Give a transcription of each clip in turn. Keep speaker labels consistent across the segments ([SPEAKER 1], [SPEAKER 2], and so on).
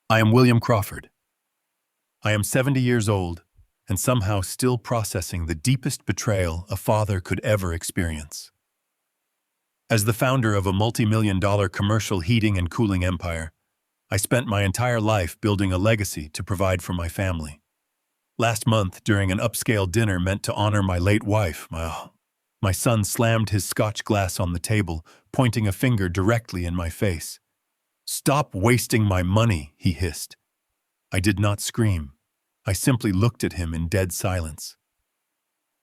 [SPEAKER 1] I am William Crawford. I am 70 years old and somehow still processing the deepest betrayal a father could ever experience. As the founder of a multi-million-dollar commercial heating and cooling empire, I spent my entire life building a legacy to provide for my family. Last month, during an upscale dinner meant to honor my late wife, my son slammed his scotch glass on the table, pointing a finger directly in my face. "Stop wasting my money," he hissed. I did not scream. I simply looked at him in dead silence.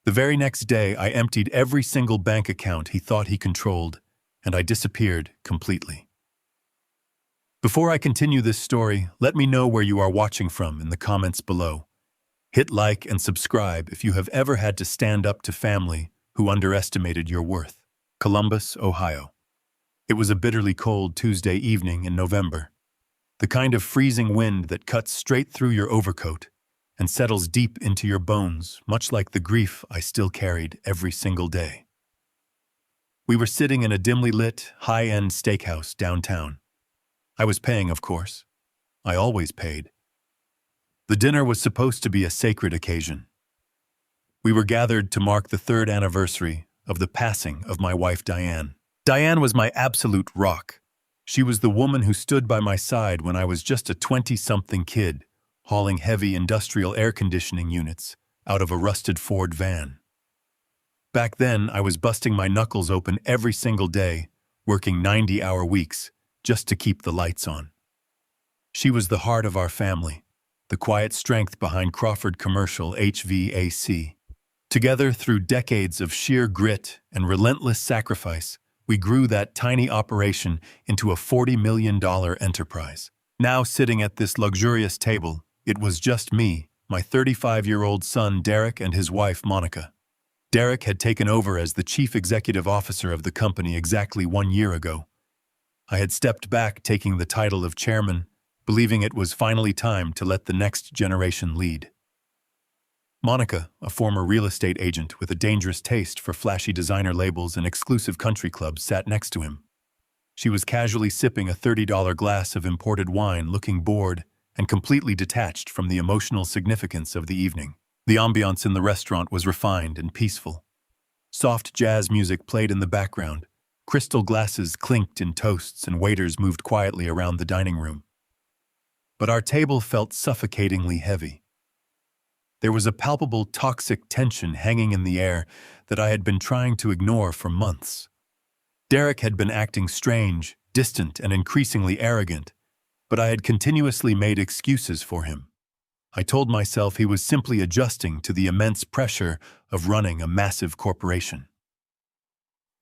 [SPEAKER 1] The very next day, I emptied every single bank account he thought he controlled, and I disappeared completely. Before I continue this story, let me know where you are watching from in the comments below. Hit like and subscribe if you have ever had to stand up to family who underestimated your worth. Columbus, Ohio. It was a bitterly cold Tuesday evening in November. The kind of freezing wind that cuts straight through your overcoat and settles deep into your bones, much like the grief I still carried every single day. We were sitting in a dimly lit, high-end steakhouse downtown. I was paying, of course. I always paid. The dinner was supposed to be a sacred occasion. We were gathered to mark the 3rd anniversary of the passing of my wife, Diane. Diane was my absolute rock. She was the woman who stood by my side when I was just a 20-something kid, hauling heavy industrial air conditioning units out of a rusted Ford van. Back then, I was busting my knuckles open every single day, working 90-hour weeks just to keep the lights on. She was the heart of our family, the quiet strength behind Crawford Commercial HVAC. Together, through decades of sheer grit and relentless sacrifice, we grew that tiny operation into a $40 million enterprise. Now sitting at this luxurious table, it was just me, my 35-year-old son Derek, and his wife Monica. Derek had taken over as the chief executive officer of the company exactly 1 year ago. I had stepped back, taking the title of chairman, believing it was finally time to let the next generation lead. Monica, a former real estate agent with a dangerous taste for flashy designer labels and exclusive country clubs, sat next to him. She was casually sipping a $30 glass of imported wine, looking bored and completely detached from the emotional significance of the evening. The ambiance in the restaurant was refined and peaceful. Soft jazz music played in the background, crystal glasses clinked in toasts, and waiters moved quietly around the dining room. But our table felt suffocatingly heavy. There was a palpable toxic tension hanging in the air that I had been trying to ignore for months. Derek had been acting strange, distant, and increasingly arrogant, but I had continuously made excuses for him. I told myself he was simply adjusting to the immense pressure of running a massive corporation.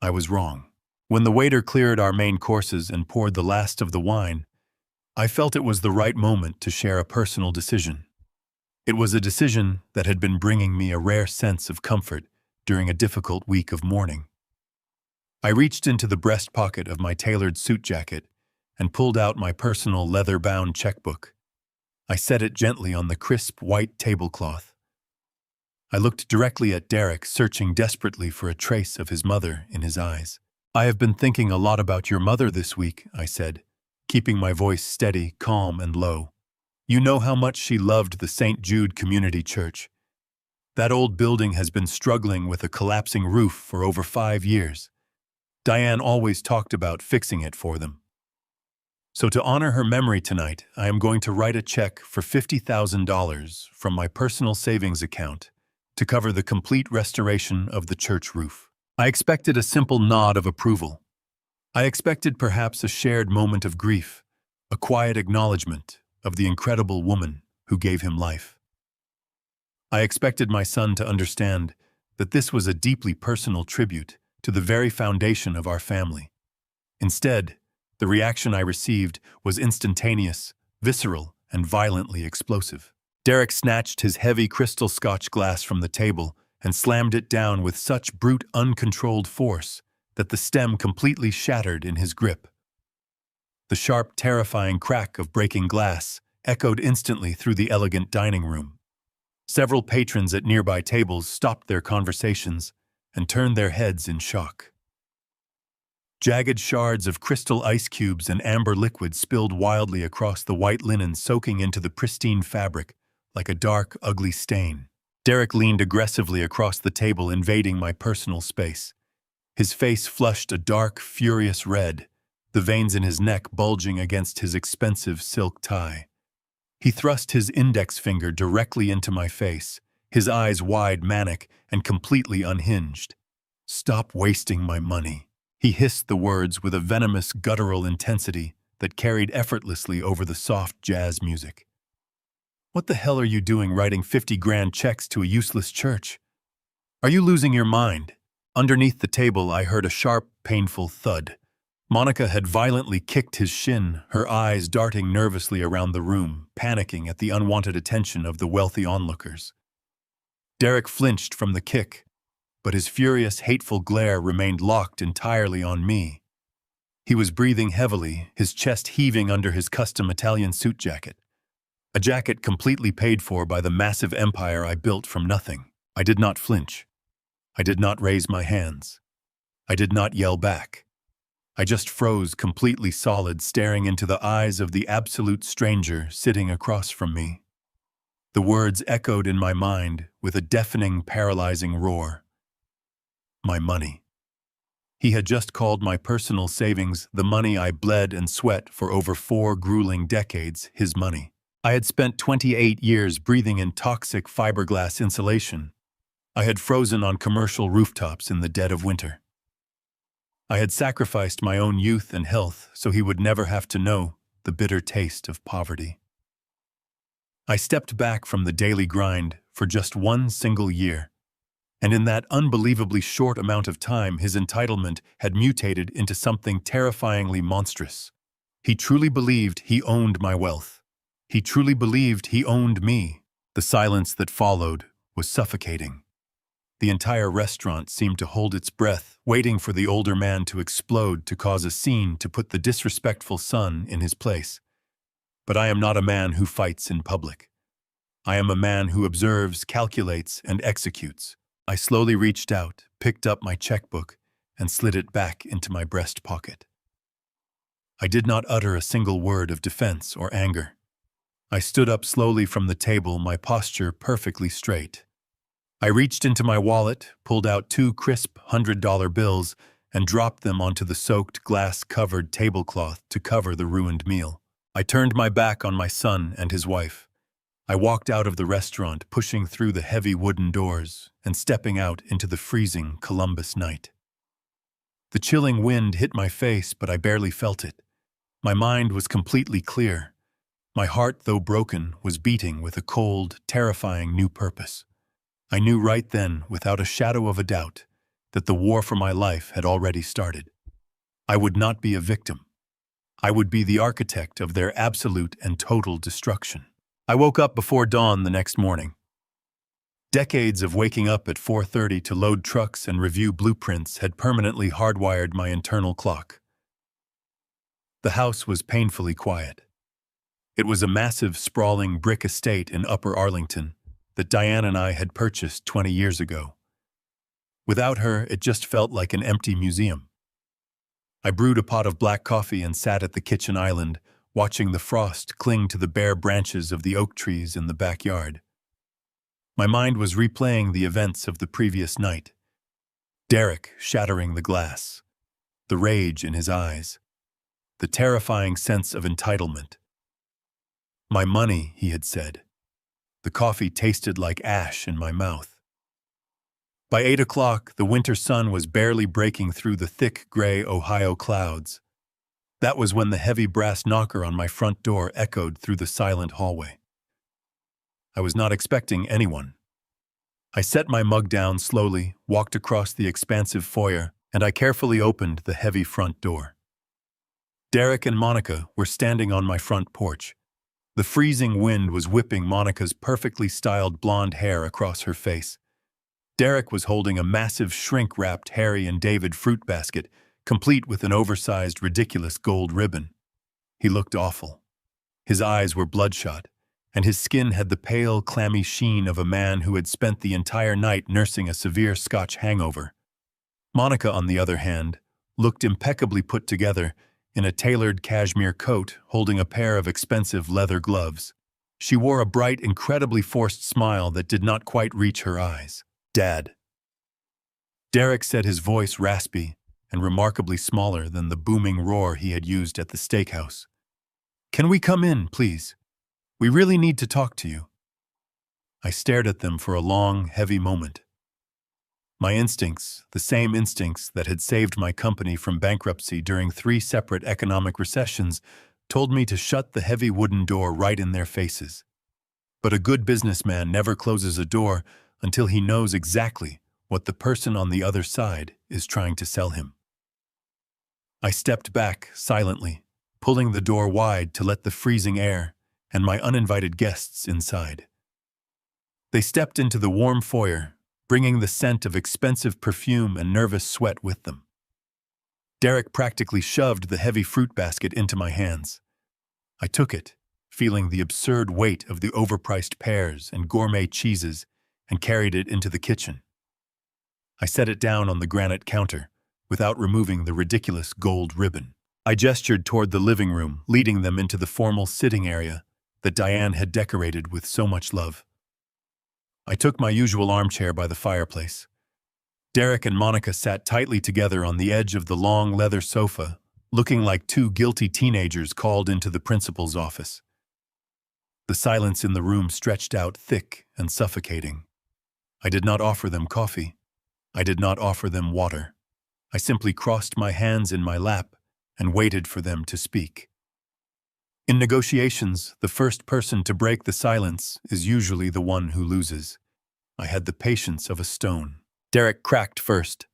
[SPEAKER 1] I was wrong. When the waiter cleared our main courses and poured the last of the wine, I felt it was the right moment to share a personal decision. It was a decision that had been bringing me a rare sense of comfort during a difficult week of mourning. I reached into the breast pocket of my tailored suit jacket and pulled out my personal leather-bound checkbook. I set it gently on the crisp white tablecloth. I looked directly at Derek, searching desperately for a trace of his mother in his eyes. "I have been thinking a lot about your mother this week," I said, keeping my voice steady, calm, and low. "You know how much she loved the St. Jude Community Church. That old building has been struggling with a collapsing roof for over 5 years. Diane always talked about fixing it for them. So to honor her memory tonight, I am going to write a check for $50,000 from my personal savings account to cover the complete restoration of the church roof." I expected a simple nod of approval. I expected perhaps a shared moment of grief, a quiet acknowledgement of the incredible woman who gave him life. I expected my son to understand that this was a deeply personal tribute to the very foundation of our family. Instead, the reaction I received was instantaneous, visceral, and violently explosive. Derek snatched his heavy crystal scotch glass from the table and slammed it down with such brute, uncontrolled force that the stem completely shattered in his grip. The sharp, terrifying crack of breaking glass echoed instantly through the elegant dining room. Several patrons at nearby tables stopped their conversations and turned their heads in shock. Jagged shards of crystal ice cubes and amber liquid spilled wildly across the white linen, soaking into the pristine fabric like a dark, ugly stain. Derek leaned aggressively across the table, invading my personal space. His face flushed a dark, furious red, the veins in his neck bulging against his expensive silk tie. He thrust his index finger directly into my face, his eyes wide, manic, and completely unhinged. "Stop wasting my money." He hissed the words with a venomous, guttural intensity that carried effortlessly over the soft jazz music. "What the hell are you doing writing 50 grand checks to a useless church? Are you losing your mind?" Underneath the table, I heard a sharp, painful thud. Monica had violently kicked his shin, her eyes darting nervously around the room, panicking at the unwanted attention of the wealthy onlookers. Derek flinched from the kick, but his furious, hateful glare remained locked entirely on me. He was breathing heavily, his chest heaving under his custom Italian suit jacket. A jacket completely paid for by the massive empire I built from nothing. I did not flinch. I did not raise my hands. I did not yell back. I just froze completely solid, staring into the eyes of the absolute stranger sitting across from me. The words echoed in my mind with a deafening, paralyzing roar. My money. He had just called my personal savings, the money I bled and sweat for over 4 grueling decades, his money. I had spent 28 years breathing in toxic fiberglass insulation. I had frozen on commercial rooftops in the dead of winter. I had sacrificed my own youth and health so he would never have to know the bitter taste of poverty. I stepped back from the daily grind for just 1 single year. And in that unbelievably short amount of time, his entitlement had mutated into something terrifyingly monstrous. He truly believed he owned my wealth. He truly believed he owned me. The silence that followed was suffocating. The entire restaurant seemed to hold its breath, waiting for the older man to explode, to cause a scene, to put the disrespectful son in his place. But I am not a man who fights in public. I am a man who observes, calculates, and executes. I slowly reached out, picked up my checkbook, and slid it back into my breast pocket. I did not utter a single word of defense or anger. I stood up slowly from the table, my posture perfectly straight. I reached into my wallet, pulled out 2 crisp $100 bills, and dropped them onto the soaked, glass-covered tablecloth to cover the ruined meal. I turned my back on my son and his wife. I walked out of the restaurant, pushing through the heavy wooden doors and stepping out into the freezing Columbus night. The chilling wind hit my face, but I barely felt it. My mind was completely clear. My heart, though broken, was beating with a cold, terrifying new purpose. I knew right then, without a shadow of a doubt, that the war for my life had already started. I would not be a victim. I would be the architect of their absolute and total destruction. I woke up before dawn the next morning. Decades of waking up at 4:30 to load trucks and review blueprints had permanently hardwired my internal clock. The house was painfully quiet. It was a massive, sprawling brick estate in Upper Arlington that Diane and I had purchased 20 years ago. Without her, it just felt like an empty museum. I brewed a pot of black coffee and sat at the kitchen island, watching the frost cling to the bare branches of the oak trees in the backyard. My mind was replaying the events of the previous night. Derek shattering the glass, the rage in his eyes, the terrifying sense of entitlement. My money, he had said. The coffee tasted like ash in my mouth. By 8 o'clock, the winter sun was barely breaking through the thick gray Ohio clouds. That was when the heavy brass knocker on my front door echoed through the silent hallway. I was not expecting anyone. I set my mug down slowly, walked across the expansive foyer, and I carefully opened the heavy front door. Derek and Monica were standing on my front porch. The freezing wind was whipping Monica's perfectly styled blonde hair across her face. Derek was holding a massive shrink-wrapped Harry and David fruit basket, complete with an oversized, ridiculous gold ribbon. He looked awful. His eyes were bloodshot, and his skin had the pale, clammy sheen of a man who had spent the entire night nursing a severe Scotch hangover. Monica, on the other hand, looked impeccably put together, in a tailored cashmere coat holding a pair of expensive leather gloves. She wore a bright, incredibly forced smile that did not quite reach her eyes. "Dad." Derek said, his voice raspy and remarkably smaller than the booming roar he had used at the steakhouse. "Can we come in, please? We really need to talk to you." I stared at them for a long, heavy moment. My instincts, the same instincts that had saved my company from bankruptcy during 3 separate economic recessions, told me to shut the heavy wooden door right in their faces. But a good businessman never closes a door until he knows exactly what the person on the other side is trying to sell him. I stepped back silently, pulling the door wide to let the freezing air and my uninvited guests inside. They stepped into the warm foyer, bringing the scent of expensive perfume and nervous sweat with them. Derek practically shoved the heavy fruit basket into my hands. I took it, feeling the absurd weight of the overpriced pears and gourmet cheeses, and carried it into the kitchen. I set it down on the granite counter, without removing the ridiculous gold ribbon. I gestured toward the living room, leading them into the formal sitting area that Diane had decorated with so much love. I took my usual armchair by the fireplace. Derek and Monica sat tightly together on the edge of the long leather sofa, looking like 2 guilty teenagers called into the principal's office. The silence in the room stretched out thick and suffocating. I did not offer them coffee. I did not offer them water. I simply crossed my hands in my lap and waited for them to speak. In negotiations, the first person to break the silence is usually the one who loses. I had the patience of a stone. Derek cracked first.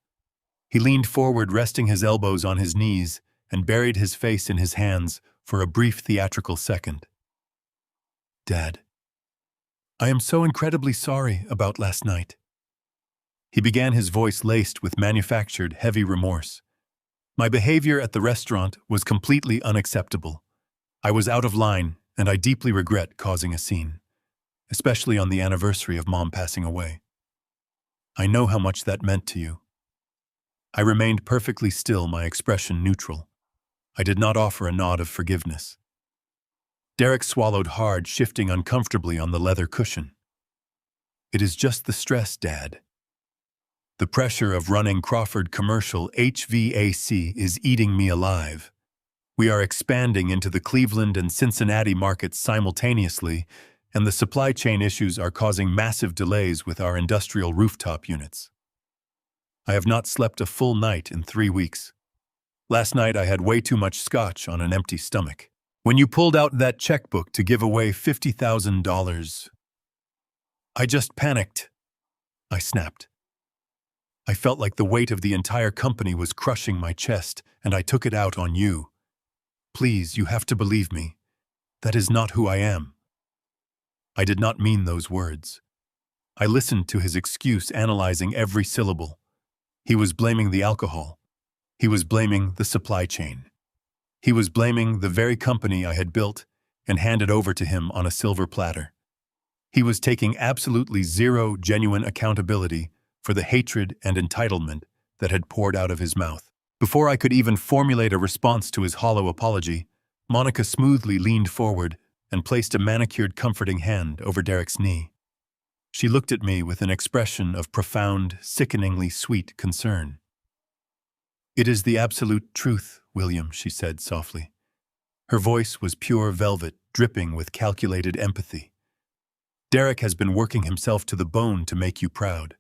[SPEAKER 1] He leaned forward, resting his elbows on his knees, and buried his face in his hands for a brief theatrical second. "Dad, I am so incredibly sorry about last night." He began, his voice laced with manufactured, heavy remorse. "My behavior at the restaurant was completely unacceptable. I was out of line, and I deeply regret causing a scene, especially on the anniversary of Mom passing away. I know how much that meant to you." I remained perfectly still, my expression neutral. I did not offer a nod of forgiveness. Derek swallowed hard, shifting uncomfortably on the leather cushion. "It is just the stress, Dad. The pressure of running Crawford Commercial HVAC is eating me alive. We are expanding into the Cleveland and Cincinnati markets simultaneously, and the supply chain issues are causing massive delays with our industrial rooftop units. I have not slept a full night in 3 weeks. Last night I had way too much scotch on an empty stomach. When you pulled out that checkbook to give away $50,000, I just panicked," I snapped. "I felt like the weight of the entire company was crushing my chest, and I took it out on you. Please, you have to believe me. That is not who I am." I did not mean those words. I listened to his excuse, analyzing every syllable. He was blaming the alcohol. He was blaming the supply chain. He was blaming the very company I had built and handed over to him on a silver platter. He was taking absolutely zero genuine accountability for the hatred and entitlement that had poured out of his mouth. Before I could even formulate a response to his hollow apology, Monica smoothly leaned forward and placed a manicured, comforting hand over Derek's knee. She looked at me with an expression of profound, sickeningly sweet concern. "It is the absolute truth, William," she said softly. Her voice was pure velvet, dripping with calculated empathy. "Derek has been working himself to the bone to make you proud.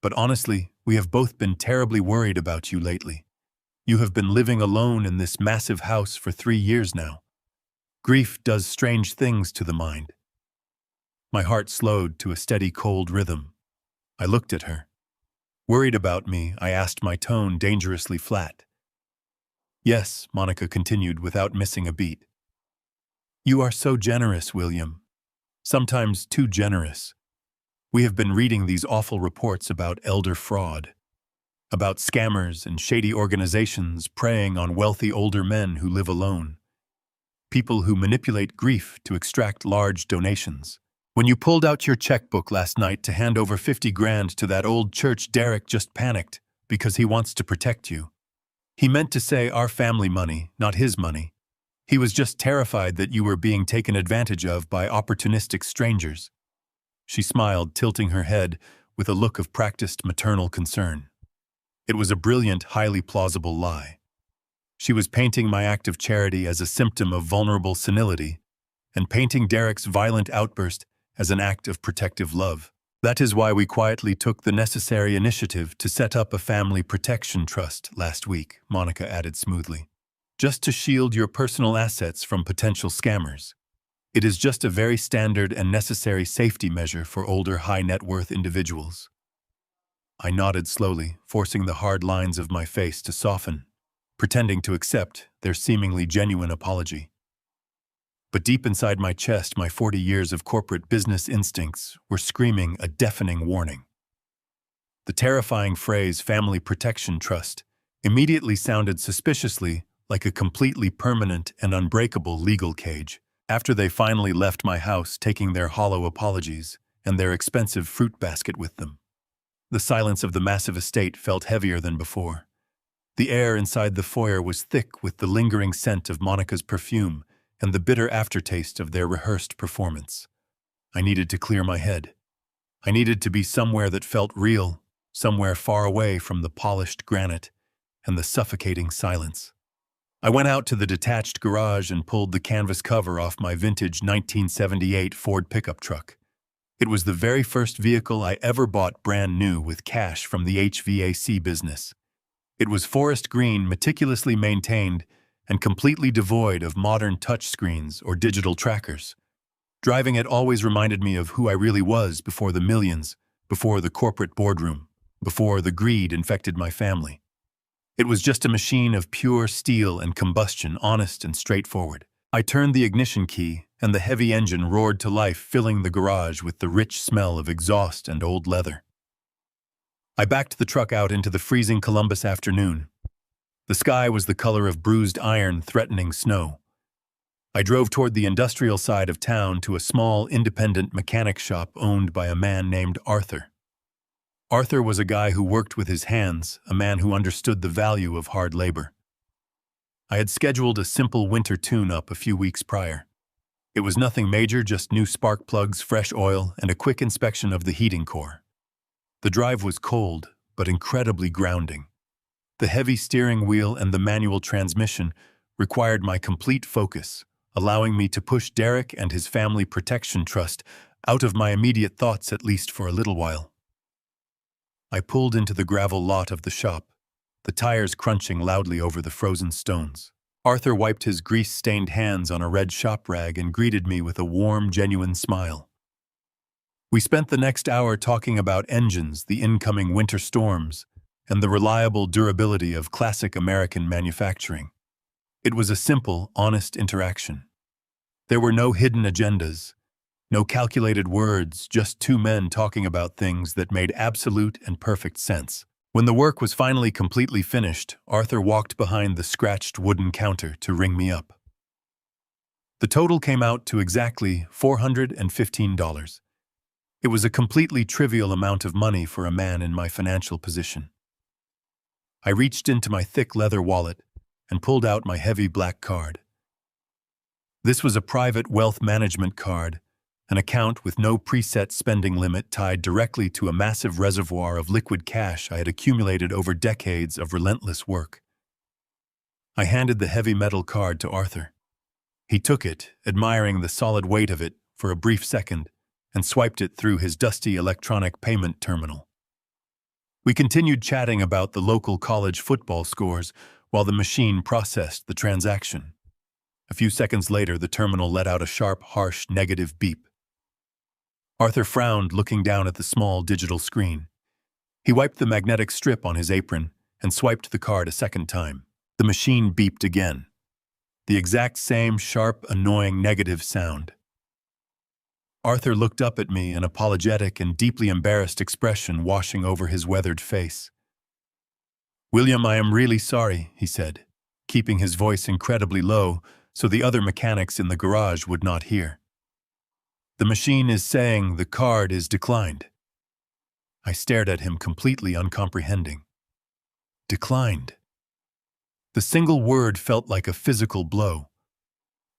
[SPEAKER 1] But honestly, we have both been terribly worried about you lately. You have been living alone in this massive house for 3 years now. Grief does strange things to the mind." My heart slowed to a steady, cold rhythm. I looked at her. "Worried about me?" I asked, my tone dangerously flat. "Yes," Monica continued without missing a beat. "You are so generous, William. Sometimes too generous. We have been reading these awful reports about elder fraud, about scammers and shady organizations preying on wealthy older men who live alone. People who manipulate grief to extract large donations. When you pulled out your checkbook last night to hand over 50 grand to that old church, Derek just panicked because he wants to protect you. He meant to say our family money, not his money. He was just terrified that you were being taken advantage of by opportunistic strangers. She smiled, tilting her head with a look of practiced maternal concern. It was a brilliant, highly plausible lie. She was painting my act of charity as a symptom of vulnerable senility, and painting Derek's violent outburst as an act of protective love. That is why we quietly took the necessary initiative to set up a family protection trust last week, Monica added smoothly. Just to shield your personal assets from potential scammers. It is just a very standard and necessary safety measure for older high-net-worth individuals. I nodded slowly, forcing the hard lines of my face to soften, pretending to accept their seemingly genuine apology. But deep inside my chest, my 40 years of corporate business instincts were screaming a deafening warning. The terrifying phrase "family protection trust" immediately sounded suspiciously like a completely permanent and unbreakable legal cage. After they finally left my house, taking their hollow apologies and their expensive fruit basket with them. The silence of the massive estate felt heavier than before. The air inside the foyer was thick with the lingering scent of Monica's perfume and the bitter aftertaste of their rehearsed performance. I needed to clear my head. I needed to be somewhere that felt real, somewhere far away from the polished granite and the suffocating silence. I went out to the detached garage and pulled the canvas cover off my vintage 1978 Ford pickup truck. It was the very first vehicle I ever bought brand new with cash from the HVAC business. It was forest green, meticulously maintained, and completely devoid of modern touchscreens or digital trackers. Driving it always reminded me of who I really was before the millions, before the corporate boardroom, before the greed infected my family. It was just a machine of pure steel and combustion, honest and straightforward. I turned the ignition key, and the heavy engine roared to life, filling the garage with the rich smell of exhaust and old leather. I backed the truck out into the freezing Columbus afternoon. The sky was the color of bruised iron threatening snow. I drove toward the industrial side of town to a small, independent mechanic shop owned by a man named Arthur. Arthur was a guy who worked with his hands, a man who understood the value of hard labor. I had scheduled a simple winter tune-up a few weeks prior. It was nothing major, just new spark plugs, fresh oil, and a quick inspection of the heating core. The drive was cold, but incredibly grounding. The heavy steering wheel and the manual transmission required my complete focus, allowing me to push Derek and his family protection trust out of my immediate thoughts, at least for a little while. I pulled into the gravel lot of the shop, the tires crunching loudly over the frozen stones. Arthur wiped his grease-stained hands on a red shop rag and greeted me with a warm, genuine smile. We spent the next hour talking about engines, the incoming winter storms, and the reliable durability of classic American manufacturing. It was a simple, honest interaction. There were no hidden agendas, no calculated words, just two men talking about things that made absolute and perfect sense. When the work was finally completely finished, Arthur walked behind the scratched wooden counter to ring me up. The total came out to exactly $415. It was a completely trivial amount of money for a man in my financial position. I reached into my thick leather wallet and pulled out my heavy black card. This was a private wealth management card, an account with no preset spending limit tied directly to a massive reservoir of liquid cash I had accumulated over decades of relentless work. I handed the heavy metal card to Arthur. He took it, admiring the solid weight of it for a brief second, and swiped it through his dusty electronic payment terminal. We continued chatting about the local college football scores while the machine processed the transaction. A few seconds later, the terminal let out a sharp, harsh, negative beep. Arthur frowned, looking down at the small digital screen. He wiped the magnetic strip on his apron and swiped the card a second time. The machine beeped again. The exact same sharp, annoying negative sound. Arthur looked up at me, an apologetic and deeply embarrassed expression washing over his weathered face. "William, I am really sorry," he said, keeping his voice incredibly low so the other mechanics in the garage would not hear. "The machine is saying the card is declined." I stared at him, completely uncomprehending. Declined? The single word felt like a physical blow.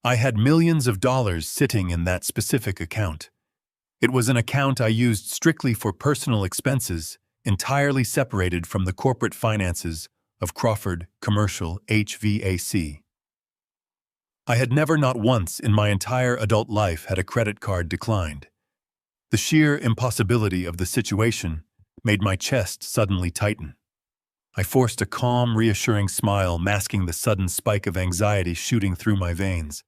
[SPEAKER 1] I had millions of dollars sitting in that specific account. It was an account I used strictly for personal expenses, entirely separated from the corporate finances of Crawford Commercial HVAC. I had never not once in my entire adult life had a credit card declined. The sheer impossibility of the situation made my chest suddenly tighten. I forced a calm, reassuring smile, masking the sudden spike of anxiety shooting through my veins.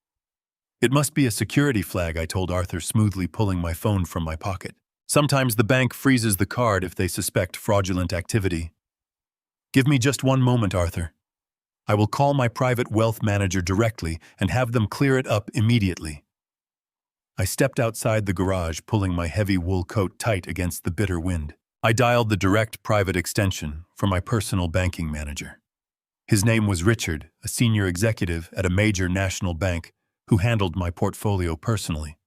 [SPEAKER 1] It must be a security flag, I told Arthur, smoothly pulling my phone from my pocket. Sometimes the bank freezes the card if they suspect fraudulent activity. Give me just one moment, Arthur. I will call my private wealth manager directly and have them clear it up immediately. I stepped outside the garage, pulling my heavy wool coat tight against the bitter wind. I dialed the direct private extension for my personal banking manager. His name was Richard, a senior executive at a major national bank who handled my portfolio personally.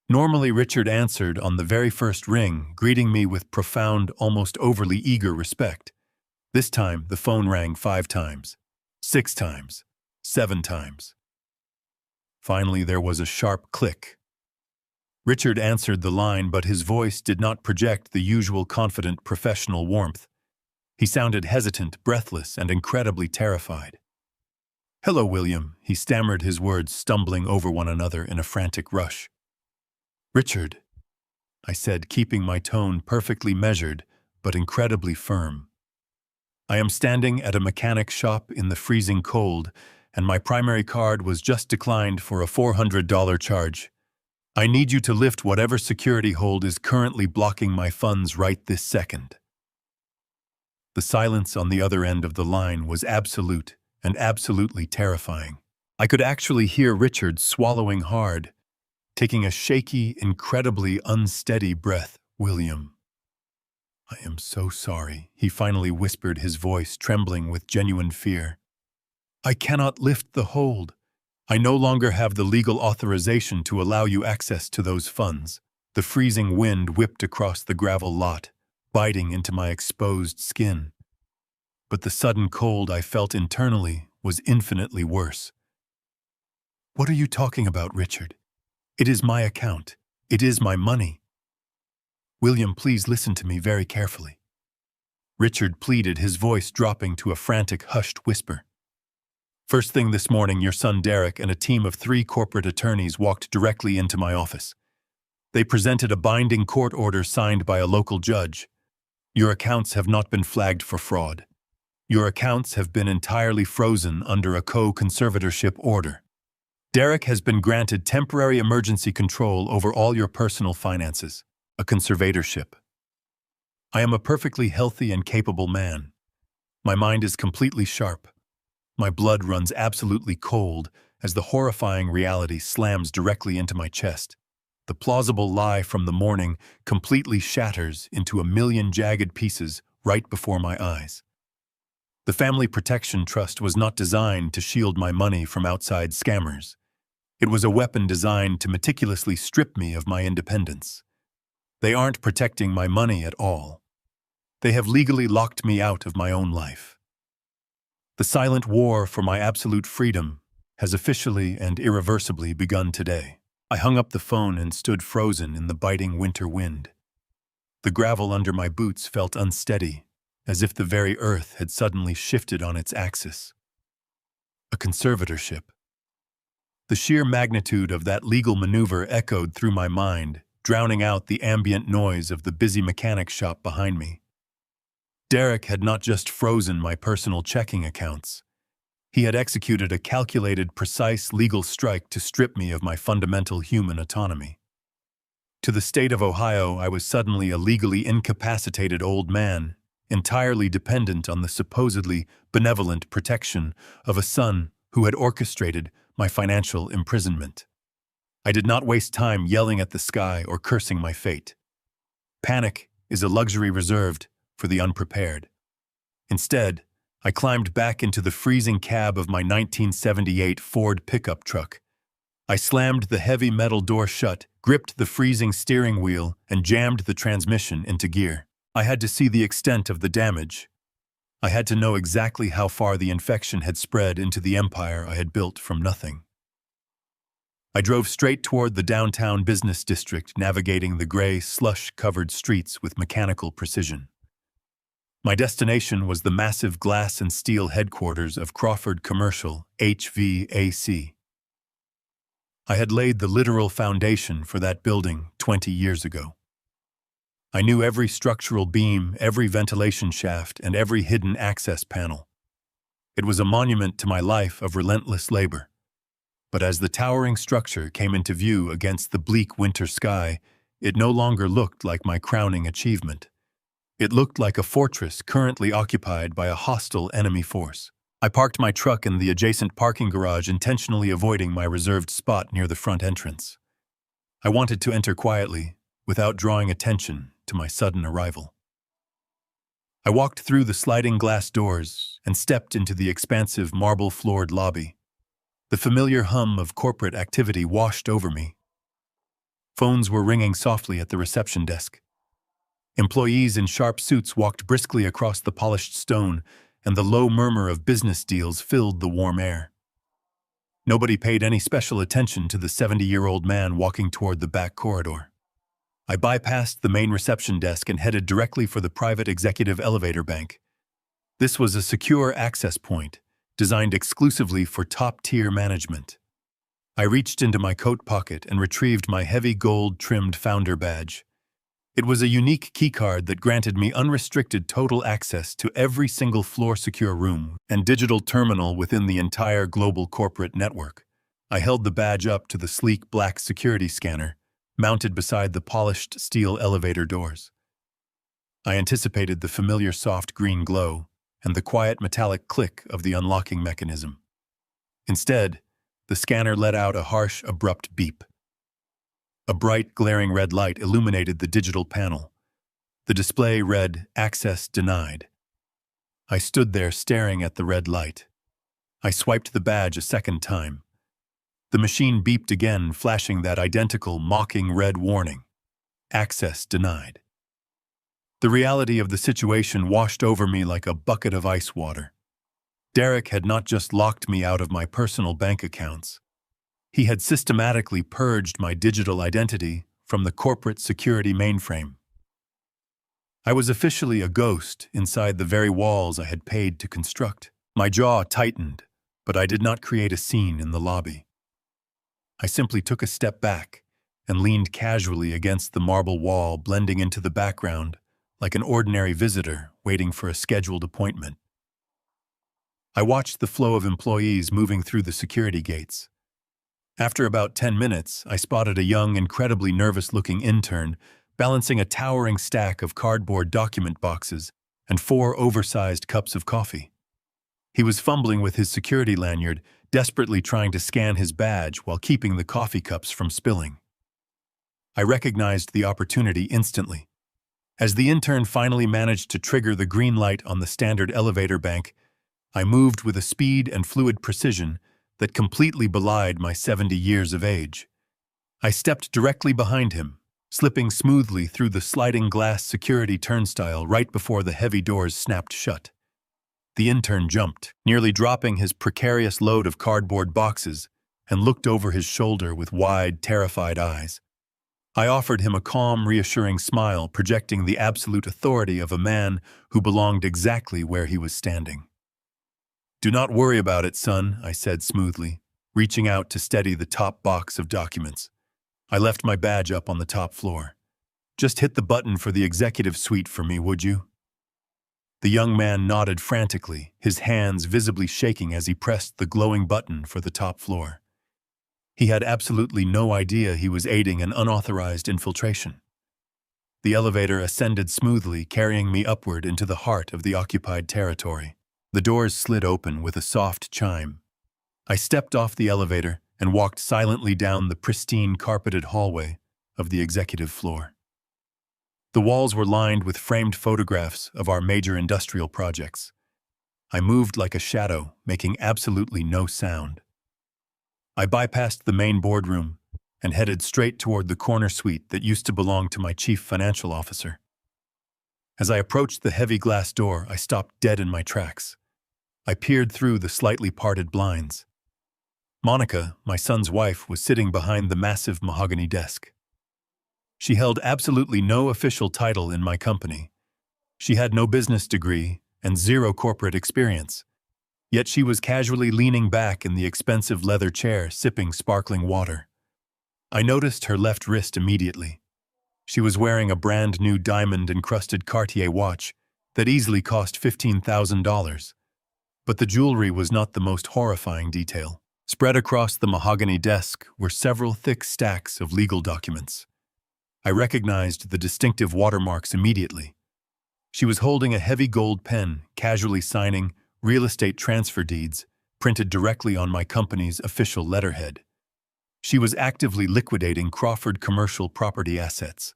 [SPEAKER 1] Normally, Richard answered on the very first ring, greeting me with profound, almost overly eager respect. This time, the phone rang 5 times, 6 times, 7 times. Finally, there was a sharp click. Richard answered the line, but his voice did not project the usual confident professional warmth. He sounded hesitant, breathless, and incredibly terrified. "Hello, William," he stammered, his words stumbling over one another in a frantic rush. "Richard," I said, keeping my tone perfectly measured but incredibly firm. "I am standing at a mechanic shop in the freezing cold, and my primary card was just declined for a $400 charge. I need you to lift whatever security hold is currently blocking my funds right this second." The silence on the other end of the line was absolute and absolutely terrifying. I could actually hear Richard swallowing hard, taking a shaky, incredibly unsteady breath. "William, I am so sorry," he finally whispered, his voice trembling with genuine fear. "I cannot lift the hold. I no longer have the legal authorization to allow you access to those funds." The freezing wind whipped across the gravel lot, biting into my exposed skin. But the sudden cold I felt internally was infinitely worse. "What are you talking about, Richard? It is my account. It is my money." "William, please listen to me very carefully," Richard pleaded, his voice dropping to a frantic, hushed whisper. "First thing this morning, your son Derek and a team of 3 corporate attorneys walked directly into my office. They presented a binding court order signed by a local judge. Your accounts have not been flagged for fraud. Your accounts have been entirely frozen under a co-conservatorship order. Derek has been granted temporary emergency control over all your personal finances, a conservatorship. I am a perfectly healthy and capable man. My mind is completely sharp. My blood runs absolutely cold as the horrifying reality slams directly into my chest. The plausible lie from the morning completely shatters into a million jagged pieces right before my eyes. The Family Protection Trust was not designed to shield my money from outside scammers. It was a weapon designed to meticulously strip me of my independence. They aren't protecting my money at all. They have legally locked me out of my own life. The silent war for my absolute freedom has officially and irreversibly begun today. I hung up the phone and stood frozen in the biting winter wind. The gravel under my boots felt unsteady, as if the very earth had suddenly shifted on its axis. A conservatorship. The sheer magnitude of that legal maneuver echoed through my mind, drowning out the ambient noise of the busy mechanic shop behind me. Derek had not just frozen my personal checking accounts. He had executed a calculated, precise legal strike to strip me of my fundamental human autonomy. To the state of Ohio, I was suddenly a legally incapacitated old man, entirely dependent on the supposedly benevolent protection of a son who had orchestrated my financial imprisonment. I did not waste time yelling at the sky or cursing my fate. Panic is a luxury reserved for the unprepared. Instead, I climbed back into the freezing cab of my 1978 Ford pickup truck. I slammed the heavy metal door shut, gripped the freezing steering wheel, and jammed the transmission into gear. I had to see the extent of the damage. I had to know exactly how far the infection had spread into the empire I had built from nothing. I drove straight toward the downtown business district, navigating the gray, slush-covered streets with mechanical precision. My destination was the massive glass and steel headquarters of Crawford Commercial, HVAC. I had laid the literal foundation for that building 20 years ago. I knew every structural beam, every ventilation shaft, and every hidden access panel. It was a monument to my life of relentless labor. But as the towering structure came into view against the bleak winter sky, it no longer looked like my crowning achievement. It looked like a fortress currently occupied by a hostile enemy force. I parked my truck in the adjacent parking garage, intentionally avoiding my reserved spot near the front entrance. I wanted to enter quietly, without drawing attention to my sudden arrival. I walked through the sliding glass doors and stepped into the expansive marble-floored lobby. The familiar hum of corporate activity washed over me. Phones were ringing softly at the reception desk. Employees in sharp suits walked briskly across the polished stone, and the low murmur of business deals filled the warm air. Nobody paid any special attention to the 70-year-old man walking toward the back corridor. I bypassed the main reception desk and headed directly for the private executive elevator bank. This was a secure access point, designed exclusively for top-tier management. I reached into my coat pocket and retrieved my heavy gold-trimmed founder badge. It was a unique keycard that granted me unrestricted total access to every single floor-secure room and digital terminal within the entire global corporate network. I held the badge up to the sleek black security scanner, mounted beside the polished steel elevator doors. I anticipated the familiar soft green glow and the quiet metallic click of the unlocking mechanism. Instead, the scanner let out a harsh, abrupt beep. A bright, glaring red light illuminated the digital panel. The display read, "Access denied." I stood there staring at the red light. I swiped the badge a second time. The machine beeped again, flashing that identical, mocking red warning. Access denied. The reality of the situation washed over me like a bucket of ice water. Derek had not just locked me out of my personal bank accounts. He had systematically purged my digital identity from the corporate security mainframe. I was officially a ghost inside the very walls I had paid to construct. My jaw tightened, but I did not create a scene in the lobby. I simply took a step back and leaned casually against the marble wall, blending into the background like an ordinary visitor waiting for a scheduled appointment. I watched the flow of employees moving through the security gates. After about 10 minutes, I spotted a young, incredibly nervous-looking intern balancing a towering stack of cardboard document boxes and 4 oversized cups of coffee. He was fumbling with his security lanyard, desperately trying to scan his badge while keeping the coffee cups from spilling. I recognized the opportunity instantly. As the intern finally managed to trigger the green light on the standard elevator bank, I moved with a speed and fluid precision that completely belied my 70 years of age. I stepped directly behind him, slipping smoothly through the sliding glass security turnstile right before the heavy doors snapped shut. The intern jumped, nearly dropping his precarious load of cardboard boxes, and looked over his shoulder with wide, terrified eyes. I offered him a calm, reassuring smile, projecting the absolute authority of a man who belonged exactly where he was standing. "Do not worry about it, son," I said smoothly, reaching out to steady the top box of documents. I left my badge up on the top floor. "Just hit the button for the executive suite for me, would you?" The young man nodded frantically, his hands visibly shaking as he pressed the glowing button for the top floor. He had absolutely no idea he was aiding an unauthorized infiltration. The elevator ascended smoothly, carrying me upward into the heart of the occupied territory. The doors slid open with a soft chime. I stepped off the elevator and walked silently down the pristine carpeted hallway of the executive floor. The walls were lined with framed photographs of our major industrial projects. I moved like a shadow, making absolutely no sound. I bypassed the main boardroom and headed straight toward the corner suite that used to belong to my chief financial officer. As I approached the heavy glass door, I stopped dead in my tracks. I peered through the slightly parted blinds. Monica, my son's wife, was sitting behind the massive mahogany desk. She held absolutely no official title in my company. She had no business degree and zero corporate experience. Yet she was casually leaning back in the expensive leather chair, sipping sparkling water. I noticed her left wrist immediately. She was wearing a brand new diamond-encrusted Cartier watch that easily cost $15,000. But the jewelry was not the most horrifying detail. Spread across the mahogany desk were several thick stacks of legal documents. I recognized the distinctive watermarks immediately. She was holding a heavy gold pen, casually signing real estate transfer deeds printed directly on my company's official letterhead. She was actively liquidating Crawford commercial property assets.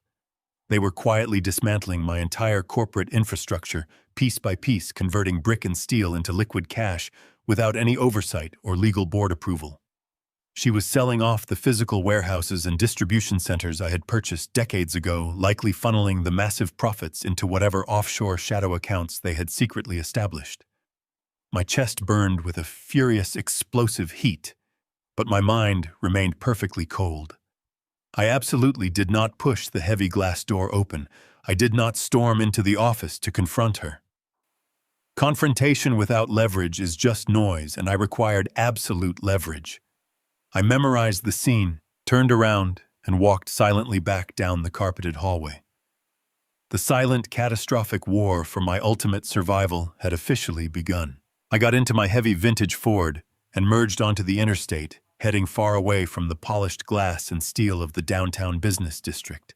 [SPEAKER 1] They were quietly dismantling my entire corporate infrastructure, piece by piece, converting brick and steel into liquid cash without any oversight or legal board approval. She was selling off the physical warehouses and distribution centers I had purchased decades ago, likely funneling the massive profits into whatever offshore shadow accounts they had secretly established. My chest burned with a furious, explosive heat, but my mind remained perfectly cold. I absolutely did not push the heavy glass door open. I did not storm into the office to confront her. Confrontation without leverage is just noise, and I required absolute leverage. I memorized the scene, turned around, and walked silently back down the carpeted hallway. The silent, catastrophic war for my ultimate survival had officially begun. I got into my heavy vintage Ford and merged onto the interstate, heading far away from the polished glass and steel of the downtown business district.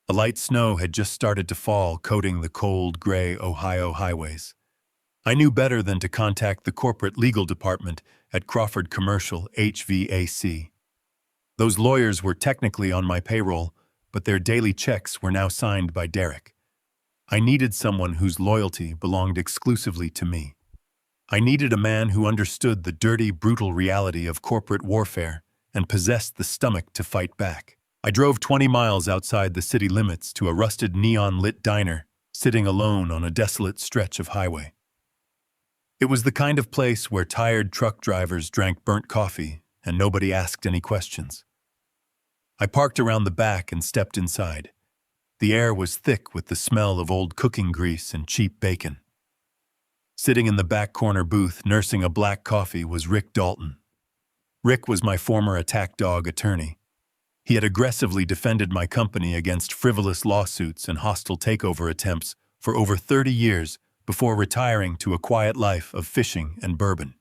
[SPEAKER 1] A light snow had just started to fall, coating the cold, gray Ohio highways. I knew better than to contact the corporate legal department at Crawford Commercial HVAC. Those lawyers were technically on my payroll, but their daily checks were now signed by Derek. I needed someone whose loyalty belonged exclusively to me. I needed a man who understood the dirty, brutal reality of corporate warfare and possessed the stomach to fight back. I drove 20 miles outside the city limits to a rusted neon-lit diner, sitting alone on a desolate stretch of highway. It was the kind of place where tired truck drivers drank burnt coffee and nobody asked any questions. I parked around the back and stepped inside. The air was thick with the smell of old cooking grease and cheap bacon. Sitting in the back corner booth, nursing a black coffee, was Rick Dalton. Rick was my former attack dog attorney. He had aggressively defended my company against frivolous lawsuits and hostile takeover attempts for over 30 years before retiring to a quiet life of fishing and bourbon.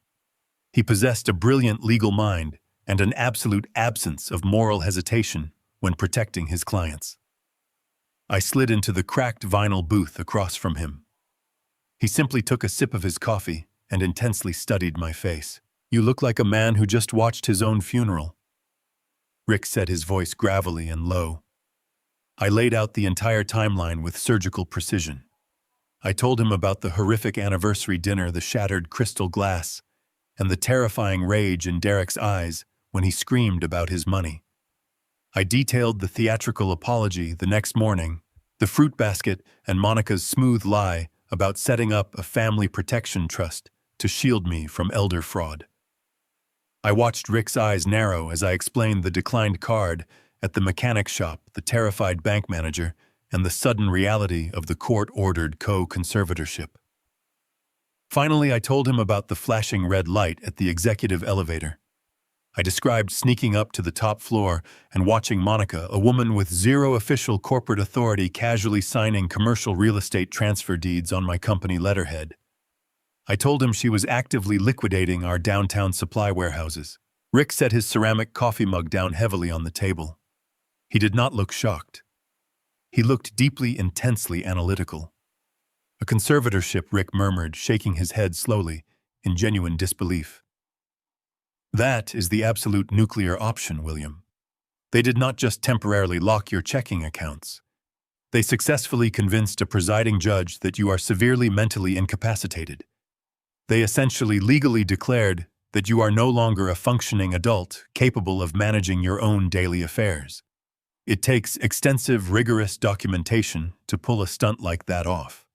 [SPEAKER 1] He possessed a brilliant legal mind and an absolute absence of moral hesitation when protecting his clients. I slid into the cracked vinyl booth across from him. He simply took a sip of his coffee and intensely studied my face. "You look like a man who just watched his own funeral." Rick said, his voice gravelly and low. I laid out the entire timeline with surgical precision. I told him about the horrific anniversary dinner, the shattered crystal glass, and the terrifying rage in Derek's eyes when he screamed about his money. I detailed the theatrical apology the next morning, the fruit basket, and Monica's smooth lie about setting up a family protection trust to shield me from elder fraud. I watched Rick's eyes narrow as I explained the declined card at the mechanic shop, the terrified bank manager, and the sudden reality of the court-ordered co-conservatorship. Finally, I told him about the flashing red light at the executive elevator. I described sneaking up to the top floor and watching Monica, a woman with zero official corporate authority, casually signing commercial real estate transfer deeds on my company letterhead. I told him she was actively liquidating our downtown supply warehouses. Rick set his ceramic coffee mug down heavily on the table. He did not look shocked. He looked deeply, intensely analytical. "A conservatorship," Rick murmured, shaking his head slowly, in genuine disbelief. "That is the absolute nuclear option, William. They did not just temporarily lock your checking accounts. They successfully convinced a presiding judge that you are severely mentally incapacitated. They essentially legally declared that you are no longer a functioning adult capable of managing your own daily affairs. It takes extensive, rigorous documentation to pull a stunt like that off.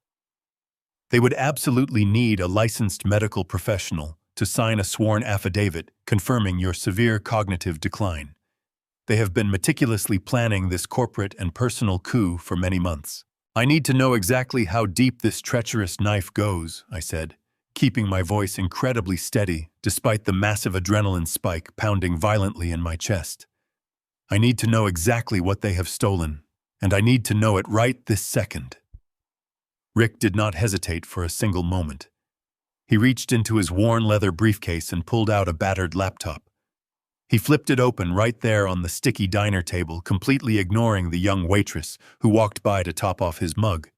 [SPEAKER 1] They would absolutely need a licensed medical professional to sign a sworn affidavit confirming your severe cognitive decline. They have been meticulously planning this corporate and personal coup for many months. I need to know exactly how deep this treacherous knife goes, I said, keeping my voice incredibly steady despite the massive adrenaline spike pounding violently in my chest. I need to know exactly what they have stolen, and I need to know it right this second. Rick did not hesitate for a single moment. He reached into his worn leather briefcase and pulled out a battered laptop. He flipped it open right there on the sticky diner table, completely ignoring the young waitress who walked by to top off his mug.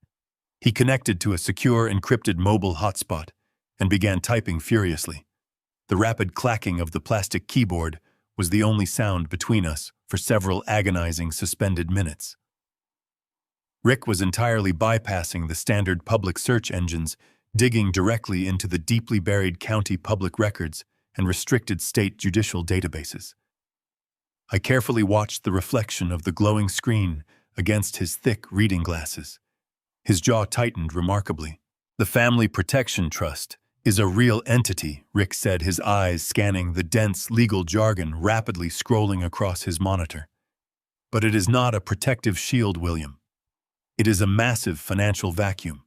[SPEAKER 1] He connected to a secure, encrypted mobile hotspot and began typing furiously. The rapid clacking of the plastic keyboard was the only sound between us for several agonizing suspended minutes. Rick was entirely bypassing the standard public search engines, digging directly into the deeply buried county public records and restricted state judicial databases. I carefully watched the reflection of the glowing screen against his thick reading glasses. His jaw tightened remarkably. "The Family Protection Trust is a real entity," Rick said, his eyes scanning the dense legal jargon rapidly scrolling across his monitor. "But it is not a protective shield, William. It is a massive financial vacuum.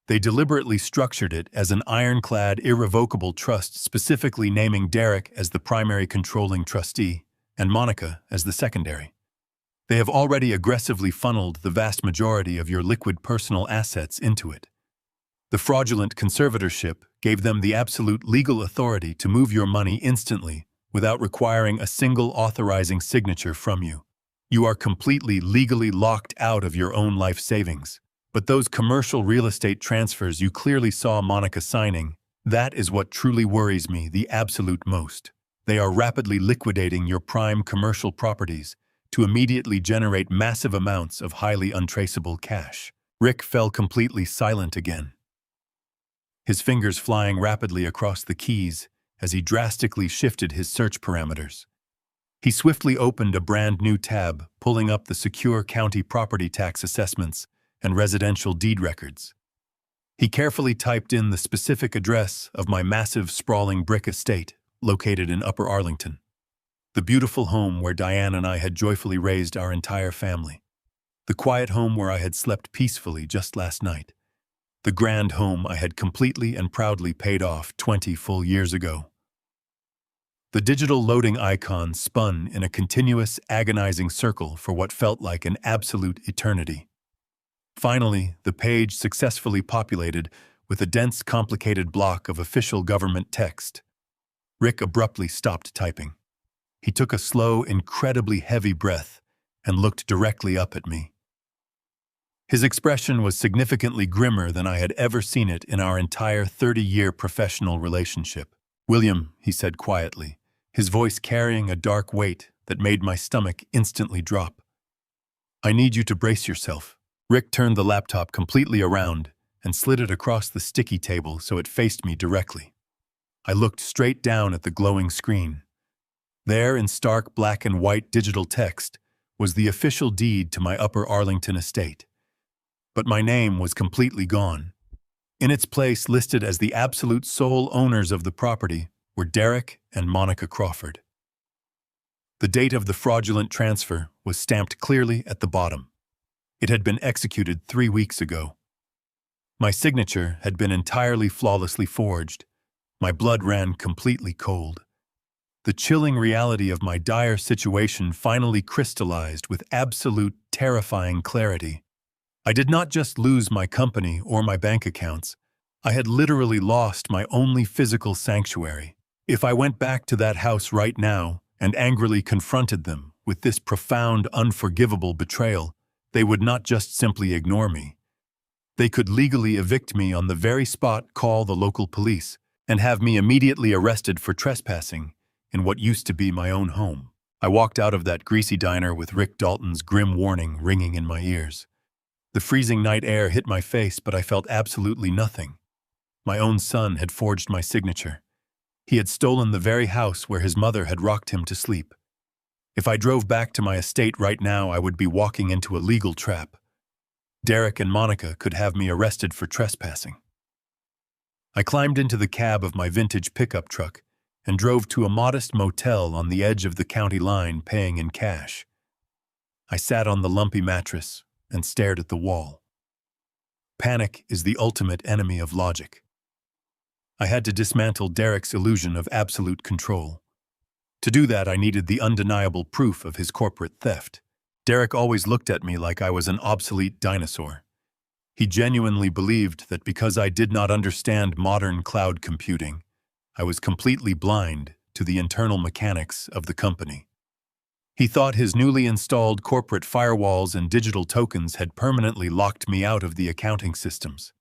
[SPEAKER 1] They deliberately structured it as an ironclad, irrevocable trust, specifically naming Derek as the primary controlling trustee and Monica as the secondary. They have already aggressively funneled the vast majority of your liquid personal assets into it. The fraudulent conservatorship gave them the absolute legal authority to move your money instantly without requiring a single authorizing signature from you. You are completely legally locked out of your own life savings. But those commercial real estate transfers you clearly saw Monica signing, that is what truly worries me the absolute most. They are rapidly liquidating your prime commercial properties to immediately generate massive amounts of highly untraceable cash." Rick fell completely silent again, his fingers flying rapidly across the keys as he drastically shifted his search parameters. He swiftly opened a brand new tab, pulling up the secure county property tax assessments and residential deed records. He carefully typed in the specific address of my massive, sprawling brick estate located in Upper Arlington, the beautiful home where Diane and I had joyfully raised our entire family, the quiet home where I had slept peacefully just last night, the grand home I had completely and proudly paid off 20 full years ago. The digital loading icon spun in a continuous, agonizing circle for what felt like an absolute eternity. Finally, the page successfully populated with a dense, complicated block of official government text. Rick abruptly stopped typing. He took a slow, incredibly heavy breath and looked directly up at me. His expression was significantly grimmer than I had ever seen it in our entire 30-year professional relationship. "William," he said quietly, his voice carrying a dark weight that made my stomach instantly drop. "I need you to brace yourself." Rick turned the laptop completely around and slid it across the sticky table so it faced me directly. I looked straight down at the glowing screen. There, in stark black and white digital text, was the official deed to my Upper Arlington estate. But my name was completely gone. In its place, listed as the absolute sole owners of the property, were Derek and Monica Crawford. The date of the fraudulent transfer was stamped clearly at the bottom. It had been executed 3 weeks ago. My signature had been entirely flawlessly forged. My blood ran completely cold. The chilling reality of my dire situation finally crystallized with absolute, terrifying clarity. I did not just lose my company or my bank accounts. I had literally lost my only physical sanctuary. If I went back to that house right now and angrily confronted them with this profound, unforgivable betrayal, they would not just simply ignore me. They could legally evict me on the very spot, call the local police, and have me immediately arrested for trespassing in what used to be my own home. I walked out of that greasy diner with Rick Dalton's grim warning ringing in my ears. The freezing night air hit my face, but I felt absolutely nothing. My own son had forged my signature. He had stolen the very house where his mother had rocked him to sleep. If I drove back to my estate right now, I would be walking into a legal trap. Derek and Monica could have me arrested for trespassing. I climbed into the cab of my vintage pickup truck and drove to a modest motel on the edge of the county line, paying in cash. I sat on the lumpy mattress and stared at the wall. Panic is the ultimate enemy of logic. I had to dismantle Derek's illusion of absolute control. To do that, I needed the undeniable proof of his corporate theft. Derek always looked at me like I was an obsolete dinosaur. He genuinely believed that because I did not understand modern cloud computing, I was completely blind to the internal mechanics of the company. He thought his newly installed corporate firewalls and digital tokens had permanently locked me out of the accounting systems.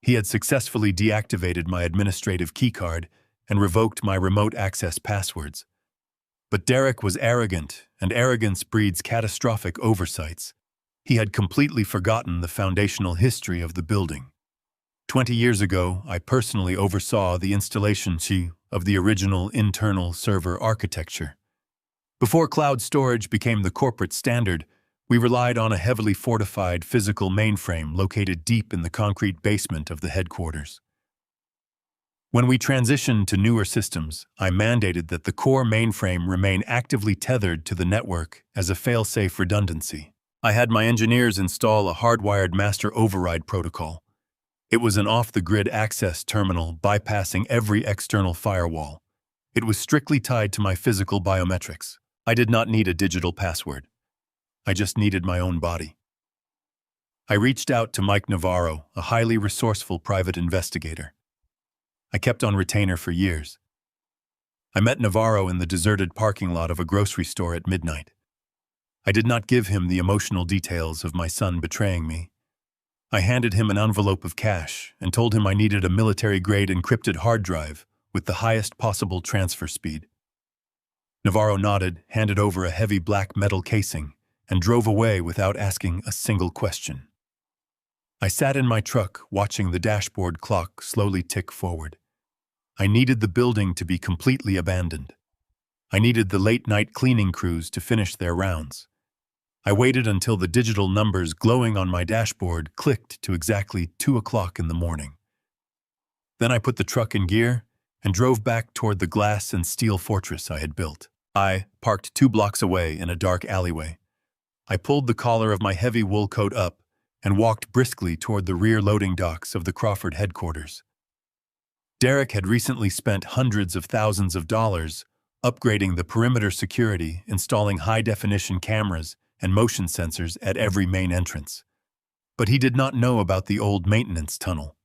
[SPEAKER 1] He had successfully deactivated my administrative keycard and revoked my remote access passwords. But Derek was arrogant, and arrogance breeds catastrophic oversights. He had completely forgotten the foundational history of the building. 20 years ago, I personally oversaw the installation of the original internal server architecture. Before cloud storage became the corporate standard, we relied on a heavily fortified physical mainframe located deep in the concrete basement of the headquarters. When we transitioned to newer systems, I mandated that the core mainframe remain actively tethered to the network as a fail-safe redundancy. I had my engineers install a hardwired master override protocol. It was an off-the-grid access terminal bypassing every external firewall. It was strictly tied to my physical biometrics. I did not need a digital password. I just needed my own body. I reached out to Mike Navarro, a highly resourceful private investigator. I kept on retainer for years. I met Navarro in the deserted parking lot of a grocery store at midnight. I did not give him the emotional details of my son betraying me. I handed him an envelope of cash and told him I needed a military-grade encrypted hard drive with the highest possible transfer speed. Navarro nodded, handed over a heavy black metal casing, and drove away without asking a single question. I sat in my truck, watching the dashboard clock slowly tick forward. I needed the building to be completely abandoned. I needed the late-night cleaning crews to finish their rounds. I waited until the digital numbers glowing on my dashboard clicked to exactly 2 o'clock in the morning. Then I put the truck in gear and drove back toward the glass and steel fortress I had built. I parked 2 blocks away in a dark alleyway. I pulled the collar of my heavy wool coat up and walked briskly toward the rear loading docks of the Crawford headquarters. Derek had recently spent hundreds of thousands of dollars upgrading the perimeter security, installing high-definition cameras and motion sensors at every main entrance. But he did not know about the old maintenance tunnel.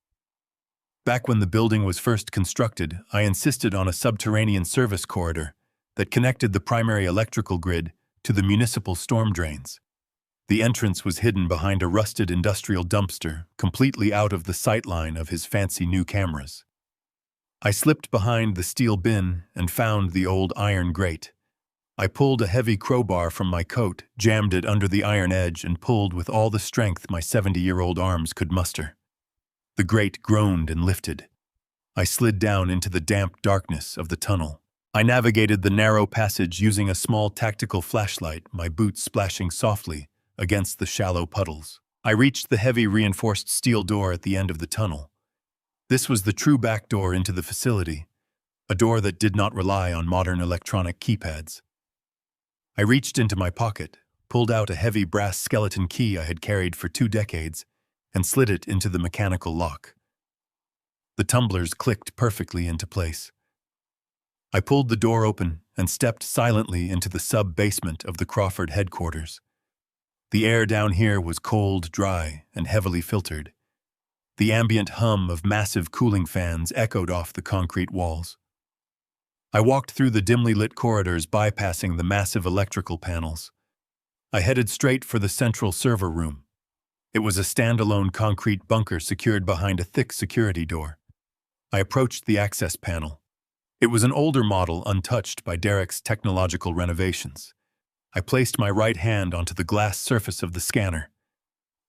[SPEAKER 1] Back when the building was first constructed, I insisted on a subterranean service corridor that connected the primary electrical grid to the municipal storm drains. The entrance was hidden behind a rusted industrial dumpster, completely out of the sightline of his fancy new cameras. I slipped behind the steel bin and found the old iron grate. I pulled a heavy crowbar from my coat, jammed it under the iron edge, and pulled with all the strength my 70-year-old arms could muster. The grate groaned and lifted. I slid down into the damp darkness of the tunnel. I navigated the narrow passage using a small tactical flashlight, my boots splashing softly against the shallow puddles. I reached the heavy reinforced steel door at the end of the tunnel. This was the true back door into the facility, a door that did not rely on modern electronic keypads. I reached into my pocket, pulled out a heavy brass skeleton key I had carried for 2 decades, and slid it into the mechanical lock. The tumblers clicked perfectly into place. I pulled the door open and stepped silently into the sub-basement of the Crawford headquarters. The air down here was cold, dry, and heavily filtered. The ambient hum of massive cooling fans echoed off the concrete walls. I walked through the dimly lit corridors, bypassing the massive electrical panels. I headed straight for the central server room. It was a standalone concrete bunker secured behind a thick security door. I approached the access panel. It was an older model untouched by Derek's technological renovations. I placed my right hand onto the glass surface of the scanner.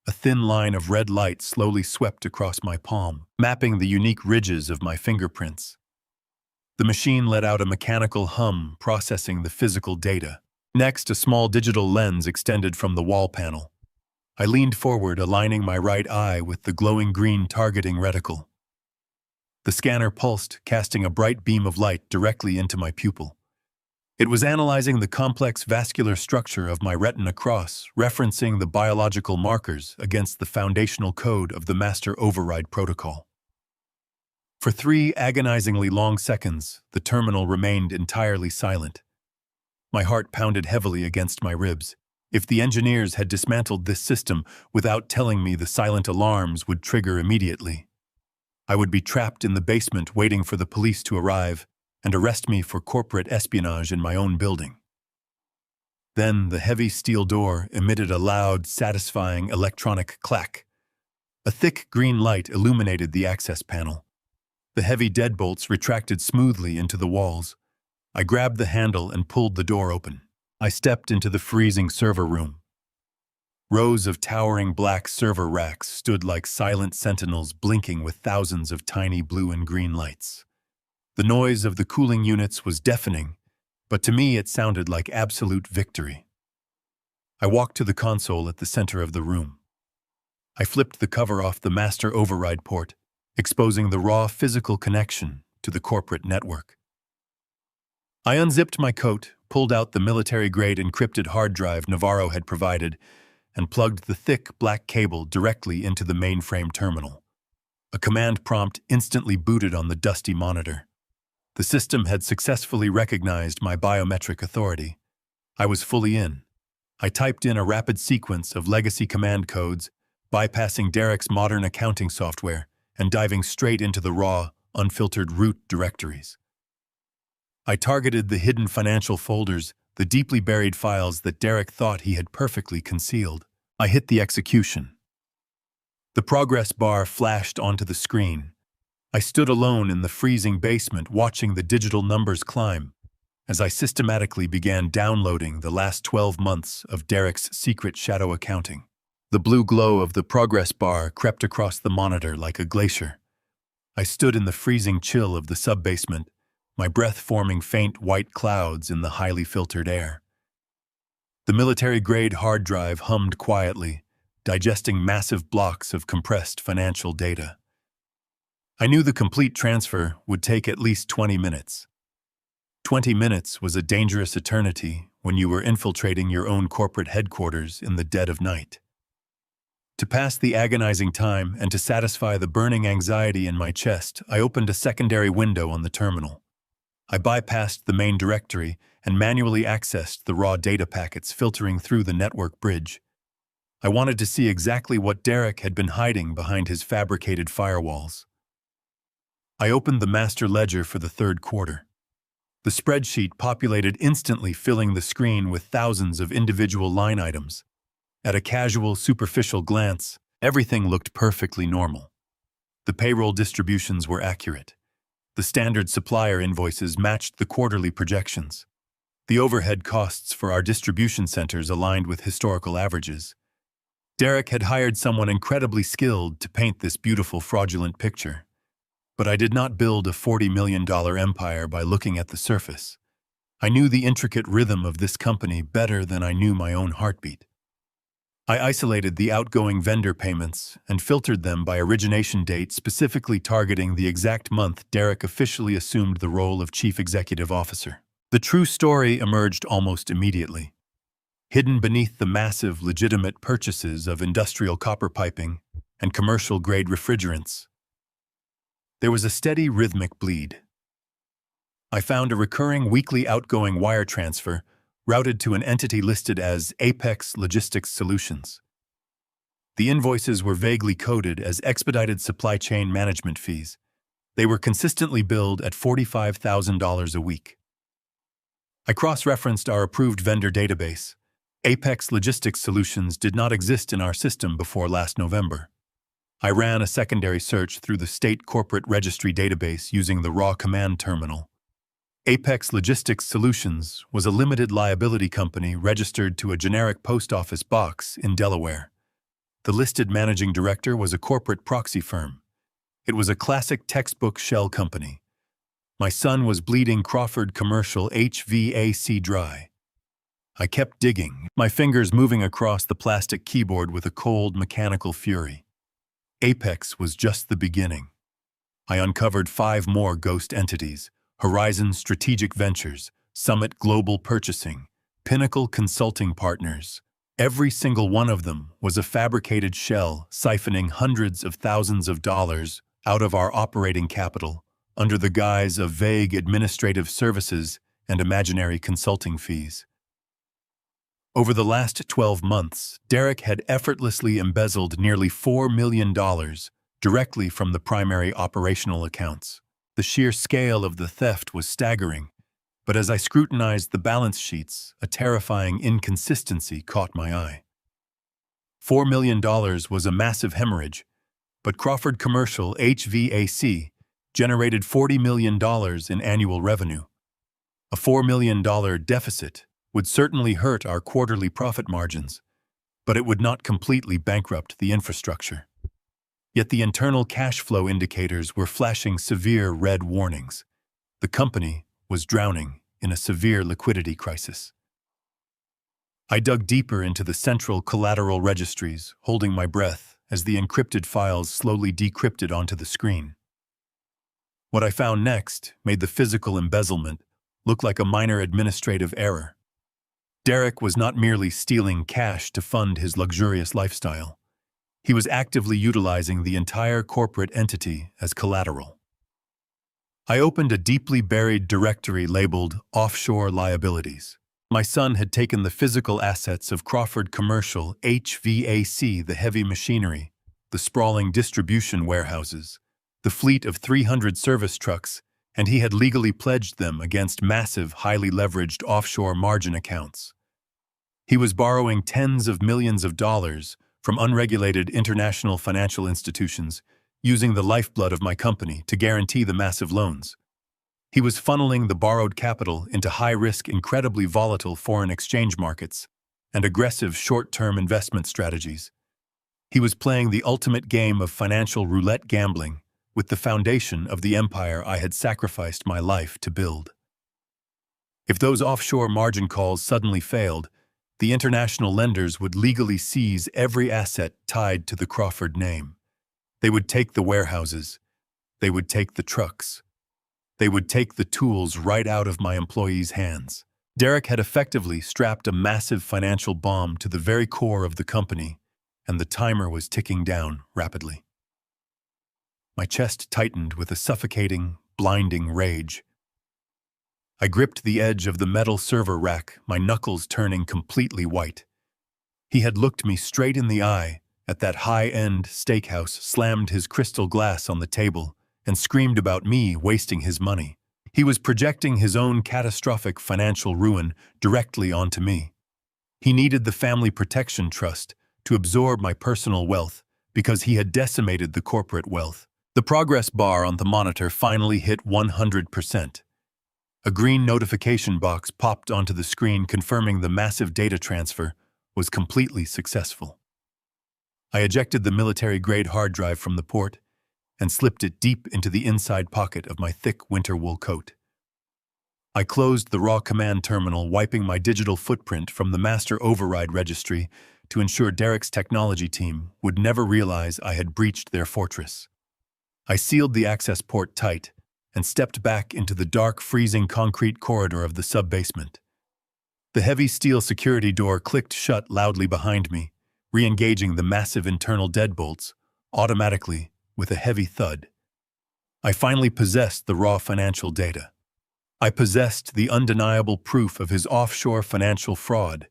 [SPEAKER 1] A thin line of red light slowly swept across my palm, mapping the unique ridges of my fingerprints. The machine let out a mechanical hum, processing the physical data. Next, a small digital lens extended from the wall panel. I leaned forward, aligning my right eye with the glowing green targeting reticle. The scanner pulsed, casting a bright beam of light directly into my pupil. It was analyzing the complex vascular structure of my retina cross, referencing the biological markers against the foundational code of the master override protocol. For 3 agonizingly long seconds, the terminal remained entirely silent. My heart pounded heavily against my ribs. If the engineers had dismantled this system without telling me, the silent alarms would trigger immediately. I would be trapped in the basement waiting for the police to arrive and arrest me for corporate espionage in my own building. Then the heavy steel door emitted a loud, satisfying electronic clack. A thick green light illuminated the access panel. The heavy deadbolts retracted smoothly into the walls. I grabbed the handle and pulled the door open. I stepped into the freezing server room. Rows of towering black server racks stood like silent sentinels, blinking with thousands of tiny blue and green lights. The noise of the cooling units was deafening, but to me it sounded like absolute victory. I walked to the console at the center of the room. I flipped the cover off the master override port, exposing the raw physical connection to the corporate network. I unzipped my coat, pulled out the military-grade encrypted hard drive Navarro had provided, and plugged the thick black cable directly into the mainframe terminal. A command prompt instantly booted on the dusty monitor. The system had successfully recognized my biometric authority. I was fully in. I typed in a rapid sequence of legacy command codes, bypassing Derek's modern accounting software and diving straight into the raw, unfiltered root directories. I targeted the hidden financial folders, the deeply buried files that Derek thought he had perfectly concealed. I hit the execution. The progress bar flashed onto the screen. I stood alone in the freezing basement, watching the digital numbers climb as I systematically began downloading the last 12 months of Derek's secret shadow accounting. The blue glow of the progress bar crept across the monitor like a glacier. I stood in the freezing chill of the sub-basement, my breath forming faint white clouds in the highly filtered air. The military-grade hard drive hummed quietly, digesting massive blocks of compressed financial data. I knew the complete transfer would take at least 20 minutes. 20 minutes was a dangerous eternity when you were infiltrating your own corporate headquarters in the dead of night. To pass the agonizing time and to satisfy the burning anxiety in my chest, I opened a secondary window on the terminal. I bypassed the main directory and manually accessed the raw data packets filtering through the network bridge. I wanted to see exactly what Derek had been hiding behind his fabricated firewalls. I opened the master ledger for the third quarter. The spreadsheet populated instantly, filling the screen with thousands of individual line items. At a casual, superficial glance, everything looked perfectly normal. The payroll distributions were accurate. The standard supplier invoices matched the quarterly projections. The overhead costs for our distribution centers aligned with historical averages. Derek had hired someone incredibly skilled to paint this beautiful, fraudulent picture. But I did not build a $40 million empire by looking at the surface. I knew the intricate rhythm of this company better than I knew my own heartbeat. I isolated the outgoing vendor payments and filtered them by origination date, specifically targeting the exact month Derek officially assumed the role of Chief Executive Officer. The true story emerged almost immediately. Hidden beneath the massive, legitimate purchases of industrial copper piping and commercial-grade refrigerants, there was a steady, rhythmic bleed. I found a recurring weekly outgoing wire transfer routed to an entity listed as Apex Logistics Solutions. The invoices were vaguely coded as expedited supply chain management fees. They were consistently billed at $45,000 a week. I cross-referenced our approved vendor database. Apex Logistics Solutions did not exist in our system before last November. I ran a secondary search through the state corporate registry database using the raw command terminal. Apex Logistics Solutions was a limited liability company registered to a generic post office box in Delaware. The listed managing director was a corporate proxy firm. It was a classic textbook shell company. My son was bleeding Crawford commercial HVAC dry. I kept digging, my fingers moving across the plastic keyboard with a cold, mechanical fury. Apex was just the beginning. I uncovered 5 more ghost entities: Horizon Strategic Ventures, Summit Global Purchasing, Pinnacle Consulting Partners. Every single one of them was a fabricated shell siphoning hundreds of thousands of dollars out of our operating capital under the guise of vague administrative services and imaginary consulting fees. Over the last 12 months, Derek had effortlessly embezzled nearly $4 million directly from the primary operational accounts. The sheer scale of the theft was staggering, but as I scrutinized the balance sheets, a terrifying inconsistency caught my eye. $4 million was a massive hemorrhage, but Crawford Commercial HVAC generated $40 million in annual revenue. A $4 million deficit would certainly hurt our quarterly profit margins, but it would not completely bankrupt the infrastructure. Yet the internal cash flow indicators were flashing severe red warnings. The company was drowning in a severe liquidity crisis. I dug deeper into the central collateral registries, holding my breath as the encrypted files slowly decrypted onto the screen. What I found next made the physical embezzlement look like a minor administrative error. Derek was not merely stealing cash to fund his luxurious lifestyle. He was actively utilizing the entire corporate entity as collateral. I opened a deeply buried directory labeled Offshore Liabilities. My son had taken the physical assets of Crawford Commercial HVAC, the heavy machinery, the sprawling distribution warehouses, the fleet of 300 service trucks, and he had legally pledged them against massive, highly leveraged offshore margin accounts. He was borrowing tens of millions of dollars from unregulated international financial institutions, using the lifeblood of my company to guarantee the massive loans. He was funneling the borrowed capital into high-risk, incredibly volatile foreign exchange markets and aggressive short-term investment strategies. He was playing the ultimate game of financial roulette gambling with the foundation of the empire I had sacrificed my life to build. If those offshore margin calls suddenly failed, the international lenders would legally seize every asset tied to the Crawford name. They would take the warehouses. They would take the trucks. They would take the tools right out of my employees' hands. Derek had effectively strapped a massive financial bomb to the very core of the company, and the timer was ticking down rapidly. My chest tightened with a suffocating, blinding rage. I gripped the edge of the metal server rack, my knuckles turning completely white. He had looked me straight in the eye at that high-end steakhouse, slammed his crystal glass on the table, and screamed about me wasting his money. He was projecting his own catastrophic financial ruin directly onto me. He needed the Family Protection Trust to absorb my personal wealth because he had decimated the corporate wealth. The progress bar on the monitor finally hit 100%. A green notification box popped onto the screen confirming the massive data transfer was completely successful. I ejected the military-grade hard drive from the port and slipped it deep into the inside pocket of my thick winter wool coat. I closed the raw command terminal, wiping my digital footprint from the master override registry to ensure Derek's technology team would never realize I had breached their fortress. I sealed the access port tight and stepped back into the dark, freezing concrete corridor of the sub-basement. The heavy steel security door clicked shut loudly behind me, re-engaging the massive internal deadbolts automatically with a heavy thud. I finally possessed the raw financial data. I possessed the undeniable proof of his offshore financial fraud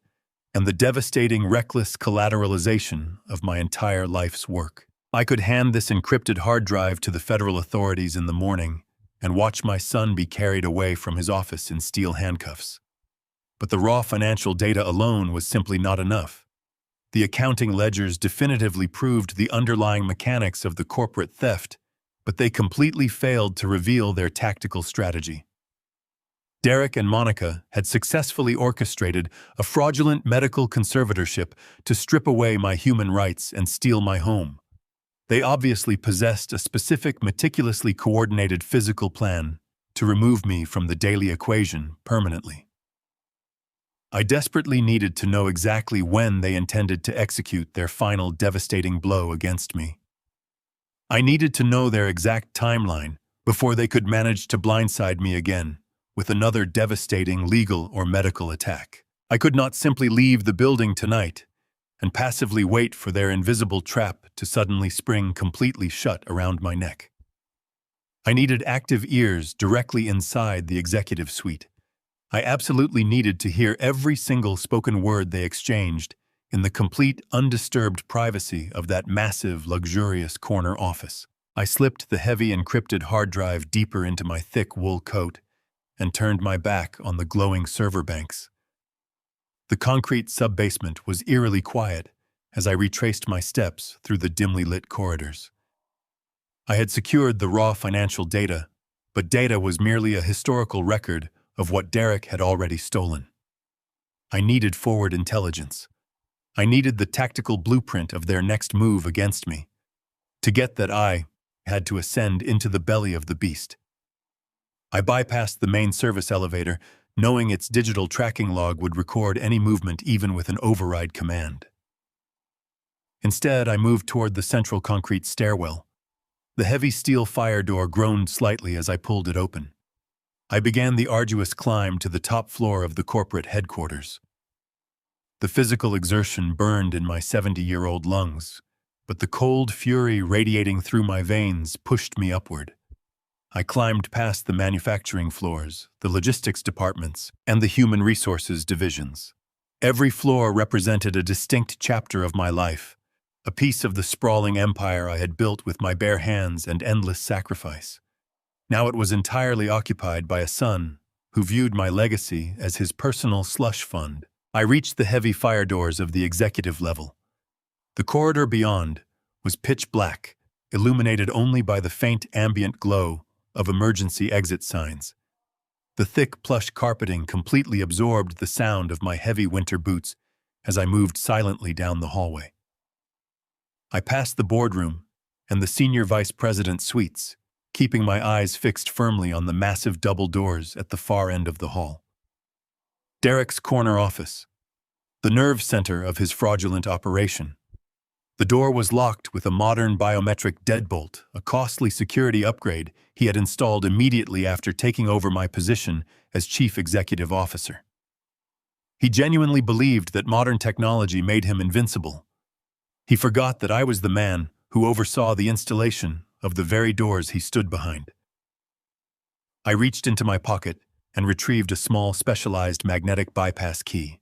[SPEAKER 1] and the devastating, reckless collateralization of my entire life's work. I could hand this encrypted hard drive to the federal authorities in the morning and watch my son be carried away from his office in steel handcuffs. But the raw financial data alone was simply not enough. The accounting ledgers definitively proved the underlying mechanics of the corporate theft, but they completely failed to reveal their tactical strategy. Derek and Monica had successfully orchestrated a fraudulent medical conservatorship to strip away my human rights and steal my home. They obviously possessed a specific, meticulously coordinated physical plan to remove me from the daily equation permanently. I desperately needed to know exactly when they intended to execute their final devastating blow against me. I needed to know their exact timeline before they could manage to blindside me again with another devastating legal or medical attack. I could not simply leave the building tonight and passively wait for their invisible trap to suddenly spring completely shut around my neck. I needed active ears directly inside the executive suite. I absolutely needed to hear every single spoken word they exchanged in the complete, undisturbed privacy of that massive, luxurious corner office. I slipped the heavy encrypted hard drive deeper into my thick wool coat and turned my back on the glowing server banks. The concrete sub-basement was eerily quiet as I retraced my steps through the dimly lit corridors. I had secured the raw financial data, but data was merely a historical record of what Derek had already stolen. I needed forward intelligence. I needed the tactical blueprint of their next move against me. To get that, I had to ascend into the belly of the beast. I bypassed the main service elevator, knowing its digital tracking log would record any movement even with an override command. Instead, I moved toward the central concrete stairwell. The heavy steel fire door groaned slightly as I pulled it open. I began the arduous climb to the top floor of the corporate headquarters. The physical exertion burned in my 70-year-old lungs, but the cold fury radiating through my veins pushed me upward. I climbed past the manufacturing floors, the logistics departments, and the human resources divisions. Every floor represented a distinct chapter of my life, a piece of the sprawling empire I had built with my bare hands and endless sacrifice. Now it was entirely occupied by a son who viewed my legacy as his personal slush fund. I reached the heavy fire doors of the executive level. The corridor beyond was pitch black, illuminated only by the faint ambient glow of emergency exit signs. The thick plush carpeting completely absorbed the sound of my heavy winter boots as I moved silently down the hallway. I passed the boardroom and the senior vice president's suites, keeping my eyes fixed firmly on the massive double doors at the far end of the hall. Derek's corner office, the nerve center of his fraudulent operation. The door was locked with a modern biometric deadbolt, a costly security upgrade he had installed immediately after taking over my position as chief executive officer. He genuinely believed that modern technology made him invincible. He forgot that I was the man who oversaw the installation of the very doors he stood behind. I reached into my pocket and retrieved a small specialized magnetic bypass key.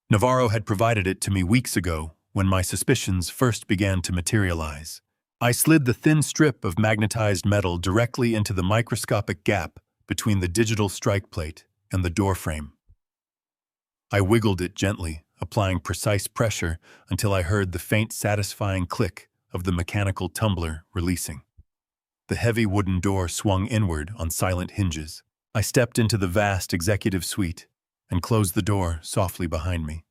[SPEAKER 1] Navarro had provided it to me weeks ago when my suspicions first began to materialize. I slid the thin strip of magnetized metal directly into the microscopic gap between the digital strike plate and the door frame. I wiggled it gently, applying precise pressure until I heard the faint, satisfying click of the mechanical tumbler releasing. The heavy wooden door swung inward on silent hinges. I stepped into the vast executive suite and closed the door softly behind me.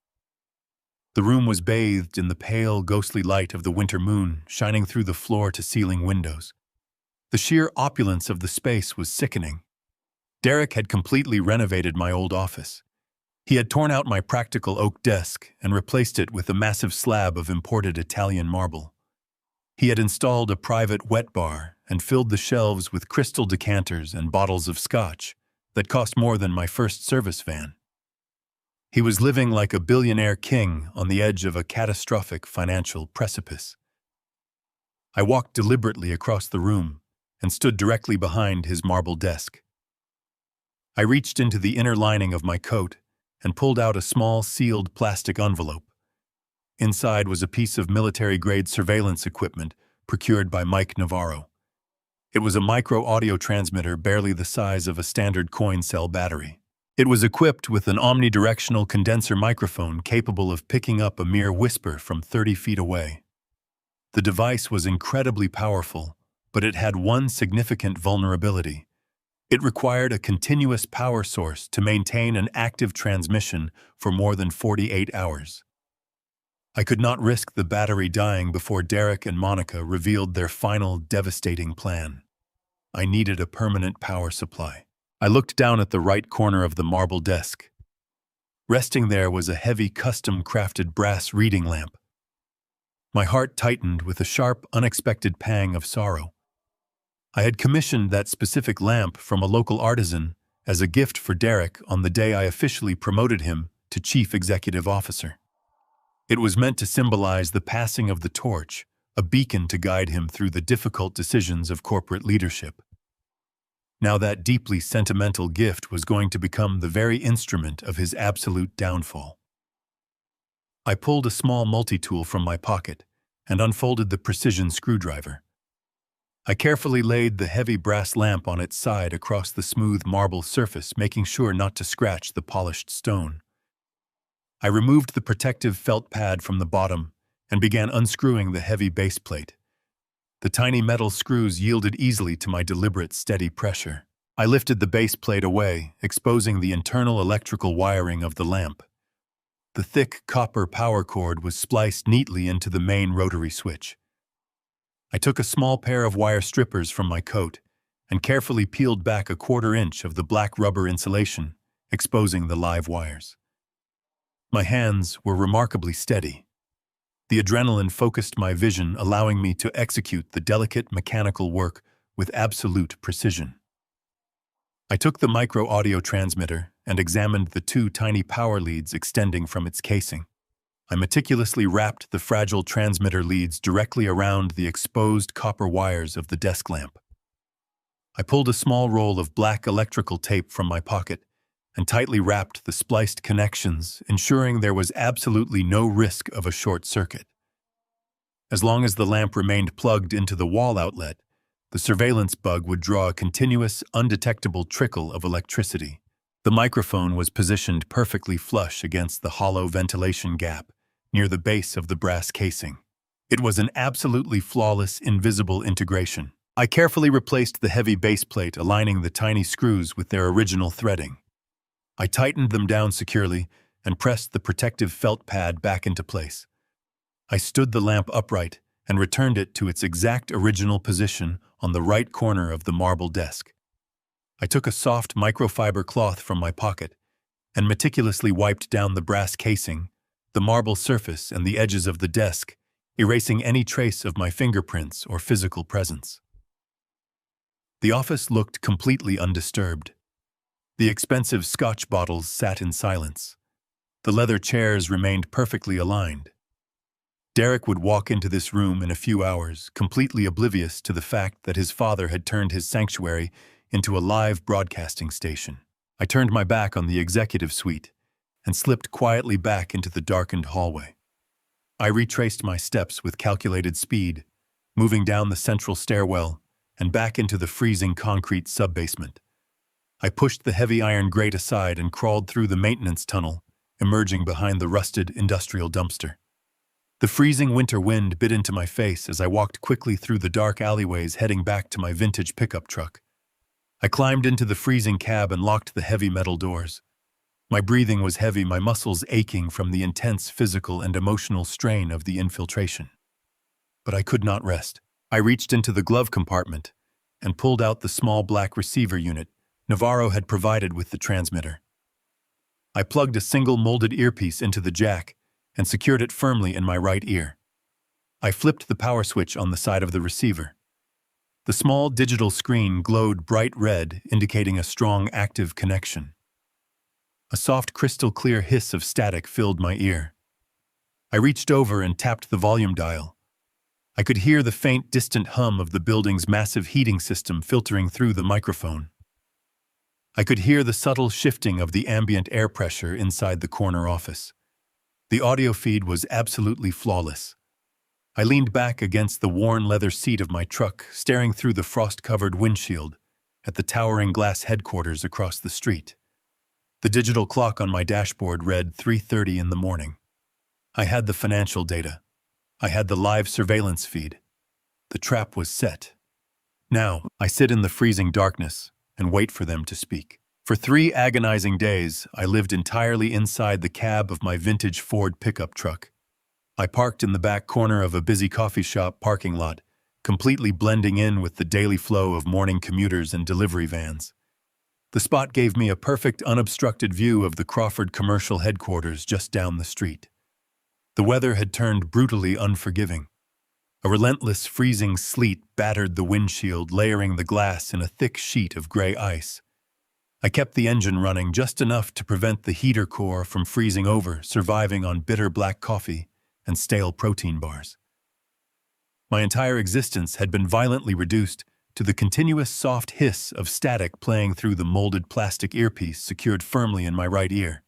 [SPEAKER 1] The room was bathed in the pale, ghostly light of the winter moon shining through the floor-to-ceiling windows. The sheer opulence of the space was sickening. Derek had completely renovated my old office. He had torn out my practical oak desk and replaced it with a massive slab of imported Italian marble. He had installed a private wet bar and filled the shelves with crystal decanters and bottles of scotch that cost more than my first service van. He was living like a billionaire king on the edge of a catastrophic financial precipice. I walked deliberately across the room and stood directly behind his marble desk. I reached into the inner lining of my coat and pulled out a small sealed plastic envelope. Inside was a piece of military-grade surveillance equipment procured by Mike Navarro. It was a micro-audio transmitter barely the size of a standard coin cell battery. It was equipped with an omnidirectional condenser microphone capable of picking up a mere whisper from 30 feet away. The device was incredibly powerful, but it had one significant vulnerability. It required a continuous power source to maintain an active transmission for more than 48 hours. I could not risk the battery dying before Derek and Monica revealed their final devastating plan. I needed a permanent power supply. I looked down at the right corner of the marble desk. Resting there was a heavy, custom-crafted brass reading lamp. My heart tightened with a sharp, unexpected pang of sorrow. I had commissioned that specific lamp from a local artisan as a gift for Derek on the day I officially promoted him to Chief Executive Officer. It was meant to symbolize the passing of the torch, a beacon to guide him through the difficult decisions of corporate leadership. Now that deeply sentimental gift was going to become the very instrument of his absolute downfall. I pulled a small multi-tool from my pocket and unfolded the precision screwdriver. I carefully laid the heavy brass lamp on its side across the smooth marble surface, making sure not to scratch the polished stone. I removed the protective felt pad from the bottom and began unscrewing the heavy base plate. The tiny metal screws yielded easily to my deliberate, steady pressure. I lifted the base plate away, exposing the internal electrical wiring of the lamp. The thick copper power cord was spliced neatly into the main rotary switch. I took a small pair of wire strippers from my coat and carefully peeled back a 1/4 inch of the black rubber insulation, exposing the live wires. My hands were remarkably steady. The adrenaline focused my vision, allowing me to execute the delicate mechanical work with absolute precision. I took the micro-audio transmitter and examined the 2 tiny power leads extending from its casing. I meticulously wrapped the fragile transmitter leads directly around the exposed copper wires of the desk lamp. I pulled a small roll of black electrical tape from my pocket and tightly wrapped the spliced connections, ensuring there was absolutely no risk of a short circuit. As long as the lamp remained plugged into the wall outlet, the surveillance bug would draw a continuous, undetectable trickle of electricity. The microphone was positioned perfectly flush against the hollow ventilation gap near the base of the brass casing. It was an absolutely flawless, invisible integration. I carefully replaced the heavy base plate, aligning the tiny screws with their original threading. I tightened them down securely and pressed the protective felt pad back into place. I stood the lamp upright and returned it to its exact original position on the right corner of the marble desk. I took a soft microfiber cloth from my pocket and meticulously wiped down the brass casing, the marble surface, and the edges of the desk, erasing any trace of my fingerprints or physical presence. The office looked completely undisturbed. The expensive scotch bottles sat in silence. The leather chairs remained perfectly aligned. Derek would walk into this room in a few hours, completely oblivious to the fact that his father had turned his sanctuary into a live broadcasting station. I turned my back on the executive suite and slipped quietly back into the darkened hallway. I retraced my steps with calculated speed, moving down the central stairwell and back into the freezing concrete sub-basement. I pushed the heavy iron grate aside and crawled through the maintenance tunnel, emerging behind the rusted industrial dumpster. The freezing winter wind bit into my face as I walked quickly through the dark alleyways heading back to my vintage pickup truck. I climbed into the freezing cab and locked the heavy metal doors. My breathing was heavy, my muscles aching from the intense physical and emotional strain of the infiltration. But I could not rest. I reached into the glove compartment and pulled out the small black receiver unit Navarro had provided with the transmitter. I plugged a single molded earpiece into the jack and secured it firmly in my right ear. I flipped the power switch on the side of the receiver. The small digital screen glowed bright red, indicating a strong active connection. A soft crystal-clear hiss of static filled my ear. I reached over and tapped the volume dial. I could hear the faint, distant hum of the building's massive heating system filtering through the microphone. I could hear the subtle shifting of the ambient air pressure inside the corner office. The audio feed was absolutely flawless. I leaned back against the worn leather seat of my truck, staring through the frost-covered windshield at the towering glass headquarters across the street. The digital clock on my dashboard read 3:30 in the morning. I had the financial data. I had the live surveillance feed. The trap was set. Now, I sit in the freezing darkness and wait for them to speak. For 3 agonizing days, I lived entirely inside the cab of my vintage Ford pickup truck. I parked in the back corner of a busy coffee shop parking lot, completely blending in with the daily flow of morning commuters and delivery vans. The spot gave me a perfect unobstructed view of the Crawford commercial headquarters just down the street. The weather had turned brutally unforgiving. A relentless freezing sleet battered the windshield, layering the glass in a thick sheet of gray ice. I kept the engine running just enough to prevent the heater core from freezing over, surviving on bitter black coffee and stale protein bars. My entire existence had been violently reduced to the continuous soft hiss of static playing through the molded plastic earpiece secured firmly in my right ear.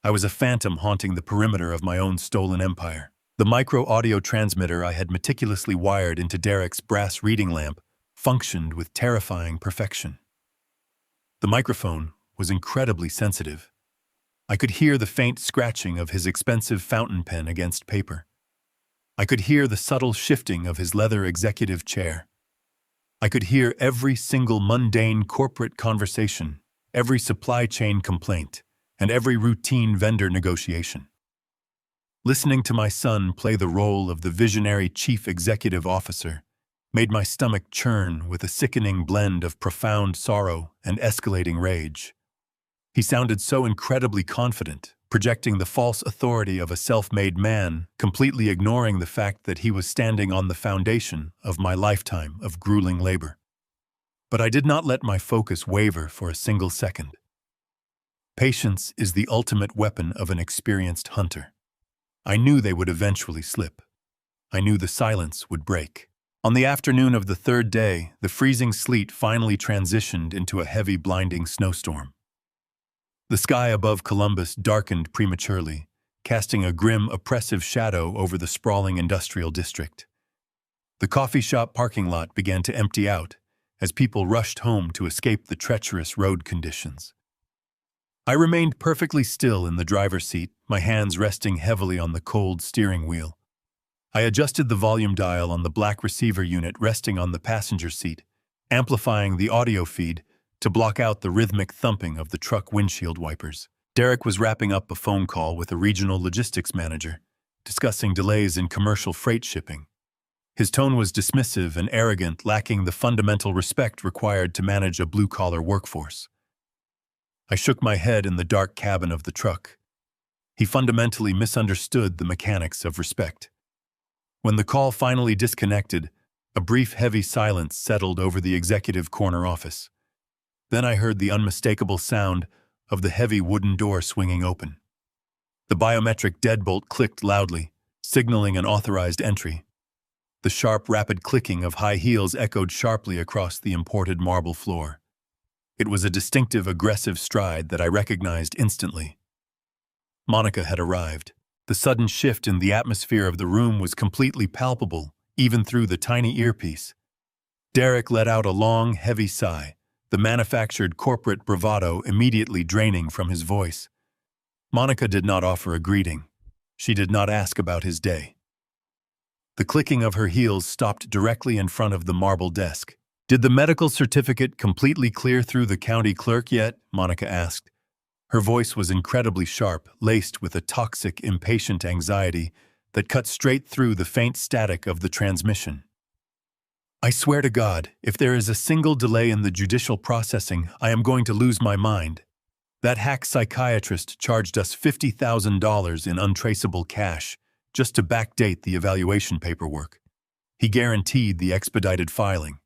[SPEAKER 1] I was a phantom haunting the perimeter of my own stolen empire. The micro-audio transmitter I had meticulously wired into Derek's brass reading lamp functioned with terrifying perfection. The microphone was incredibly sensitive. I could hear the faint scratching of his expensive fountain pen against paper. I could hear the subtle shifting of his leather executive chair. I could hear every single mundane corporate conversation, every supply chain complaint, and every routine vendor negotiation. Listening to my son play the role of the visionary chief executive officer made my stomach churn with a sickening blend of profound sorrow and escalating rage. He sounded so incredibly confident, projecting the false authority of a self-made man, completely ignoring the fact that he was standing on the foundation of my lifetime of grueling labor. But I did not let my focus waver for a single second. Patience is the ultimate weapon of an experienced hunter. I knew they would eventually slip. I knew the silence would break. On the afternoon of the third day, the freezing sleet finally transitioned into a heavy, blinding snowstorm. The sky above Columbus darkened prematurely, casting a grim, oppressive shadow over the sprawling industrial district. The coffee shop parking lot began to empty out as people rushed home to escape the treacherous road conditions. I remained perfectly still in the driver's seat, my hands resting heavily on the cold steering wheel. I adjusted the volume dial on the black receiver unit resting on the passenger seat, amplifying the audio feed to block out the rhythmic thumping of the truck windshield wipers. Derek was wrapping up a phone call with a regional logistics manager, discussing delays in commercial freight shipping. His tone was dismissive and arrogant, lacking the fundamental respect required to manage a blue-collar workforce. I shook my head in the dark cabin of the truck. He fundamentally misunderstood the mechanics of respect. When the call finally disconnected, a brief, heavy silence settled over the executive corner office. Then I heard the unmistakable sound of the heavy wooden door swinging open. The biometric deadbolt clicked loudly, signaling an authorized entry. The sharp, rapid clicking of high heels echoed sharply across the imported marble floor. It was a distinctive, aggressive stride that I recognized instantly. Monica had arrived. The sudden shift in the atmosphere of the room was completely palpable, even through the tiny earpiece. Derek let out a long, heavy sigh, the manufactured corporate bravado immediately draining from his voice. Monica did not offer a greeting. She did not ask about his day. The clicking of her heels stopped directly in front of the marble desk. "Did the medical certificate completely clear through the county clerk yet?" Monica asked. Her voice was incredibly sharp, laced with a toxic, impatient anxiety that cut straight through the faint static of the transmission. "I swear to God, if there is a single delay in the judicial processing, I am going to lose my mind. That hack psychiatrist charged us $50,000 in untraceable cash just to backdate the evaluation paperwork. He guaranteed the expedited filing.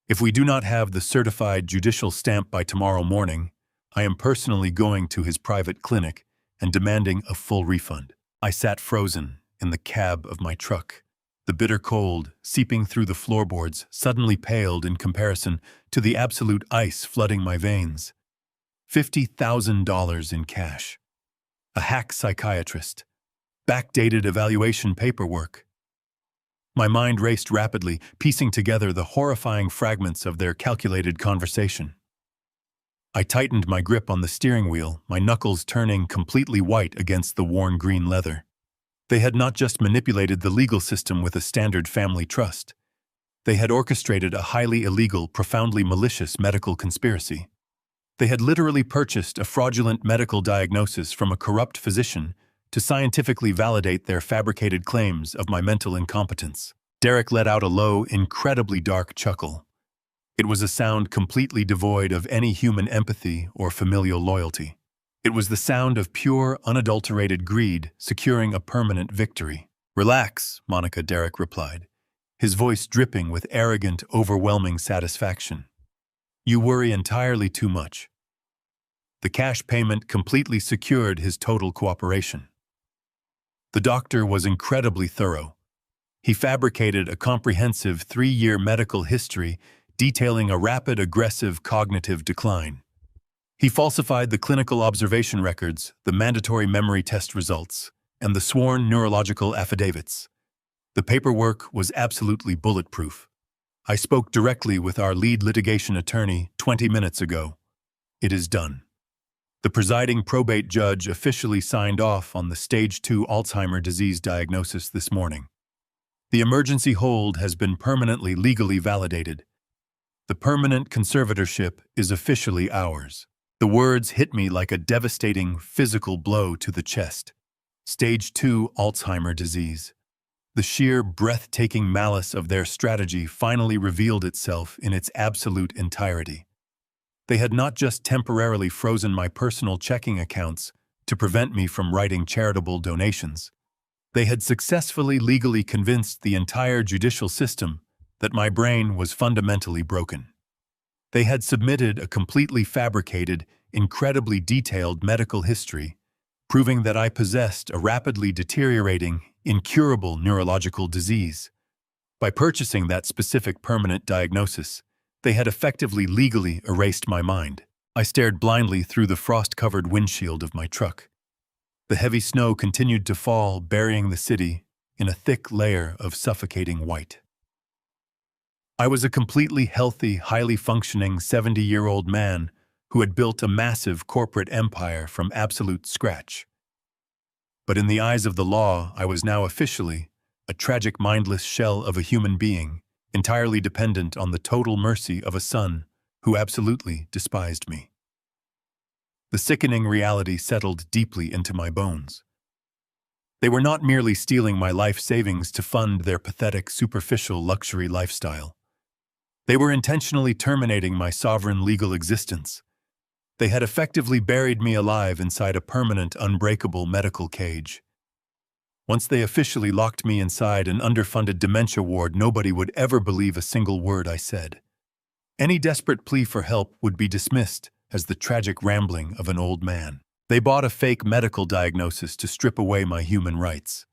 [SPEAKER 1] If we do not have the certified judicial stamp by tomorrow morning, I am personally going to his private clinic and demanding a full refund." I sat frozen in the cab of my truck. The bitter cold, seeping through the floorboards, suddenly paled in comparison to the absolute ice flooding my veins. $50,000 in cash. A hack psychiatrist. Backdated evaluation paperwork. My mind raced rapidly, piecing together the horrifying fragments of their calculated conversation. I tightened my grip on the steering wheel, my knuckles turning completely white against the worn green leather. They had not just manipulated the legal system with a standard family trust. They had orchestrated a highly illegal, profoundly malicious medical conspiracy. They had literally purchased a fraudulent medical diagnosis from a corrupt physician to scientifically validate their fabricated claims of my mental incompetence. Derek let out a low, incredibly dark chuckle. It was a sound completely devoid of any human empathy or familial loyalty. It was the sound of pure, unadulterated greed securing a permanent victory. "Relax," Monica Derrick replied, his voice dripping with arrogant, overwhelming satisfaction. "You worry entirely too much." The cash payment completely secured his total cooperation. The doctor was incredibly thorough. He fabricated a comprehensive 3-year medical history detailing a rapid, aggressive cognitive decline. He falsified the clinical observation records, the mandatory memory test results, and the sworn neurological affidavits. The paperwork was absolutely bulletproof. I spoke directly with our lead litigation attorney 20 minutes ago. It is done. The presiding probate judge officially signed off on the stage 2 Alzheimer's disease diagnosis this morning. The emergency hold has been permanently legally validated. The permanent conservatorship is officially ours. The words hit me like a devastating physical blow to the chest. Stage 2 Alzheimer's disease. The sheer, breathtaking malice of their strategy finally revealed itself in its absolute entirety. They had not just temporarily frozen my personal checking accounts to prevent me from writing charitable donations. They had successfully legally convinced the entire judicial system that my brain was fundamentally broken. They had submitted a completely fabricated, incredibly detailed medical history, proving that I possessed a rapidly deteriorating, incurable neurological disease. By purchasing that specific permanent diagnosis, they had effectively legally erased my mind. I stared blindly through the frost-covered windshield of my truck. The heavy snow continued to fall, burying the city in a thick layer of suffocating white. I was a completely healthy, highly functioning 70-year-old man who had built a massive corporate empire from absolute scratch. But in the eyes of the law, I was now officially a tragic, mindless shell of a human being, entirely dependent on the total mercy of a son who absolutely despised me. The sickening reality settled deeply into my bones. They were not merely stealing my life savings to fund their pathetic, superficial luxury lifestyle. They were intentionally terminating my sovereign legal existence. They had effectively buried me alive inside a permanent, unbreakable medical cage. Once they officially locked me inside an underfunded dementia ward, nobody would ever believe a single word I said. Any desperate plea for help would be dismissed as the tragic rambling of an old man. They bought a fake medical diagnosis to strip away my human rights.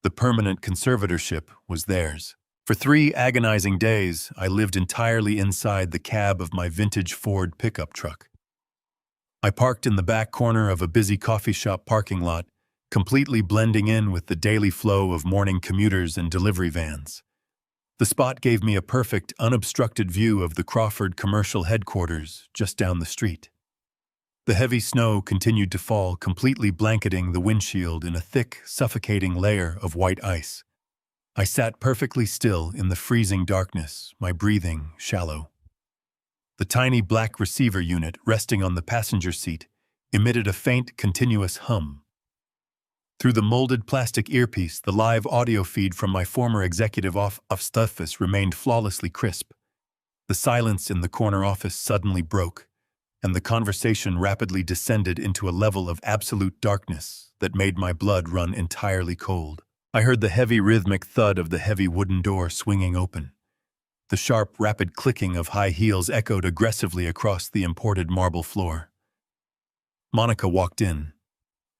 [SPEAKER 1] The permanent conservatorship was theirs. For 3 agonizing days, I lived entirely inside the cab of my vintage Ford pickup truck. I parked in the back corner of a busy coffee shop parking lot, completely blending in with the daily flow of morning commuters and delivery vans. The spot gave me a perfect, unobstructed view of the Crawford commercial headquarters just down the street. The heavy snow continued to fall, completely blanketing the windshield in a thick, suffocating layer of white ice. I sat perfectly still in the freezing darkness, my breathing shallow. The tiny black receiver unit resting on the passenger seat emitted a faint, continuous hum. Through the molded plastic earpiece, the live audio feed from my former executive office remained flawlessly crisp. The silence in the corner office suddenly broke, and the conversation rapidly descended into a level of absolute darkness that made my blood run entirely cold. I heard the heavy rhythmic thud of the heavy wooden door swinging open. The sharp, rapid clicking of high heels echoed aggressively across the imported marble floor. Monica walked in.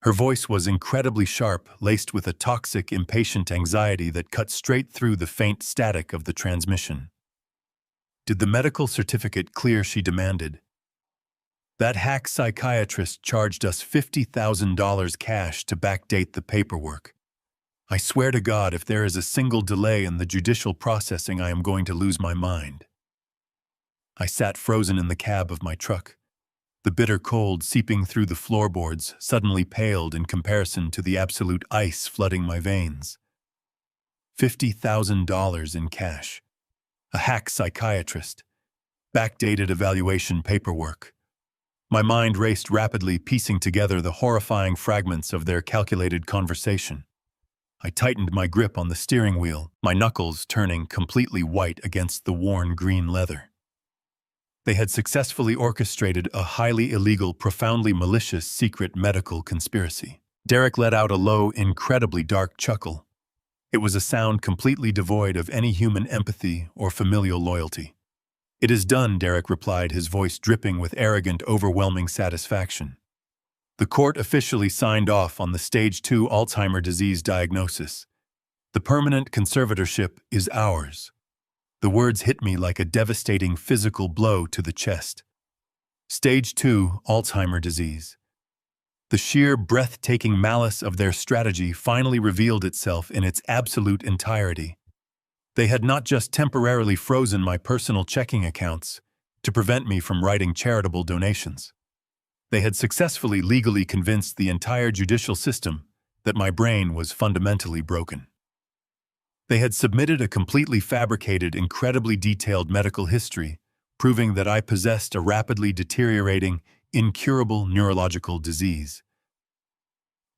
[SPEAKER 1] Her voice was incredibly sharp, laced with a toxic, impatient anxiety that cut straight through the faint static of the transmission. "Did the medical certificate clear?" she demanded. "That hack psychiatrist charged us $50,000 cash to backdate the paperwork. I swear to God, if there is a single delay in the judicial processing, I am going to lose my mind." I sat frozen in the cab of my truck. The bitter cold seeping through the floorboards suddenly paled in comparison to the absolute ice flooding my veins. $50,000 in cash. A hack psychiatrist. Backdated evaluation paperwork. My mind raced rapidly, piecing together the horrifying fragments of their calculated conversation. I tightened my grip on the steering wheel, my knuckles turning completely white against the worn green leather. They had successfully orchestrated a highly illegal, profoundly malicious secret medical conspiracy. Derek let out a low, incredibly dark chuckle. It was a sound completely devoid of any human empathy or familial loyalty. "It is done," Derek replied, his voice dripping with arrogant, overwhelming satisfaction. "The court officially signed off on the Stage 2 Alzheimer's disease diagnosis. The permanent conservatorship is ours." The words hit me like a devastating physical blow to the chest. Stage 2 Alzheimer's disease. The sheer, breathtaking malice of their strategy finally revealed itself in its absolute entirety. They had not just temporarily frozen my personal checking accounts to prevent me from writing charitable donations. They had successfully legally convinced the entire judicial system that my brain was fundamentally broken. They had submitted a completely fabricated, incredibly detailed medical history, proving that I possessed a rapidly deteriorating, incurable neurological disease.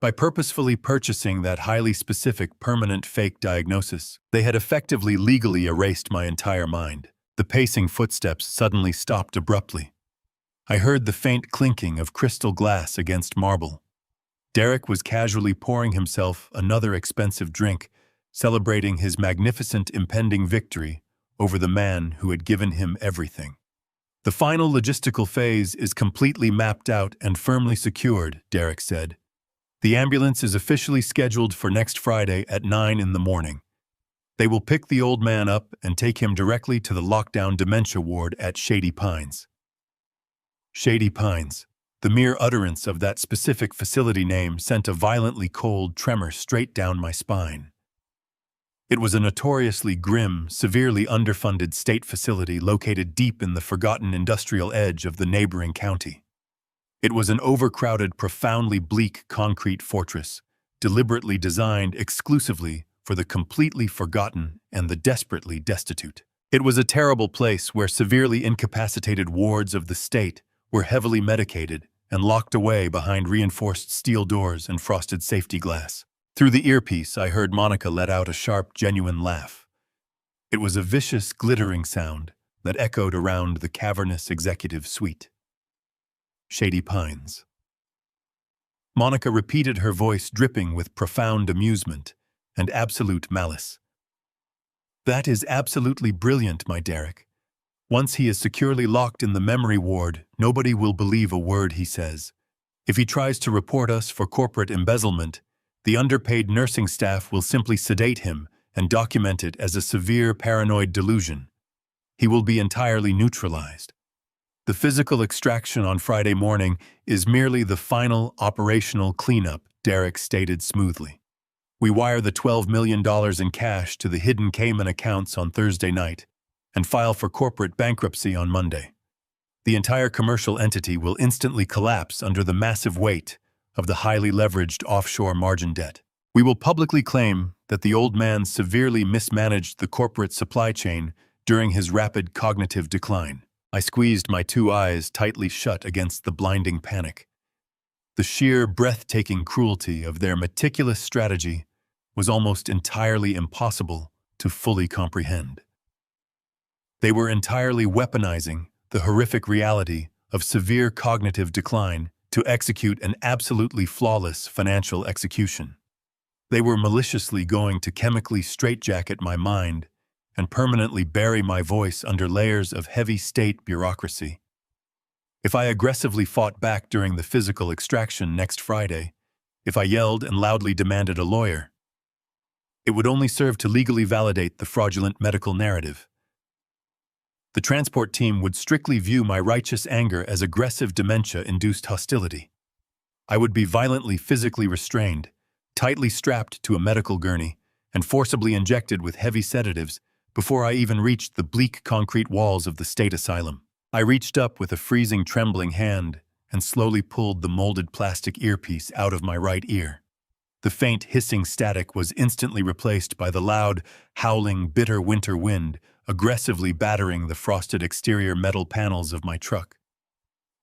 [SPEAKER 1] By purposefully purchasing that highly specific, permanent fake diagnosis, they had effectively legally erased my entire mind. The pacing footsteps suddenly stopped abruptly. I heard the faint clinking of crystal glass against marble. Derek was casually pouring himself another expensive drink, celebrating his magnificent impending victory over the man who had given him everything. "The final logistical phase is completely mapped out and firmly secured," Derek said. "The ambulance is officially scheduled for next Friday at 9 in the morning. They will pick the old man up and take him directly to the lockdown dementia ward at Shady Pines." Shady Pines. The mere utterance of that specific facility name sent a violently cold tremor straight down my spine. It was a notoriously grim, severely underfunded state facility located deep in the forgotten industrial edge of the neighboring county. It was an overcrowded, profoundly bleak concrete fortress, deliberately designed exclusively for the completely forgotten and the desperately destitute. It was a terrible place where severely incapacitated wards of the state were heavily medicated and locked away behind reinforced steel doors and frosted safety glass. Through the earpiece, I heard Monica let out a sharp, genuine laugh. It was a vicious, glittering sound that echoed around the cavernous executive suite. Shady Pines. Monica repeated, her voice dripping with profound amusement and absolute malice. "That is absolutely brilliant, my Derek. Once he is securely locked in the memory ward, nobody will believe a word he says. If he tries to report us for corporate embezzlement, the underpaid nursing staff will simply sedate him and document it as a severe paranoid delusion. He will be entirely neutralized. The physical extraction on Friday morning is merely the final operational cleanup," Derek stated smoothly. "We wire the $12 million in cash to the hidden Cayman accounts on Thursday night and file for corporate bankruptcy on Monday. The entire commercial entity will instantly collapse under the massive weight of the highly leveraged offshore margin debt. We will publicly claim that the old man severely mismanaged the corporate supply chain during his rapid cognitive decline." I squeezed my two eyes tightly shut against the blinding panic. The sheer, breathtaking cruelty of their meticulous strategy was almost entirely impossible to fully comprehend. They were entirely weaponizing the horrific reality of severe cognitive decline to execute an absolutely flawless financial execution. They were maliciously going to chemically straitjacket my mind and permanently bury my voice under layers of heavy state bureaucracy. If I aggressively fought back during the physical extraction next Friday, if I yelled and loudly demanded a lawyer, it would only serve to legally validate the fraudulent medical narrative. The transport team would strictly view my righteous anger as aggressive dementia-induced hostility. I would be violently physically restrained, tightly strapped to a medical gurney, and forcibly injected with heavy sedatives before I even reached the bleak concrete walls of the state asylum. I reached up with a freezing, trembling hand and slowly pulled the molded plastic earpiece out of my right ear. The faint, hissing static was instantly replaced by the loud, howling, bitter winter wind aggressively battering the frosted exterior metal panels of my truck.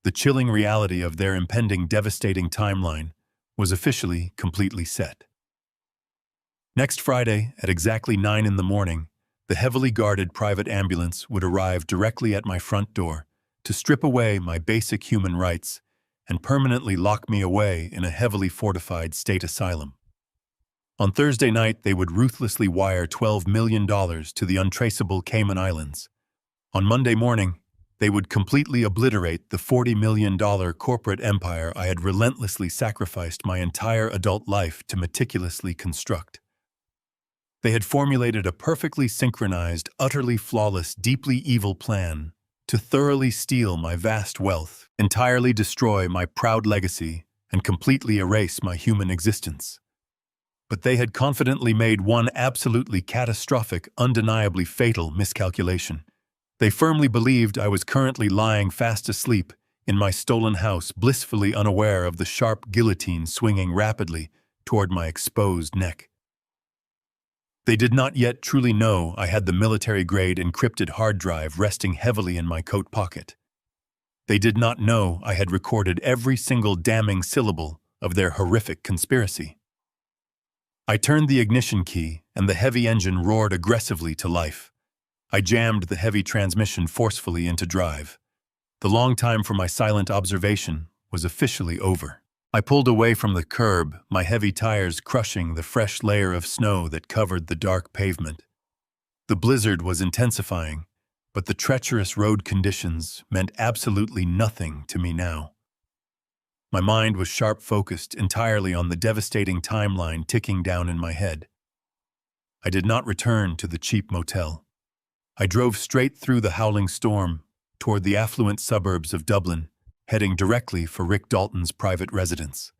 [SPEAKER 1] The chilling reality of their impending devastating timeline was officially completely set. Next Friday, at exactly 9 in the morning, the heavily guarded private ambulance would arrive directly at my front door to strip away my basic human rights and permanently lock me away in a heavily fortified state asylum. On Thursday night, they would ruthlessly wire $12 million to the untraceable Cayman Islands. On Monday morning, they would completely obliterate the $40 million corporate empire I had relentlessly sacrificed my entire adult life to meticulously construct. They had formulated a perfectly synchronized, utterly flawless, deeply evil plan to thoroughly steal my vast wealth, entirely destroy my proud legacy, and completely erase my human existence. But they had confidently made one absolutely catastrophic, undeniably fatal miscalculation. They firmly believed I was currently lying fast asleep in my stolen house, blissfully unaware of the sharp guillotine swinging rapidly toward my exposed neck. They did not yet truly know I had the military-grade encrypted hard drive resting heavily in my coat pocket. They did not know I had recorded every single damning syllable of their horrific conspiracy. I turned the ignition key, and the heavy engine roared aggressively to life. I jammed the heavy transmission forcefully into drive. The long time for my silent observation was officially over. I pulled away from the curb, my heavy tires crushing the fresh layer of snow that covered the dark pavement. The blizzard was intensifying, but the treacherous road conditions meant absolutely nothing to me now. My mind was sharp-focused entirely on the devastating timeline ticking down in my head. I did not return to the cheap motel. I drove straight through the howling storm toward the affluent suburbs of Dublin, heading directly for Rick Dalton's private residence.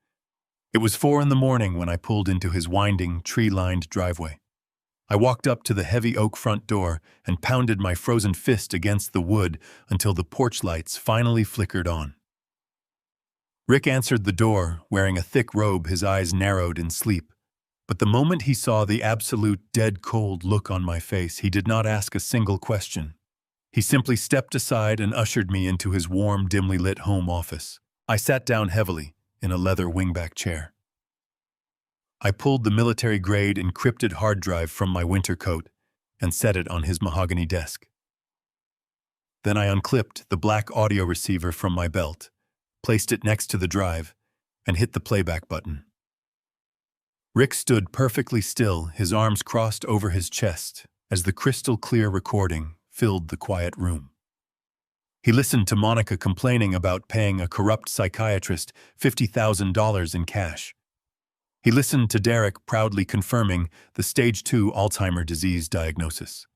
[SPEAKER 1] It was 4 a.m. when I pulled into his winding, tree-lined driveway. I walked up to the heavy oak front door and pounded my frozen fist against the wood until the porch lights finally flickered on. Rick answered the door, wearing a thick robe, his eyes narrowed in sleep. But the moment he saw the absolute dead-cold look on my face, he did not ask a single question. He simply stepped aside and ushered me into his warm, dimly lit home office. I sat down heavily in a leather wingback chair. I pulled the military-grade encrypted hard drive from my winter coat and set it on his mahogany desk. Then I unclipped the black audio receiver from my belt, placed it next to the drive, and hit the playback button. Rick stood perfectly still, his arms crossed over his chest, as the crystal-clear recording filled the quiet room. He listened to Monica complaining about paying a corrupt psychiatrist $50,000 in cash. He listened to Derek proudly confirming the stage 2 Alzheimer's disease diagnosis.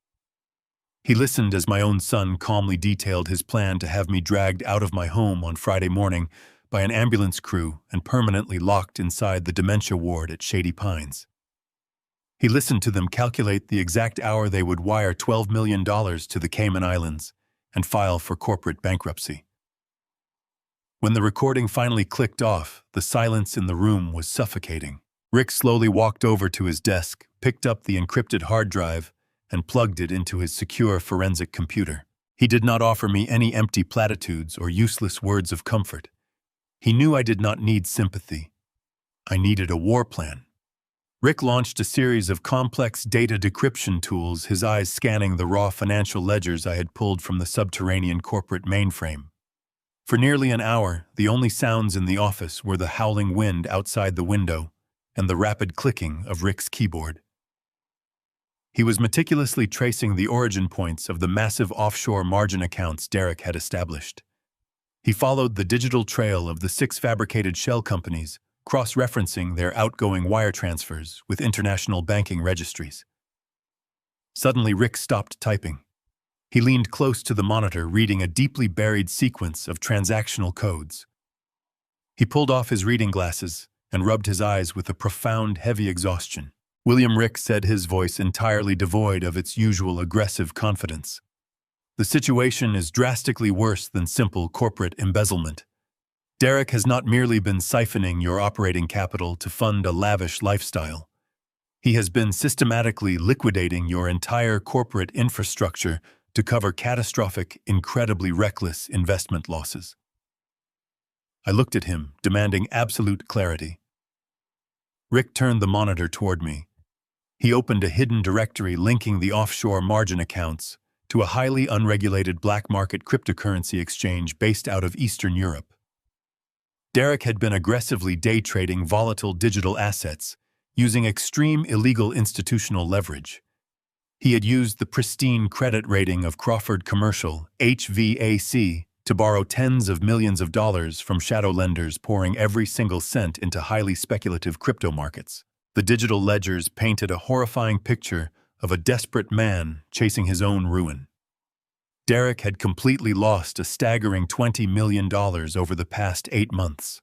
[SPEAKER 1] He listened as my own son calmly detailed his plan to have me dragged out of my home on Friday morning by an ambulance crew and permanently locked inside the dementia ward at Shady Pines. He listened to them calculate the exact hour they would wire $12 million to the Cayman Islands and file for corporate bankruptcy. When the recording finally clicked off, the silence in the room was suffocating. Rick slowly walked over to his desk, picked up the encrypted hard drive, and plugged it into his secure forensic computer. He did not offer me any empty platitudes or useless words of comfort. He knew I did not need sympathy. I needed a war plan. Rick launched a series of complex data decryption tools, his eyes scanning the raw financial ledgers I had pulled from the subterranean corporate mainframe. For nearly an hour, the only sounds in the office were the howling wind outside the window and the rapid clicking of Rick's keyboard. He was meticulously tracing the origin points of the massive offshore margin accounts Derek had established. He followed the digital trail of the 6 fabricated shell companies, cross-referencing their outgoing wire transfers with international banking registries. Suddenly, Rick stopped typing. He leaned close to the monitor, reading a deeply buried sequence of transactional codes. He pulled off his reading glasses and rubbed his eyes with a profound, heavy exhaustion. "William," Rick said, his voice entirely devoid of its usual aggressive confidence. "The situation is drastically worse than simple corporate embezzlement. Derek has not merely been siphoning your operating capital to fund a lavish lifestyle. He has been systematically liquidating your entire corporate infrastructure to cover catastrophic, incredibly reckless investment losses." I looked at him, demanding absolute clarity. Rick turned the monitor toward me. He opened a hidden directory linking the offshore margin accounts, to a highly unregulated black market cryptocurrency exchange based out of Eastern Europe. Derek had been aggressively day trading volatile digital assets, using extreme illegal institutional leverage. He had used the pristine credit rating of Crawford Commercial, HVAC, to borrow tens of millions of dollars from shadow lenders, pouring every single cent into highly speculative crypto markets. The digital ledgers painted a horrifying picture of a desperate man chasing his own ruin. Derek had completely lost a staggering $20 million over the past 8 months.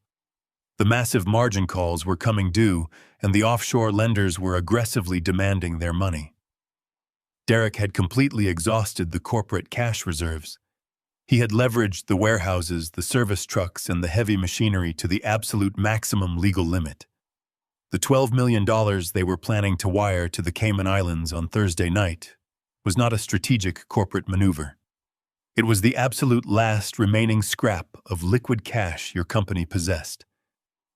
[SPEAKER 1] The massive margin calls were coming due, and the offshore lenders were aggressively demanding their money. Derek had completely exhausted the corporate cash reserves. He had leveraged the warehouses, the service trucks, and the heavy machinery to the absolute maximum legal limit. The $12 million they were planning to wire to the Cayman Islands on Thursday night was not a strategic corporate maneuver. It was the absolute last remaining scrap of liquid cash your company possessed.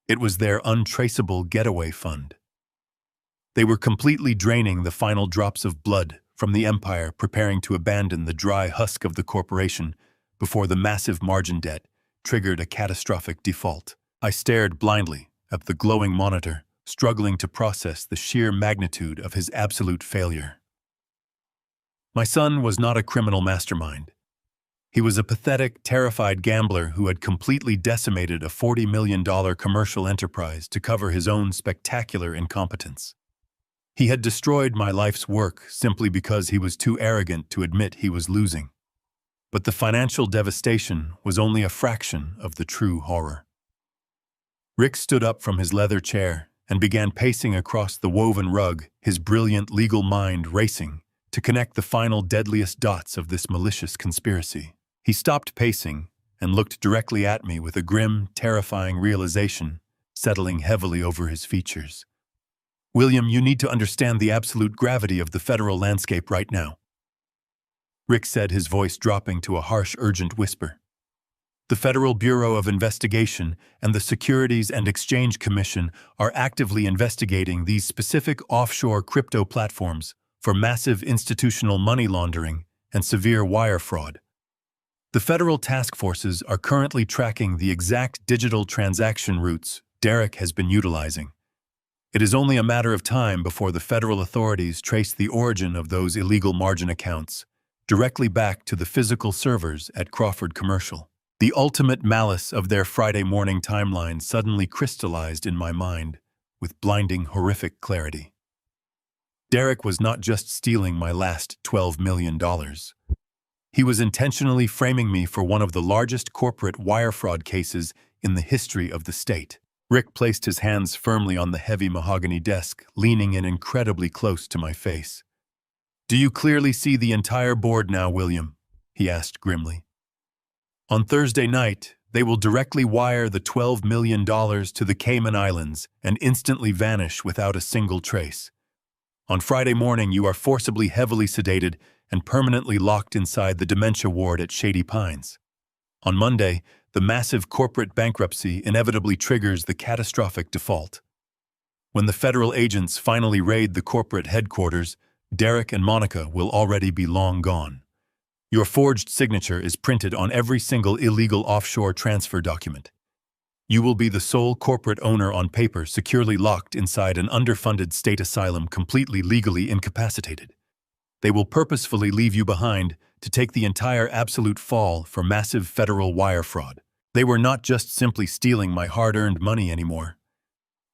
[SPEAKER 1] It was their untraceable getaway fund. They were completely draining the final drops of blood from the empire, preparing to abandon the dry husk of the corporation before the massive margin debt triggered a catastrophic default. I stared blindly at the glowing monitor, struggling to process the sheer magnitude of his absolute failure. My son was not a criminal mastermind. He was a pathetic, terrified gambler who had completely decimated a $40 million commercial enterprise to cover his own spectacular incompetence. He had destroyed my life's work simply because he was too arrogant to admit he was losing. But the financial devastation was only a fraction of the true horror. Rick stood up from his leather chair and began pacing across the woven rug, his brilliant legal mind racing to connect the final deadliest dots of this malicious conspiracy. He stopped pacing and looked directly at me with a grim, terrifying realization settling heavily over his features. "William, you need to understand the absolute gravity of the federal landscape right now," Rick said, his voice dropping to a harsh, urgent whisper. "The Federal Bureau of Investigation and the Securities and Exchange Commission are actively investigating these specific offshore crypto platforms for massive institutional money laundering and severe wire fraud. The federal task forces are currently tracking the exact digital transaction routes Derek has been utilizing. It is only a matter of time before the federal authorities trace the origin of those illegal margin accounts directly back to the physical servers at Crawford Commercial." The ultimate malice of their Friday morning timeline suddenly crystallized in my mind with blinding, horrific clarity. Derek was not just stealing my last $12 million. He was intentionally framing me for one of the largest corporate wire fraud cases in the history of the state. Rick placed his hands firmly on the heavy mahogany desk, leaning in incredibly close to my face. "Do you clearly see the entire board now, William?" he asked grimly. "On Thursday night, they will directly wire the $12 million to the Cayman Islands and instantly vanish without a single trace. On Friday morning, you are forcibly heavily sedated and permanently locked inside the dementia ward at Shady Pines. On Monday, the massive corporate bankruptcy inevitably triggers the catastrophic default. When the federal agents finally raid the corporate headquarters, Derek and Monica will already be long gone. Your forged signature is printed on every single illegal offshore transfer document. You will be the sole corporate owner on paper, securely locked inside an underfunded state asylum, completely legally incapacitated. They will purposefully leave you behind to take the entire absolute fall for massive federal wire fraud. They were not just simply stealing my hard-earned money anymore.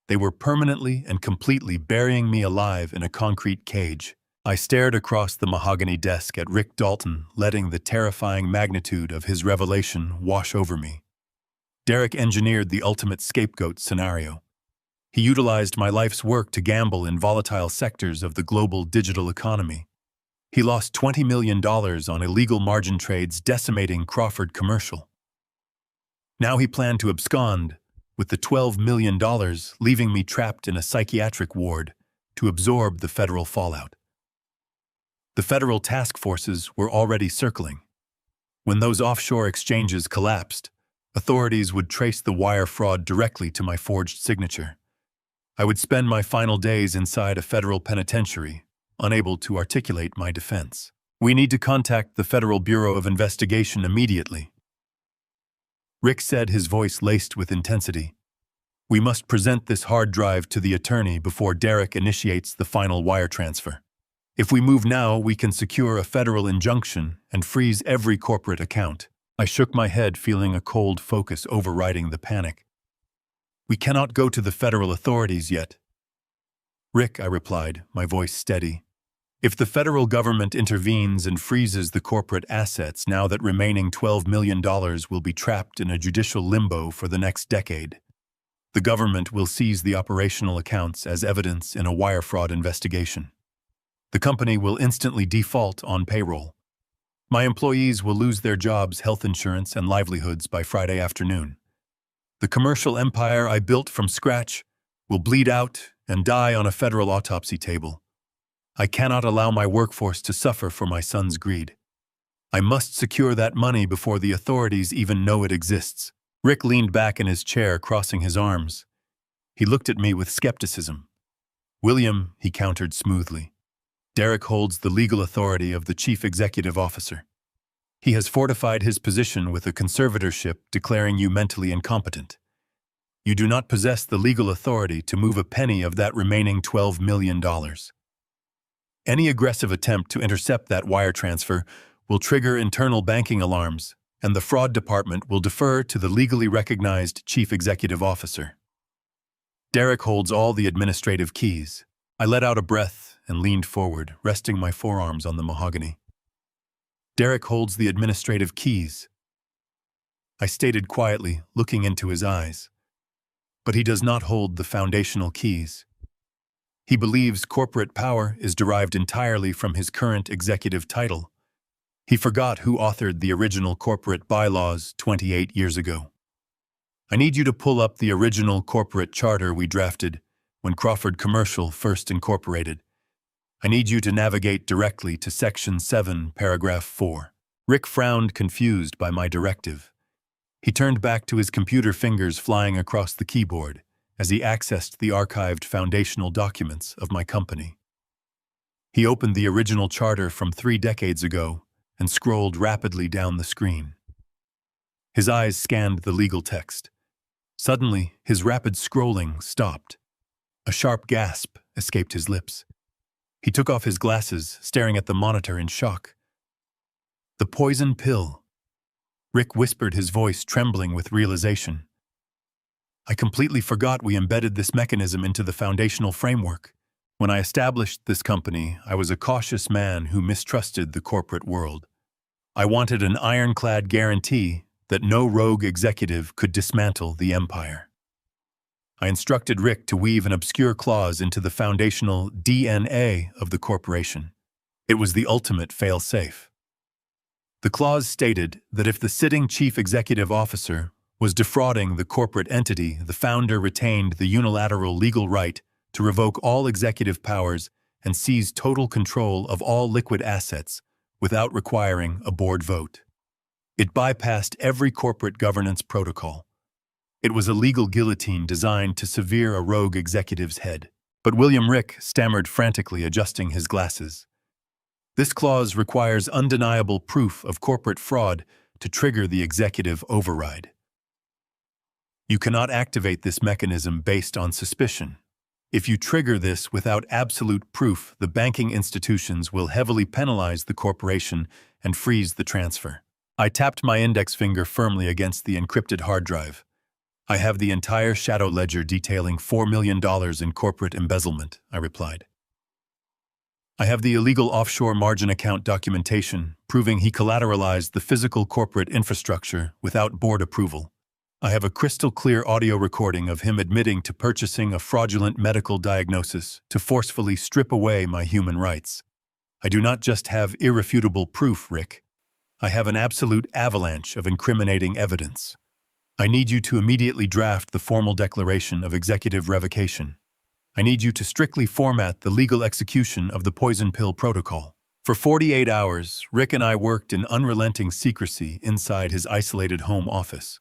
[SPEAKER 1] They were permanently and completely burying me alive in a concrete cage." I stared across the mahogany desk at Rick Dalton, letting the terrifying magnitude of his revelation wash over me. Derek engineered the ultimate scapegoat scenario. He utilized my life's work to gamble in volatile sectors of the global digital economy. He lost $20 million on illegal margin trades, decimating Crawford Commercial. Now he planned to abscond with the $12 million, leaving me trapped in a psychiatric ward to absorb the federal fallout. The federal task forces were already circling. When those offshore exchanges collapsed, authorities would trace the wire fraud directly to my forged signature. I would spend my final days inside a federal penitentiary, unable to articulate my defense. We need to contact the Federal Bureau of Investigation immediately. Rick said, his voice laced with intensity. We must present this hard drive to the attorney before Derek initiates the final wire transfer. If we move now, we can secure a federal injunction and freeze every corporate account. I shook my head, feeling a cold focus overriding the panic. We cannot go to the federal authorities yet. Rick, I replied, my voice steady. If the federal government intervenes and freezes the corporate assets, now that remaining $12 million will be trapped in a judicial limbo for the next decade. The government will seize the operational accounts as evidence in a wire fraud investigation. The company will instantly default on payroll. My employees will lose their jobs, health insurance, and livelihoods by Friday afternoon. The commercial empire I built from scratch will bleed out and die on a federal autopsy table. I cannot allow my workforce to suffer for my son's greed. I must secure that money before the authorities even know it exists. Rick leaned back in his chair, crossing his arms. He looked at me with skepticism. William, he countered smoothly. Derek holds the legal authority of the chief executive officer. He has fortified his position with a conservatorship declaring you mentally incompetent. You do not possess the legal authority to move a penny of that remaining $12 million. Any aggressive attempt to intercept that wire transfer will trigger internal banking alarms, and the fraud department will defer to the legally recognized chief executive officer. Derek holds all the administrative keys. I let out a breath and leaned forward, resting my forearms on the mahogany. Derek holds the administrative keys, I stated quietly, looking into his eyes. But he does not hold the foundational keys. He believes corporate power is derived entirely from his current executive title. He forgot who authored the original corporate bylaws 28 years ago. I need you to pull up the original corporate charter we drafted when Crawford Commercial first incorporated. I need you to navigate directly to Section 7, Paragraph 4. Rick frowned, confused by my directive. He turned back to his computer, fingers flying across the keyboard as he accessed the archived foundational documents of my company. He opened the original charter from 3 decades ago and scrolled rapidly down the screen. His eyes scanned the legal text. Suddenly, his rapid scrolling stopped. A sharp gasp escaped his lips. He took off his glasses, staring at the monitor in shock. The poison pill. Rick whispered, his voice trembling with realization. I completely forgot we embedded this mechanism into the foundational framework. When I established this company, I was a cautious man who mistrusted the corporate world. I wanted an ironclad guarantee that no rogue executive could dismantle the empire. I instructed Rick to weave an obscure clause into the foundational DNA of the corporation. It was the ultimate fail-safe. The clause stated that if the sitting chief executive officer was defrauding the corporate entity, the founder retained the unilateral legal right to revoke all executive powers and seize total control of all liquid assets without requiring a board vote. It bypassed every corporate governance protocol. It was a legal guillotine designed to sever a rogue executive's head. But William, Rick stammered frantically, adjusting his glasses. This clause requires undeniable proof of corporate fraud to trigger the executive override. You cannot activate this mechanism based on suspicion. If you trigger this without absolute proof, the banking institutions will heavily penalize the corporation and freeze the transfer. I tapped my index finger firmly against the encrypted hard drive. I have the entire shadow ledger detailing $4 million in corporate embezzlement, I replied. I have the illegal offshore margin account documentation proving he collateralized the physical corporate infrastructure without board approval. I have a crystal-clear audio recording of him admitting to purchasing a fraudulent medical diagnosis to forcefully strip away my human rights. I do not just have irrefutable proof, Rick. I have an absolute avalanche of incriminating evidence. I need you to immediately draft the formal declaration of executive revocation. I need you to strictly format the legal execution of the poison pill protocol. For 48 hours, Rick and I worked in unrelenting secrecy inside his isolated home office.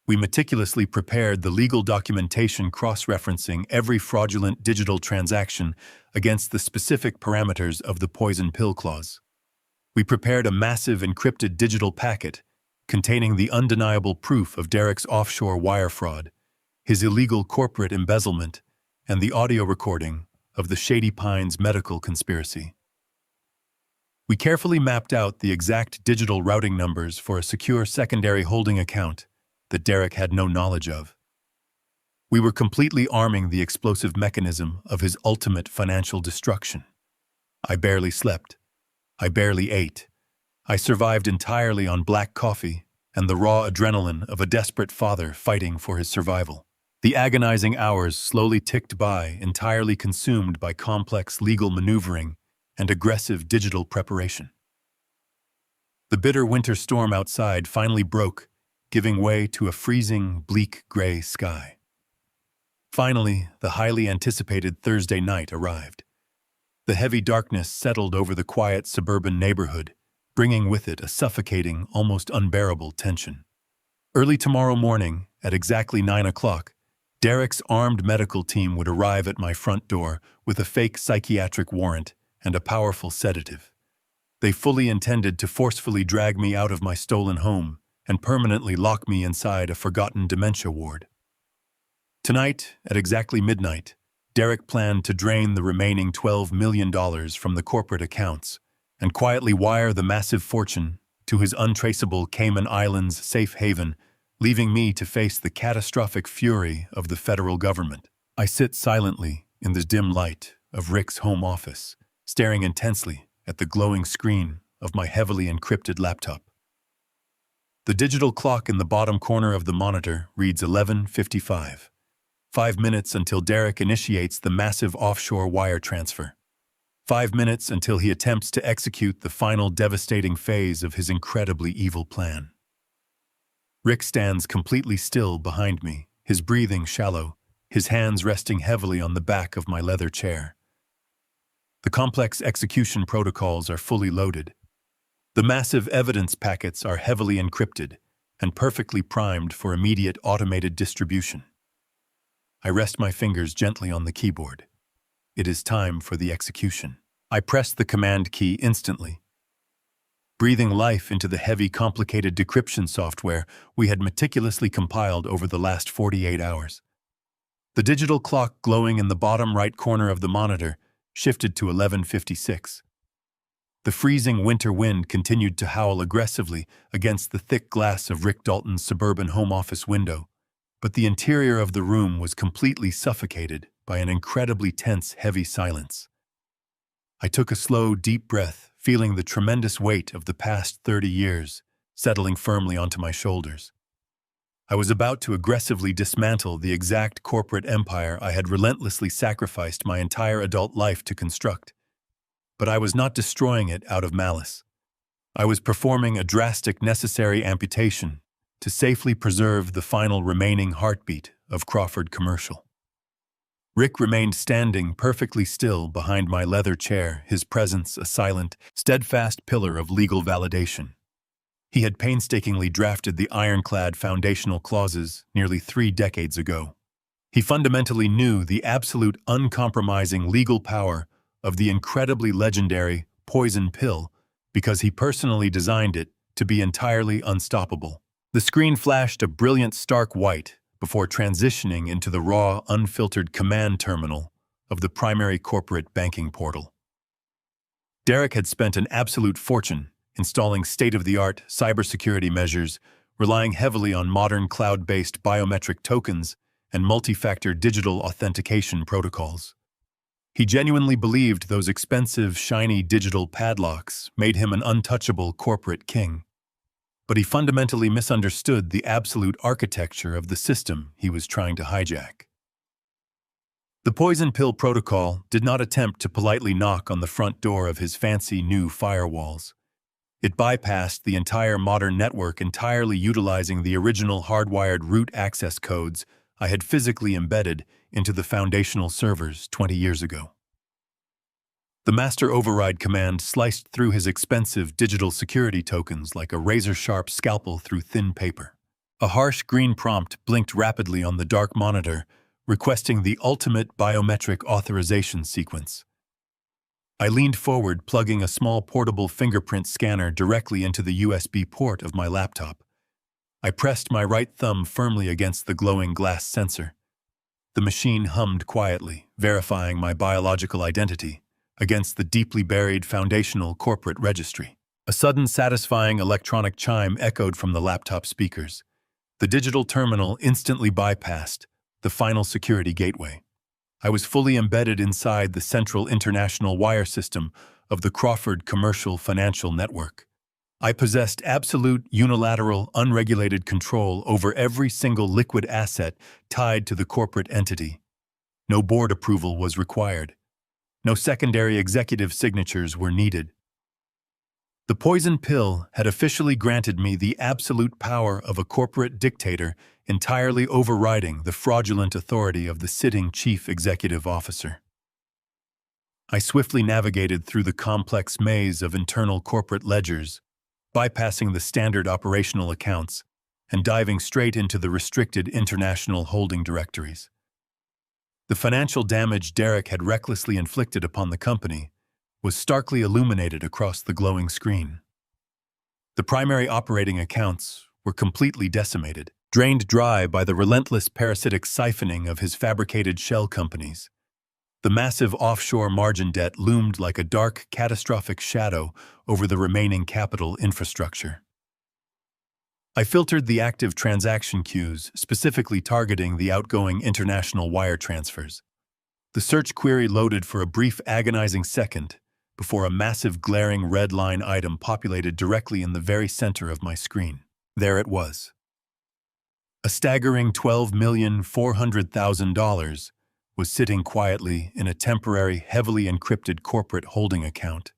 [SPEAKER 1] We meticulously prepared the legal documentation, cross-referencing every fraudulent digital transaction against the specific parameters of the poison pill clause. We prepared a massive encrypted digital packet containing the undeniable proof of Derek's offshore wire fraud, his illegal corporate embezzlement, and the audio recording of the Shady Pines medical conspiracy. We carefully mapped out the exact digital routing numbers for a secure secondary holding account that Derek had no knowledge of. We were completely arming the explosive mechanism of his ultimate financial destruction. I barely slept. I barely ate. I survived entirely on black coffee and the raw adrenaline of a desperate father fighting for his survival. The agonizing hours slowly ticked by, entirely consumed by complex legal maneuvering and aggressive digital preparation. The bitter winter storm outside finally broke, giving way to a freezing, bleak gray sky. Finally, the highly anticipated Thursday night arrived. The heavy darkness settled over the quiet suburban neighborhood, bringing with it a suffocating, almost unbearable tension. Early tomorrow morning, at exactly 9 o'clock, Derek's armed medical team would arrive at my front door with a fake psychiatric warrant and a powerful sedative. They fully intended to forcefully drag me out of my stolen home and permanently lock me inside a forgotten dementia ward. Tonight, at exactly midnight, Derek planned to drain the remaining $12 million from the corporate accounts and quietly wire the massive fortune to his untraceable Cayman Islands safe haven, leaving me to face the catastrophic fury of the federal government. I sit silently in the dim light of Rick's home office, staring intensely at the glowing screen of my heavily encrypted laptop. The digital clock in the bottom corner of the monitor reads 11:55. 5 minutes until Derek initiates the massive offshore wire transfer. 5 minutes until he attempts to execute the final devastating phase of his incredibly evil plan. Rick stands completely still behind me, his breathing shallow, his hands resting heavily on the back of my leather chair. The complex execution protocols are fully loaded. The massive evidence packets are heavily encrypted and perfectly primed for immediate automated distribution. I rest my fingers gently on the keyboard. It is time for the execution. I press the command key instantly, breathing life into the heavy, complicated decryption software we had meticulously compiled over the last 48 hours. The digital clock glowing in the bottom right corner of the monitor shifted to 11:56. The freezing winter wind continued to howl aggressively against the thick glass of Rick Dalton's suburban home office window, but the interior of the room was completely suffocated by an incredibly tense, heavy silence. I took a slow, deep breath, feeling the tremendous weight of the past 30 years settling firmly onto my shoulders. I was about to aggressively dismantle the exact corporate empire I had relentlessly sacrificed my entire adult life to construct. But I was not destroying it out of malice. I was performing a drastic, necessary amputation to safely preserve the final remaining heartbeat of Crawford Commercial. Rick remained standing perfectly still behind my leather chair, his presence a silent, steadfast pillar of legal validation. He had painstakingly drafted the ironclad foundational clauses nearly 3 decades ago. He fundamentally knew the absolute uncompromising legal power of the incredibly legendary poison pill because he personally designed it to be entirely unstoppable. The screen flashed a brilliant stark white before transitioning into the raw, unfiltered command terminal of the primary corporate banking portal. Derek had spent an absolute fortune installing state-of-the-art cybersecurity measures, relying heavily on modern cloud-based biometric tokens and multi-factor digital authentication protocols. He genuinely believed those expensive, shiny digital padlocks made him an untouchable corporate king. But he fundamentally misunderstood the absolute architecture of the system he was trying to hijack. The poison pill protocol did not attempt to politely knock on the front door of his fancy new firewalls. It bypassed the entire modern network entirely utilizing the original hardwired root access codes I had physically embedded into the foundational servers 20 years ago. The master override command sliced through his expensive digital security tokens like a razor-sharp scalpel through thin paper. A harsh green prompt blinked rapidly on the dark monitor, requesting the ultimate biometric authorization sequence. I leaned forward, plugging a small portable fingerprint scanner directly into the USB port of my laptop. I pressed my right thumb firmly against the glowing glass sensor. The machine hummed quietly, verifying my biological identity against the deeply buried foundational corporate registry. A sudden satisfying electronic chime echoed from the laptop speakers. The digital terminal instantly bypassed the final security gateway. I was fully embedded inside the central international wire system of the Crawford Commercial Financial Network. I possessed absolute, unilateral, unregulated control over every single liquid asset tied to the corporate entity. No board approval was required. No secondary executive signatures were needed. The poison pill had officially granted me the absolute power of a corporate dictator, entirely overriding the fraudulent authority of the sitting chief executive officer. I swiftly navigated through the complex maze of internal corporate ledgers, bypassing the standard operational accounts and diving straight into the restricted international holding directories. The financial damage Derek had recklessly inflicted upon the company was starkly illuminated across the glowing screen. The primary operating accounts were completely decimated, drained dry by the relentless parasitic siphoning of his fabricated shell companies. The massive offshore margin debt loomed like a dark, catastrophic shadow over the remaining capital infrastructure. I filtered the active transaction queues, specifically targeting the outgoing international wire transfers. The search query loaded for a brief, agonizing second before a massive, glaring red line item populated directly in the very center of my screen. There it was. A staggering $12,400,000 was sitting quietly in a temporary, heavily encrypted corporate holding account.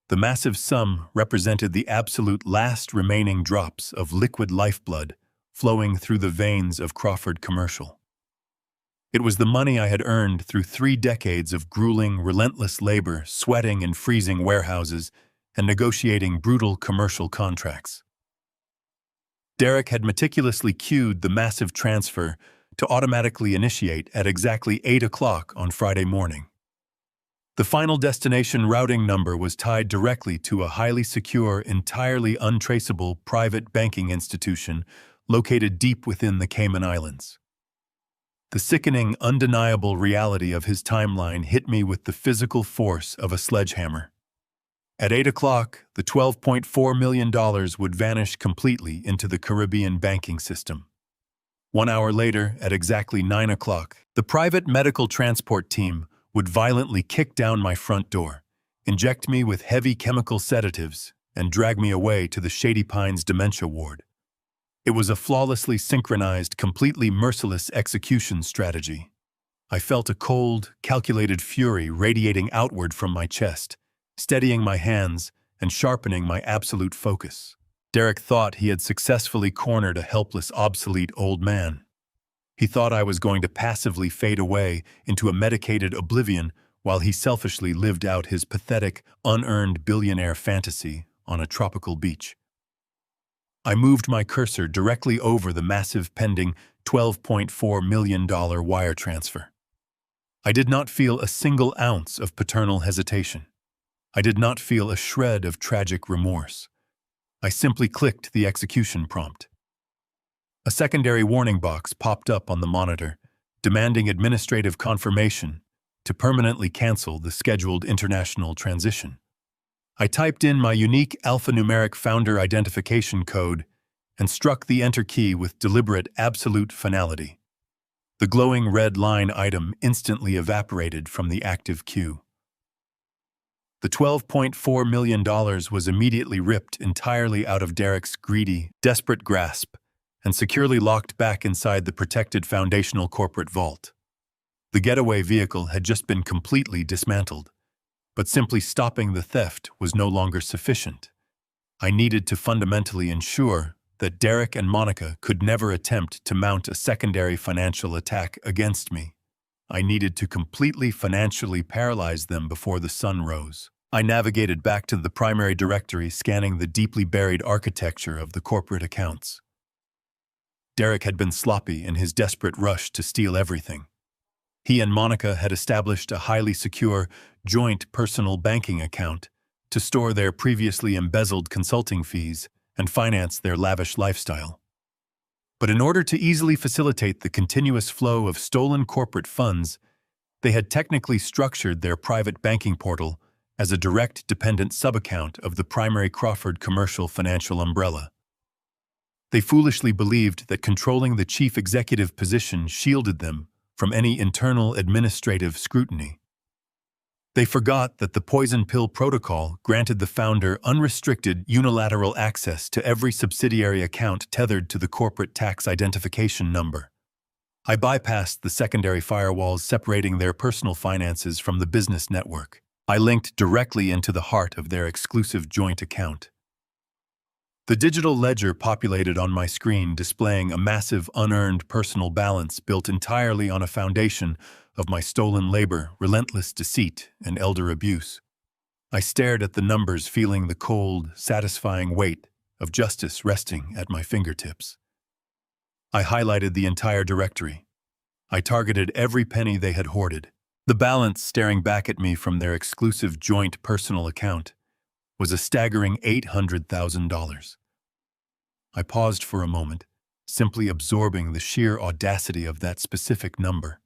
[SPEAKER 1] The massive sum represented the absolute last remaining drops of liquid lifeblood flowing through the veins of Crawford Commercial. It was the money I had earned through 3 decades of grueling, relentless labor, sweating in freezing warehouses, and negotiating brutal commercial contracts. Derek had meticulously cued the massive transfer to automatically initiate at exactly 8 o'clock on Friday morning. The final destination routing number was tied directly to a highly secure, entirely untraceable private banking institution located deep within the Cayman Islands. The sickening, undeniable reality of his timeline hit me with the physical force of a sledgehammer. At 8 o'clock, the $12.4 million would vanish completely into the Caribbean banking system. 1 hour later, at exactly 9 o'clock, the private medical transport team would violently kick down my front door, inject me with heavy chemical sedatives, and drag me away to the Shady Pines dementia ward. It was a flawlessly synchronized, completely merciless execution strategy. I felt a cold, calculated fury radiating outward from my chest, steadying my hands and sharpening my absolute focus. Derek thought he had successfully cornered a helpless, obsolete old man. He thought I was going to passively fade away into a medicated oblivion while he selfishly lived out his pathetic, unearned billionaire fantasy on a tropical beach. I moved my cursor directly over the massive pending $12.4 million wire transfer. I did not feel a single ounce of paternal hesitation. I did not feel a shred of tragic remorse. I simply clicked the execution prompt. A secondary warning box popped up on the monitor, demanding administrative confirmation to permanently cancel the scheduled international transition. I typed in my unique alphanumeric founder identification code and struck the enter key with deliberate, absolute finality. The glowing red line item instantly evaporated from the active queue. The $12.4 million was immediately ripped entirely out of Derek's greedy, desperate grasp and securely locked back inside the protected foundational corporate vault. The getaway vehicle had just been completely dismantled, but simply stopping the theft was no longer sufficient. I needed to fundamentally ensure that Derek and Monica could never attempt to mount a secondary financial attack against me. I needed to completely financially paralyze them before the sun rose. I navigated back to the primary directory, scanning the deeply buried architecture of the corporate accounts. Derek had been sloppy in his desperate rush to steal everything. He and Monica had established a highly secure, joint personal banking account to store their previously embezzled consulting fees and finance their lavish lifestyle. But in order to easily facilitate the continuous flow of stolen corporate funds, they had technically structured their private banking portal as a direct dependent subaccount of the primary Crawford commercial financial umbrella. They foolishly believed that controlling the chief executive position shielded them from any internal administrative scrutiny. They forgot that the poison pill protocol granted the founder unrestricted unilateral access to every subsidiary account tethered to the corporate tax identification number. I bypassed the secondary firewalls separating their personal finances from the business network. I linked directly into the heart of their exclusive joint account. The digital ledger populated on my screen, displaying a massive unearned personal balance built entirely on a foundation of my stolen labor, relentless deceit, and elder abuse. I stared at the numbers, feeling the cold, satisfying weight of justice resting at my fingertips. I highlighted the entire directory. I targeted every penny they had hoarded. The balance staring back at me from their exclusive joint personal account was a staggering $800,000. I paused for a moment, simply absorbing the sheer audacity of that specific number.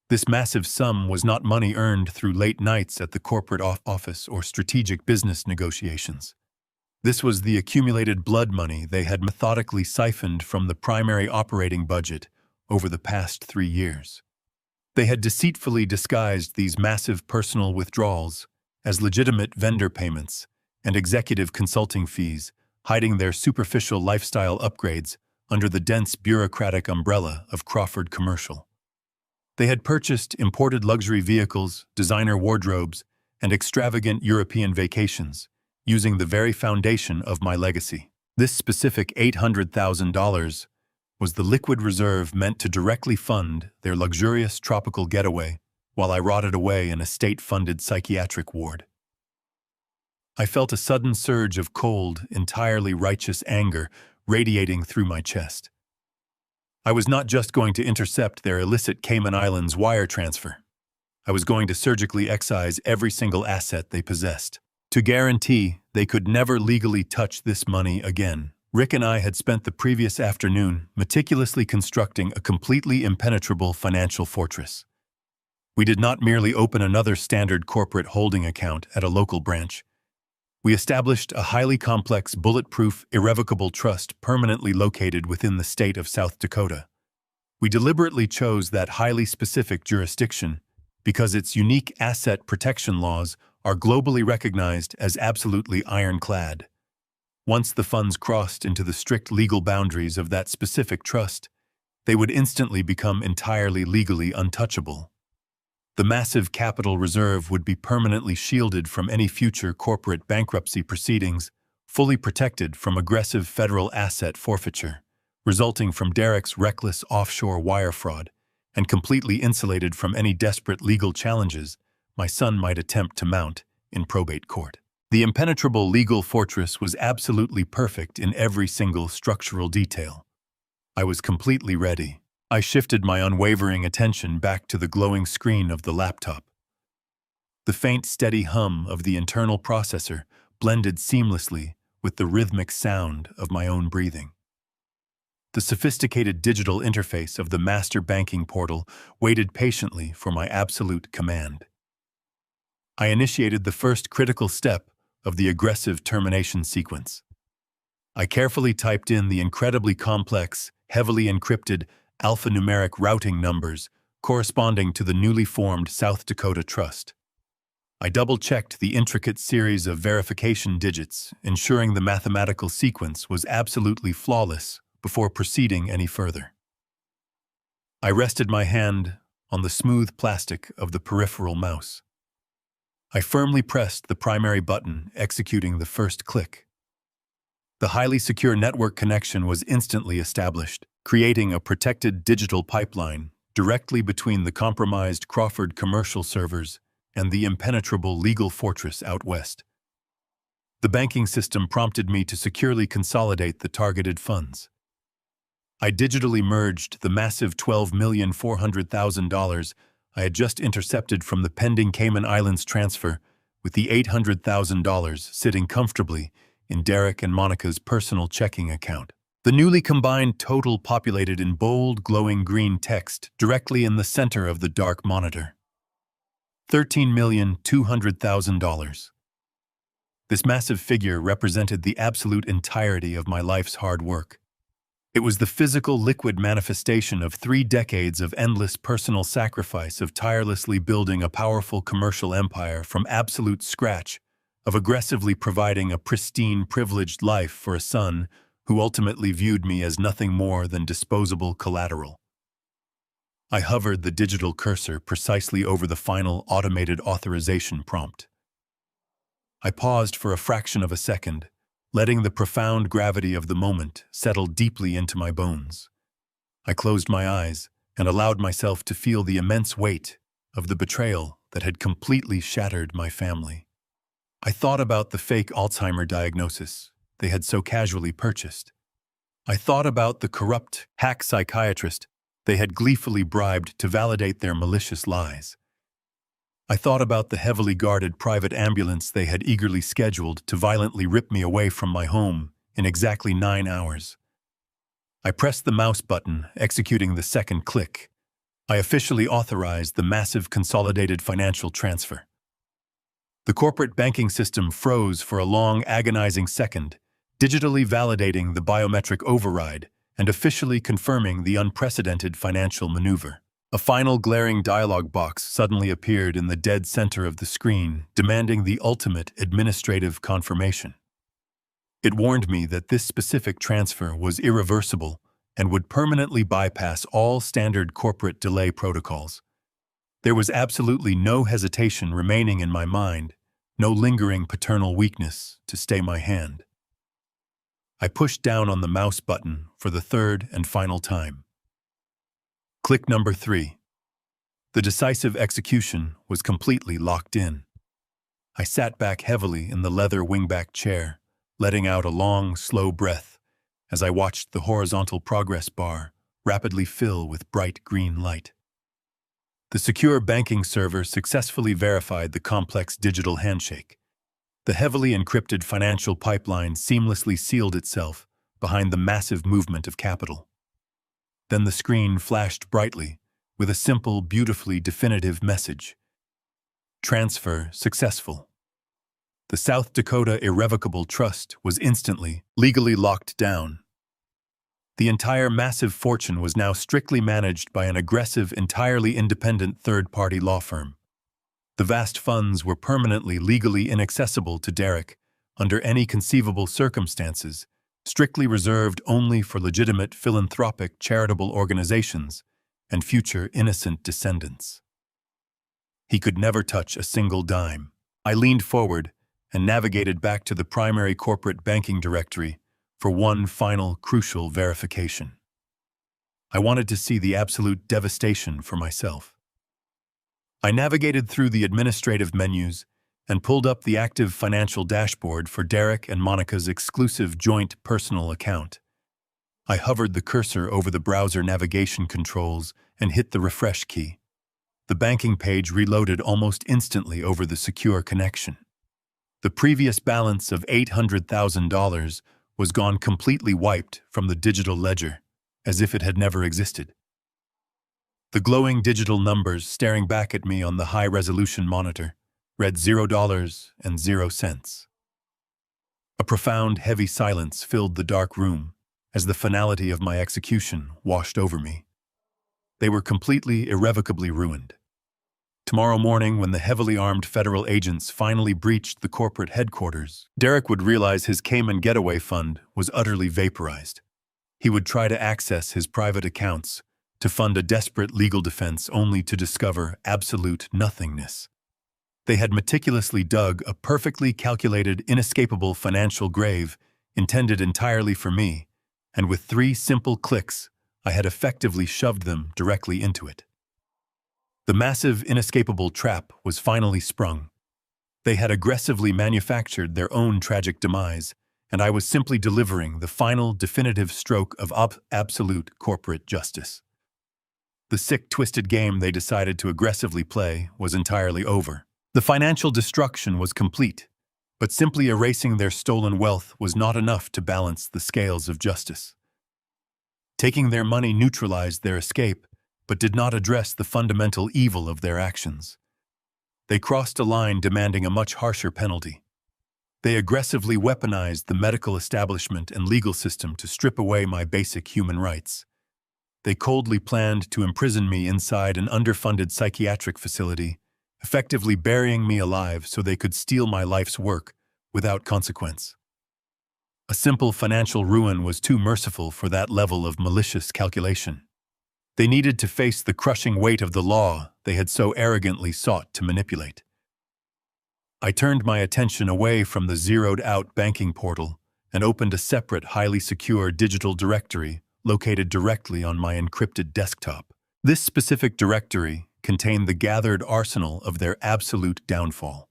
[SPEAKER 1] This massive sum was not money earned through late nights at the corporate office or strategic business negotiations. This was the accumulated blood money they had methodically siphoned from the primary operating budget over the past 3 years. They had deceitfully disguised these massive personal withdrawals as legitimate vendor payments and executive consulting fees, hiding their superficial lifestyle upgrades under the dense bureaucratic umbrella of Crawford Commercial. They had purchased imported luxury vehicles, designer wardrobes, and extravagant European vacations, using the very foundation of my legacy. This specific $800,000 was the liquid reserve meant to directly fund their luxurious tropical getaway while I rotted away in a state-funded psychiatric ward. I felt a sudden surge of cold, entirely righteous anger radiating through my chest. I was not just going to intercept their illicit Cayman Islands wire transfer. I was going to surgically excise every single asset they possessed, to guarantee they could never legally touch this money again. Rick and I had spent the previous afternoon meticulously constructing a completely impenetrable financial fortress. We did not merely open another standard corporate holding account at a local branch. We established a highly complex, bulletproof, irrevocable trust permanently located within the state of South Dakota. We deliberately chose that highly specific jurisdiction because its unique asset protection laws are globally recognized as absolutely ironclad. Once the funds crossed into the strict legal boundaries of that specific trust, they would instantly become entirely legally untouchable. The massive capital reserve would be permanently shielded from any future corporate bankruptcy proceedings, fully protected from aggressive federal asset forfeiture, resulting from Derek's reckless offshore wire fraud, and completely insulated from any desperate legal challenges my son might attempt to mount in probate court. The impenetrable legal fortress was absolutely perfect in every single structural detail. I was completely ready. I shifted my unwavering attention back to the glowing screen of the laptop. The faint, steady hum of the internal processor blended seamlessly with the rhythmic sound of my own breathing. The sophisticated digital interface of the master banking portal waited patiently for my absolute command. I initiated the first critical step of the aggressive termination sequence. I carefully typed in the incredibly complex, heavily encrypted alphanumeric routing numbers corresponding to the newly formed South Dakota Trust. I double-checked the intricate series of verification digits, ensuring the mathematical sequence was absolutely flawless before proceeding any further. I rested my hand on the smooth plastic of the peripheral mouse. I firmly pressed the primary button, executing the first click. The highly secure network connection was instantly established, creating a protected digital pipeline directly between the compromised Crawford commercial servers and the impenetrable legal fortress out west. The banking system prompted me to securely consolidate the targeted funds. I digitally merged the massive $12,400,000 I had just intercepted from the pending Cayman Islands transfer with the $800,000 sitting comfortably in Derek and Monica's personal checking account. The newly combined total populated in bold, glowing green text directly in the center of the dark monitor. $13,200,000. This massive figure represented the absolute entirety of my life's hard work. It was the physical, liquid manifestation of 3 decades of endless personal sacrifice, of tirelessly building a powerful commercial empire from absolute scratch, of aggressively providing a pristine, privileged life for a son who ultimately viewed me as nothing more than disposable collateral. I hovered the digital cursor precisely over the final automated authorization prompt. I paused for a fraction of a second, letting the profound gravity of the moment settle deeply into my bones. I closed my eyes and allowed myself to feel the immense weight of the betrayal that had completely shattered my family. I thought about the fake Alzheimer diagnosis they had so casually purchased. I thought about the corrupt, hack psychiatrist they had gleefully bribed to validate their malicious lies. I thought about the heavily guarded private ambulance they had eagerly scheduled to violently rip me away from my home in exactly 9 hours. I pressed the mouse button, executing the second click. I officially authorized the massive consolidated financial transfer. The corporate banking system froze for a long, agonizing second, digitally validating the biometric override and officially confirming the unprecedented financial maneuver. A final glaring dialog box suddenly appeared in the dead center of the screen, demanding the ultimate administrative confirmation. It warned me that this specific transfer was irreversible and would permanently bypass all standard corporate delay protocols. There was absolutely no hesitation remaining in my mind, no lingering paternal weakness to stay my hand. I pushed down on the mouse button for the third and final time. Click number 3. The decisive execution was completely locked in. I sat back heavily in the leather wingback chair, letting out a long, slow breath as I watched the horizontal progress bar rapidly fill with bright green light. The secure banking server successfully verified the complex digital handshake. The heavily encrypted financial pipeline seamlessly sealed itself behind the massive movement of capital. Then the screen flashed brightly with a simple, beautifully definitive message. Transfer successful. The South Dakota Irrevocable Trust was instantly, legally locked down. The entire massive fortune was now strictly managed by an aggressive, entirely independent third-party law firm. The vast funds were permanently legally inaccessible to Derek under any conceivable circumstances, strictly reserved only for legitimate philanthropic charitable organizations and future innocent descendants. He could never touch a single dime. I leaned forward and navigated back to the primary corporate banking directory for one final crucial verification. I wanted to see the absolute devastation for myself. I navigated through the administrative menus and pulled up the active financial dashboard for Derek and Monica's exclusive joint personal account. I hovered the cursor over the browser navigation controls and hit the refresh key. The banking page reloaded almost instantly over the secure connection. The previous balance of $800,000 was gone, completely wiped from the digital ledger, as if it had never existed. The glowing digital numbers staring back at me on the high-resolution monitor read $0.00. A profound, heavy silence filled the dark room as the finality of my execution washed over me. They were completely, irrevocably ruined. Tomorrow morning, when the heavily armed federal agents finally breached the corporate headquarters, Derek would realize his Cayman getaway fund was utterly vaporized. He would try to access his private accounts to fund a desperate legal defense only to discover absolute nothingness. They had meticulously dug a perfectly calculated, inescapable financial grave intended entirely for me, and with 3 simple clicks, I had effectively shoved them directly into it. The massive, inescapable trap was finally sprung. They had aggressively manufactured their own tragic demise and I was simply delivering the final definitive stroke of absolute corporate justice. The sick, twisted game they decided to aggressively play was entirely over. The financial destruction was complete, but simply erasing their stolen wealth was not enough to balance the scales of justice. Taking their money neutralized their escape, but did not address the fundamental evil of their actions. They crossed a line demanding a much harsher penalty. They aggressively weaponized the medical establishment and legal system to strip away my basic human rights. They coldly planned to imprison me inside an underfunded psychiatric facility, effectively burying me alive so they could steal my life's work without consequence. A simple financial ruin was too merciful for that level of malicious calculation. They needed to face the crushing weight of the law they had so arrogantly sought to manipulate. I turned my attention away from the zeroed-out banking portal and opened a separate, highly secure digital directory located directly on my encrypted desktop. This specific directory contained the gathered arsenal of their absolute downfall.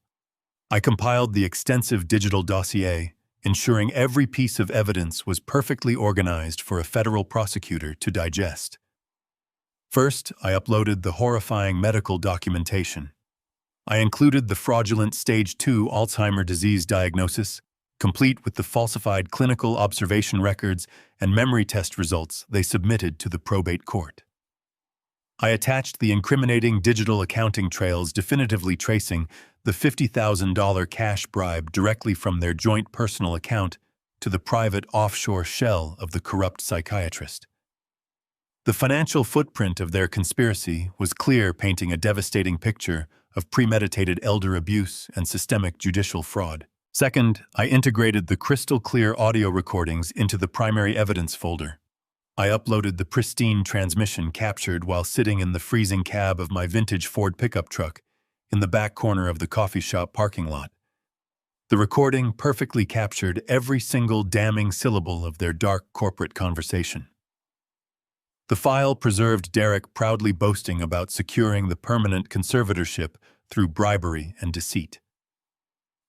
[SPEAKER 1] I compiled the extensive digital dossier, ensuring every piece of evidence was perfectly organized for a federal prosecutor to digest. First, I uploaded the horrifying medical documentation. I included the fraudulent Stage 2 Alzheimer's disease diagnosis, complete with the falsified clinical observation records and memory test results they submitted to the probate court. I attached the incriminating digital accounting trails definitively tracing the $50,000 cash bribe directly from their joint personal account to the private offshore shell of the corrupt psychiatrist. The financial footprint of their conspiracy was clear, painting a devastating picture of premeditated elder abuse and systemic judicial fraud. Second, I integrated the crystal-clear audio recordings into the primary evidence folder. I uploaded the pristine transmission captured while sitting in the freezing cab of my vintage Ford pickup truck in the back corner of the coffee shop parking lot. The recording perfectly captured every single damning syllable of their dark corporate conversation. The file preserved Derek proudly boasting about securing the permanent conservatorship through bribery and deceit.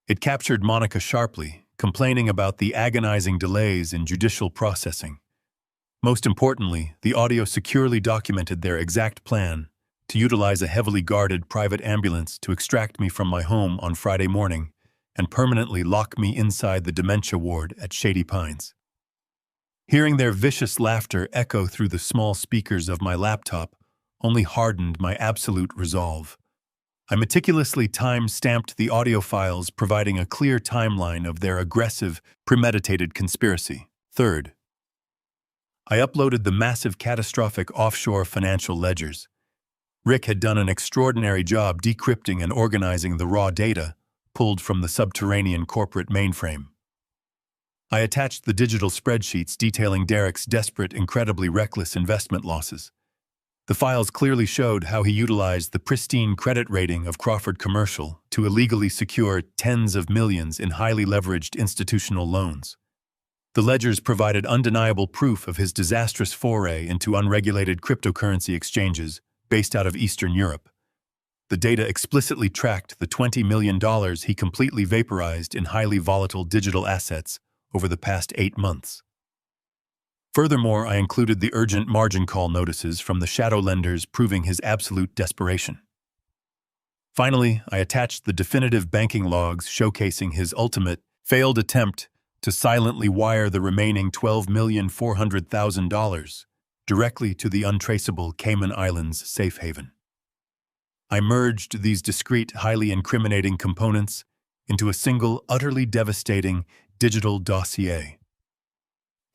[SPEAKER 1] It captured Monica sharply, complaining about the agonizing delays in judicial processing. Most importantly, the audio securely documented their exact plan to utilize a heavily guarded private ambulance to extract me from my home on Friday morning and permanently lock me inside the dementia ward at Shady Pines. Hearing their vicious laughter echo through the small speakers of my laptop only hardened my absolute resolve. I meticulously time-stamped the audio files, providing a clear timeline of their aggressive, premeditated conspiracy. Third, I uploaded the massive, catastrophic offshore financial ledgers. Rick had done an extraordinary job decrypting and organizing the raw data pulled from the subterranean corporate mainframe. I attached the digital spreadsheets detailing Derek's desperate, incredibly reckless investment losses. The files clearly showed how he utilized the pristine credit rating of Crawford Commercial to illegally secure tens of millions in highly leveraged institutional loans. The ledgers provided undeniable proof of his disastrous foray into unregulated cryptocurrency exchanges based out of Eastern Europe. The data explicitly tracked the $20 million he completely vaporized in highly volatile digital assets over the past 8 months. Furthermore, I included the urgent margin call notices from the shadow lenders proving his absolute desperation. Finally, I attached the definitive banking logs showcasing his ultimate, failed attempt to silently wire the remaining $12,400,000 directly to the untraceable Cayman Islands safe haven. I merged these discrete, highly incriminating components into a single, utterly devastating digital dossier.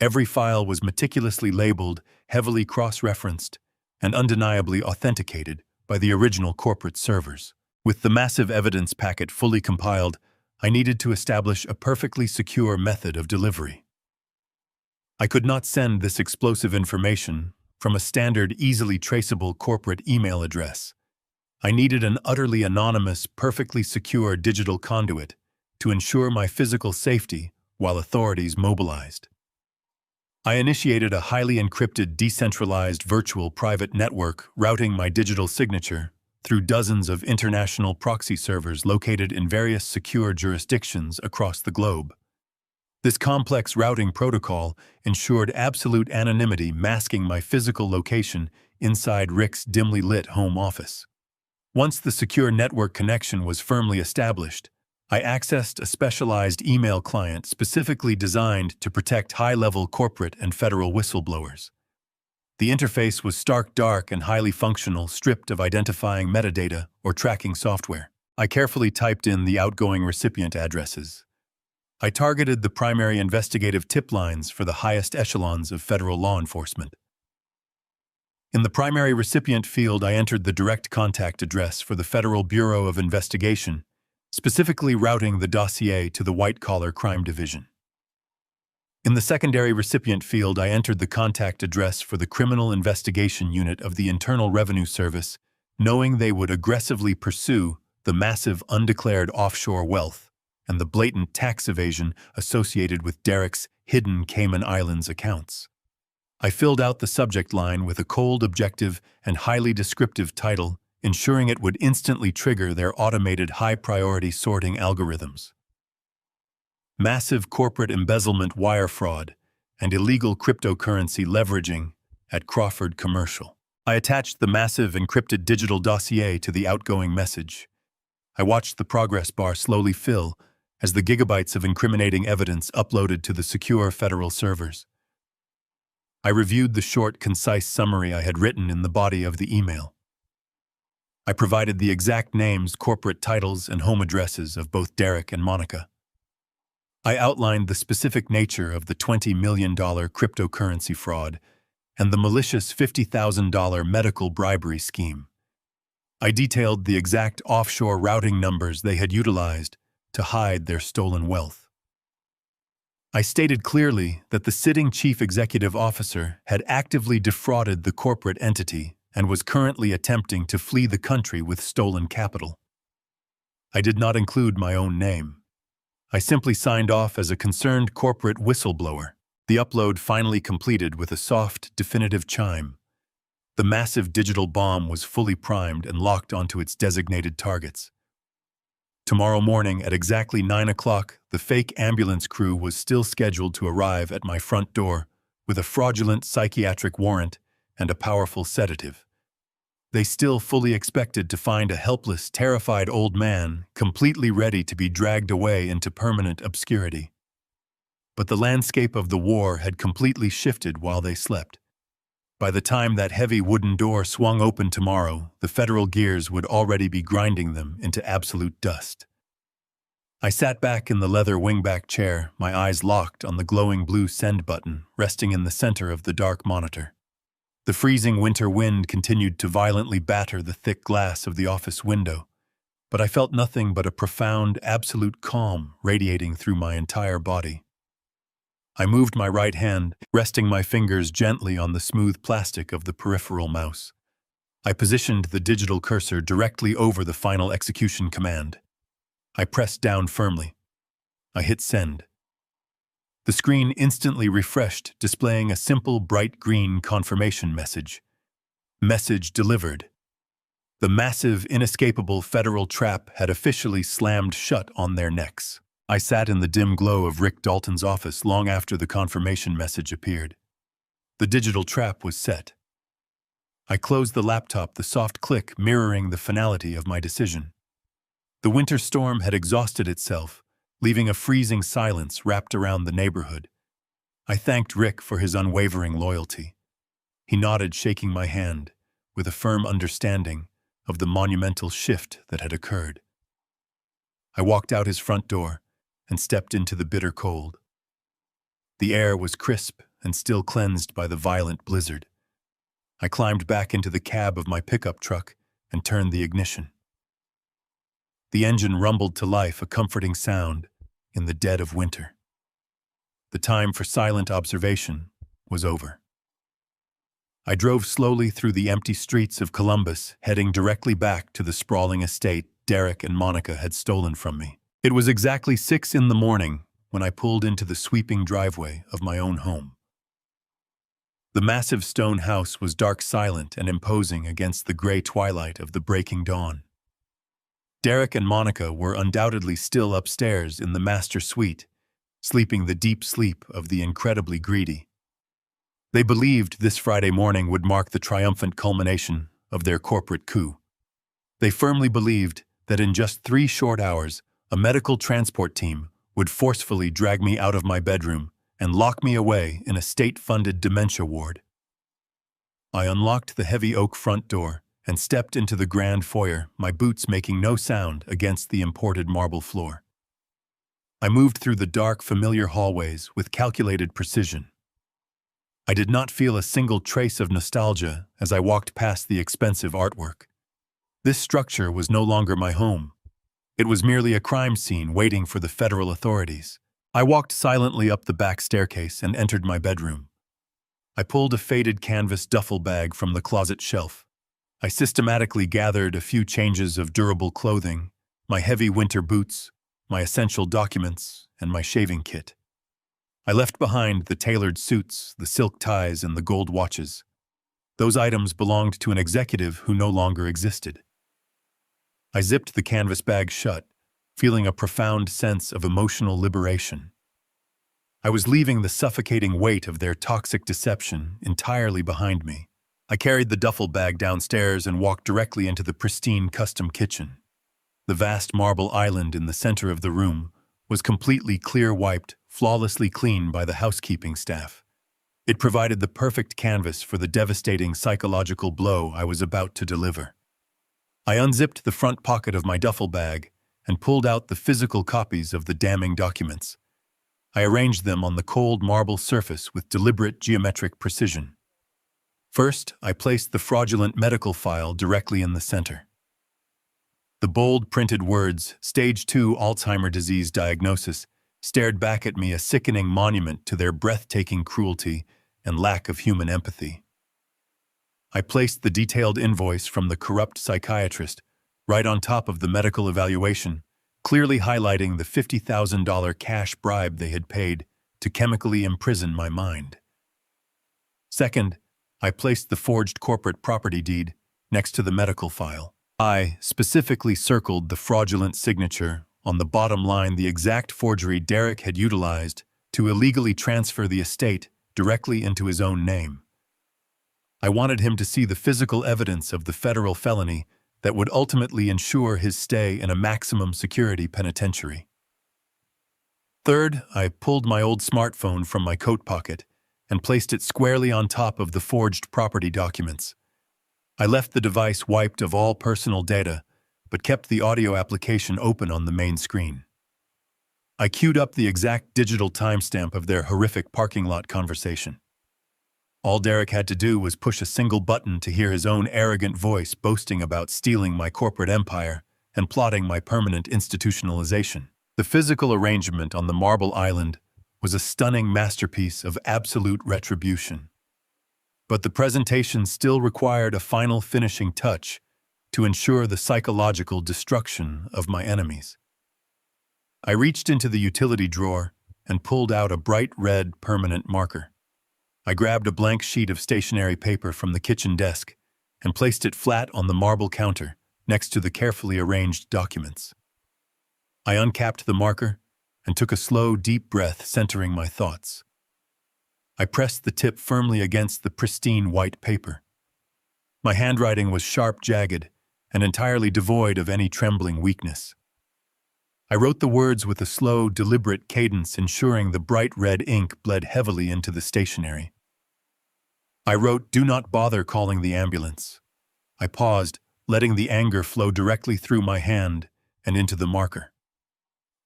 [SPEAKER 1] Every file was meticulously labeled, heavily cross-referenced, and undeniably authenticated by the original corporate servers. With the massive evidence packet fully compiled, I needed to establish a perfectly secure method of delivery. I could not send this explosive information from a standard, easily traceable corporate email address. I needed an utterly anonymous, perfectly secure digital conduit to ensure my physical safety while authorities mobilized. I initiated a highly encrypted, decentralized virtual private network routing my digital signature through dozens of international proxy servers located in various secure jurisdictions across the globe. This complex routing protocol ensured absolute anonymity, masking my physical location inside Rick's dimly lit home office. Once the secure network connection was firmly established, I accessed a specialized email client specifically designed to protect high-level corporate and federal whistleblowers. The interface was stark dark and highly functional, stripped of identifying metadata or tracking software. I carefully typed in the outgoing recipient addresses. I targeted the primary investigative tip lines for the highest echelons of federal law enforcement. In the primary recipient field, I entered the direct contact address for the Federal Bureau of Investigation, specifically routing the dossier to the white-collar crime division. In the secondary recipient field, I entered the contact address for the Criminal Investigation Unit of the Internal Revenue Service, knowing they would aggressively pursue the massive undeclared offshore wealth and the blatant tax evasion associated with Derek's hidden Cayman Islands accounts. I filled out the subject line with a cold, objective, and highly descriptive title, ensuring it would instantly trigger their automated high-priority sorting algorithms. Massive corporate embezzlement, wire fraud, and illegal cryptocurrency leveraging at Crawford Commercial. I attached the massive encrypted digital dossier to the outgoing message. I watched the progress bar slowly fill as the gigabytes of incriminating evidence uploaded to the secure federal servers. I reviewed the short, concise summary I had written in the body of the email. I provided the exact names, corporate titles, and home addresses of both Derek and Monica. I outlined the specific nature of the $20 million cryptocurrency fraud and the malicious $50,000 medical bribery scheme. I detailed the exact offshore routing numbers they had utilized to hide their stolen wealth. I stated clearly that the sitting chief executive officer had actively defrauded the corporate entity and was currently attempting to flee the country with stolen capital. I did not include my own name. I simply signed off as a concerned corporate whistleblower. The upload finally completed with a soft, definitive chime. The massive digital bomb was fully primed and locked onto its designated targets. Tomorrow morning at exactly 9 o'clock, the fake ambulance crew was still scheduled to arrive at my front door with a fraudulent psychiatric warrant and a powerful sedative. They still fully expected to find a helpless, terrified old man completely ready to be dragged away into permanent obscurity. But the landscape of the war had completely shifted while they slept. By the time that heavy wooden door swung open tomorrow, the federal gears would already be grinding them into absolute dust. I sat back in the leather wingback chair, my eyes locked on the glowing blue send button resting in the center of the dark monitor. The freezing winter wind continued to violently batter the thick glass of the office window, but I felt nothing but a profound, absolute calm radiating through my entire body. I moved my right hand, resting my fingers gently on the smooth plastic of the peripheral mouse. I positioned the digital cursor directly over the final execution command. I pressed down firmly. I hit send. The screen instantly refreshed, displaying a simple bright green confirmation message. Message delivered. The massive, inescapable federal trap had officially slammed shut on their necks. I sat in the dim glow of Rick Dalton's office long after the confirmation message appeared. The digital trap was set. I closed the laptop, the soft click mirroring the finality of my decision. The winter storm had exhausted itself, leaving a freezing silence wrapped around the neighborhood. I thanked Rick for his unwavering loyalty. He nodded, shaking my hand, with a firm understanding of the monumental shift that had occurred. I walked out his front door and stepped into the bitter cold. The air was crisp and still cleansed by the violent blizzard. I climbed back into the cab of my pickup truck and turned the ignition. The engine rumbled to life, a comforting sound in the dead of winter. The time for silent observation was over. I drove slowly through the empty streets of Columbus, heading directly back to the sprawling estate Derek and Monica had stolen from me. It was exactly 6 in the morning when I pulled into the sweeping driveway of my own home. The massive stone house was dark, silent, and imposing against the gray twilight of the breaking dawn. Derek and Monica were undoubtedly still upstairs in the master suite, sleeping the deep sleep of the incredibly greedy. They believed this Friday morning would mark the triumphant culmination of their corporate coup. They firmly believed that in just 3 short hours, a medical transport team would forcefully drag me out of my bedroom and lock me away in a state-funded dementia ward. I unlocked the heavy oak front door and stepped into the grand foyer, my boots making no sound against the imported marble floor. I moved through the dark, familiar hallways with calculated precision. I did not feel a single trace of nostalgia as I walked past the expensive artwork. This structure was no longer my home. It was merely a crime scene waiting for the federal authorities. I walked silently up the back staircase and entered my bedroom. I pulled a faded canvas duffel bag from the closet shelf. I systematically gathered a few changes of durable clothing, my heavy winter boots, my essential documents, and my shaving kit. I left behind the tailored suits, the silk ties, and the gold watches. Those items belonged to an executive who no longer existed. I zipped the canvas bag shut, feeling a profound sense of emotional liberation. I was leaving the suffocating weight of their toxic deception entirely behind me. I carried the duffel bag downstairs and walked directly into the pristine custom kitchen. The vast marble island in the center of the room was completely clear-wiped, flawlessly clean by the housekeeping staff. It provided the perfect canvas for the devastating psychological blow I was about to deliver. I unzipped the front pocket of my duffel bag and pulled out the physical copies of the damning documents. I arranged them on the cold marble surface with deliberate geometric precision. First, I placed the fraudulent medical file directly in the center. The bold printed words, Stage 2 Alzheimer's disease diagnosis, stared back at me, a sickening monument to their breathtaking cruelty and lack of human empathy. I placed the detailed invoice from the corrupt psychiatrist right on top of the medical evaluation, clearly highlighting the $50,000 cash bribe they had paid to chemically imprison my mind. Second, I placed the forged corporate property deed next to the medical file. I specifically circled the fraudulent signature on the bottom line, the exact forgery Derek had utilized to illegally transfer the estate directly into his own name. I wanted him to see the physical evidence of the federal felony that would ultimately ensure his stay in a maximum security penitentiary. Third, I pulled my old smartphone from my coat pocket and placed it squarely on top of the forged property documents. I left the device wiped of all personal data, but kept the audio application open on the main screen. I queued up the exact digital timestamp of their horrific parking lot conversation. All Derek had to do was push a single button to hear his own arrogant voice boasting about stealing my corporate empire and plotting my permanent institutionalization. The physical arrangement on the marble island was a stunning masterpiece of absolute retribution. But the presentation still required a final finishing touch to ensure the psychological destruction of my enemies. I reached into the utility drawer and pulled out a bright red permanent marker. I grabbed a blank sheet of stationery paper from the kitchen desk and placed it flat on the marble counter next to the carefully arranged documents. I uncapped the marker and took a slow, deep breath, centering my thoughts. I pressed the tip firmly against the pristine white paper. My handwriting was sharp, jagged, and entirely devoid of any trembling weakness. I wrote the words with a slow, deliberate cadence, ensuring the bright red ink bled heavily into the stationery. I wrote, "Do not bother calling the ambulance." I paused, letting the anger flow directly through my hand and into the marker.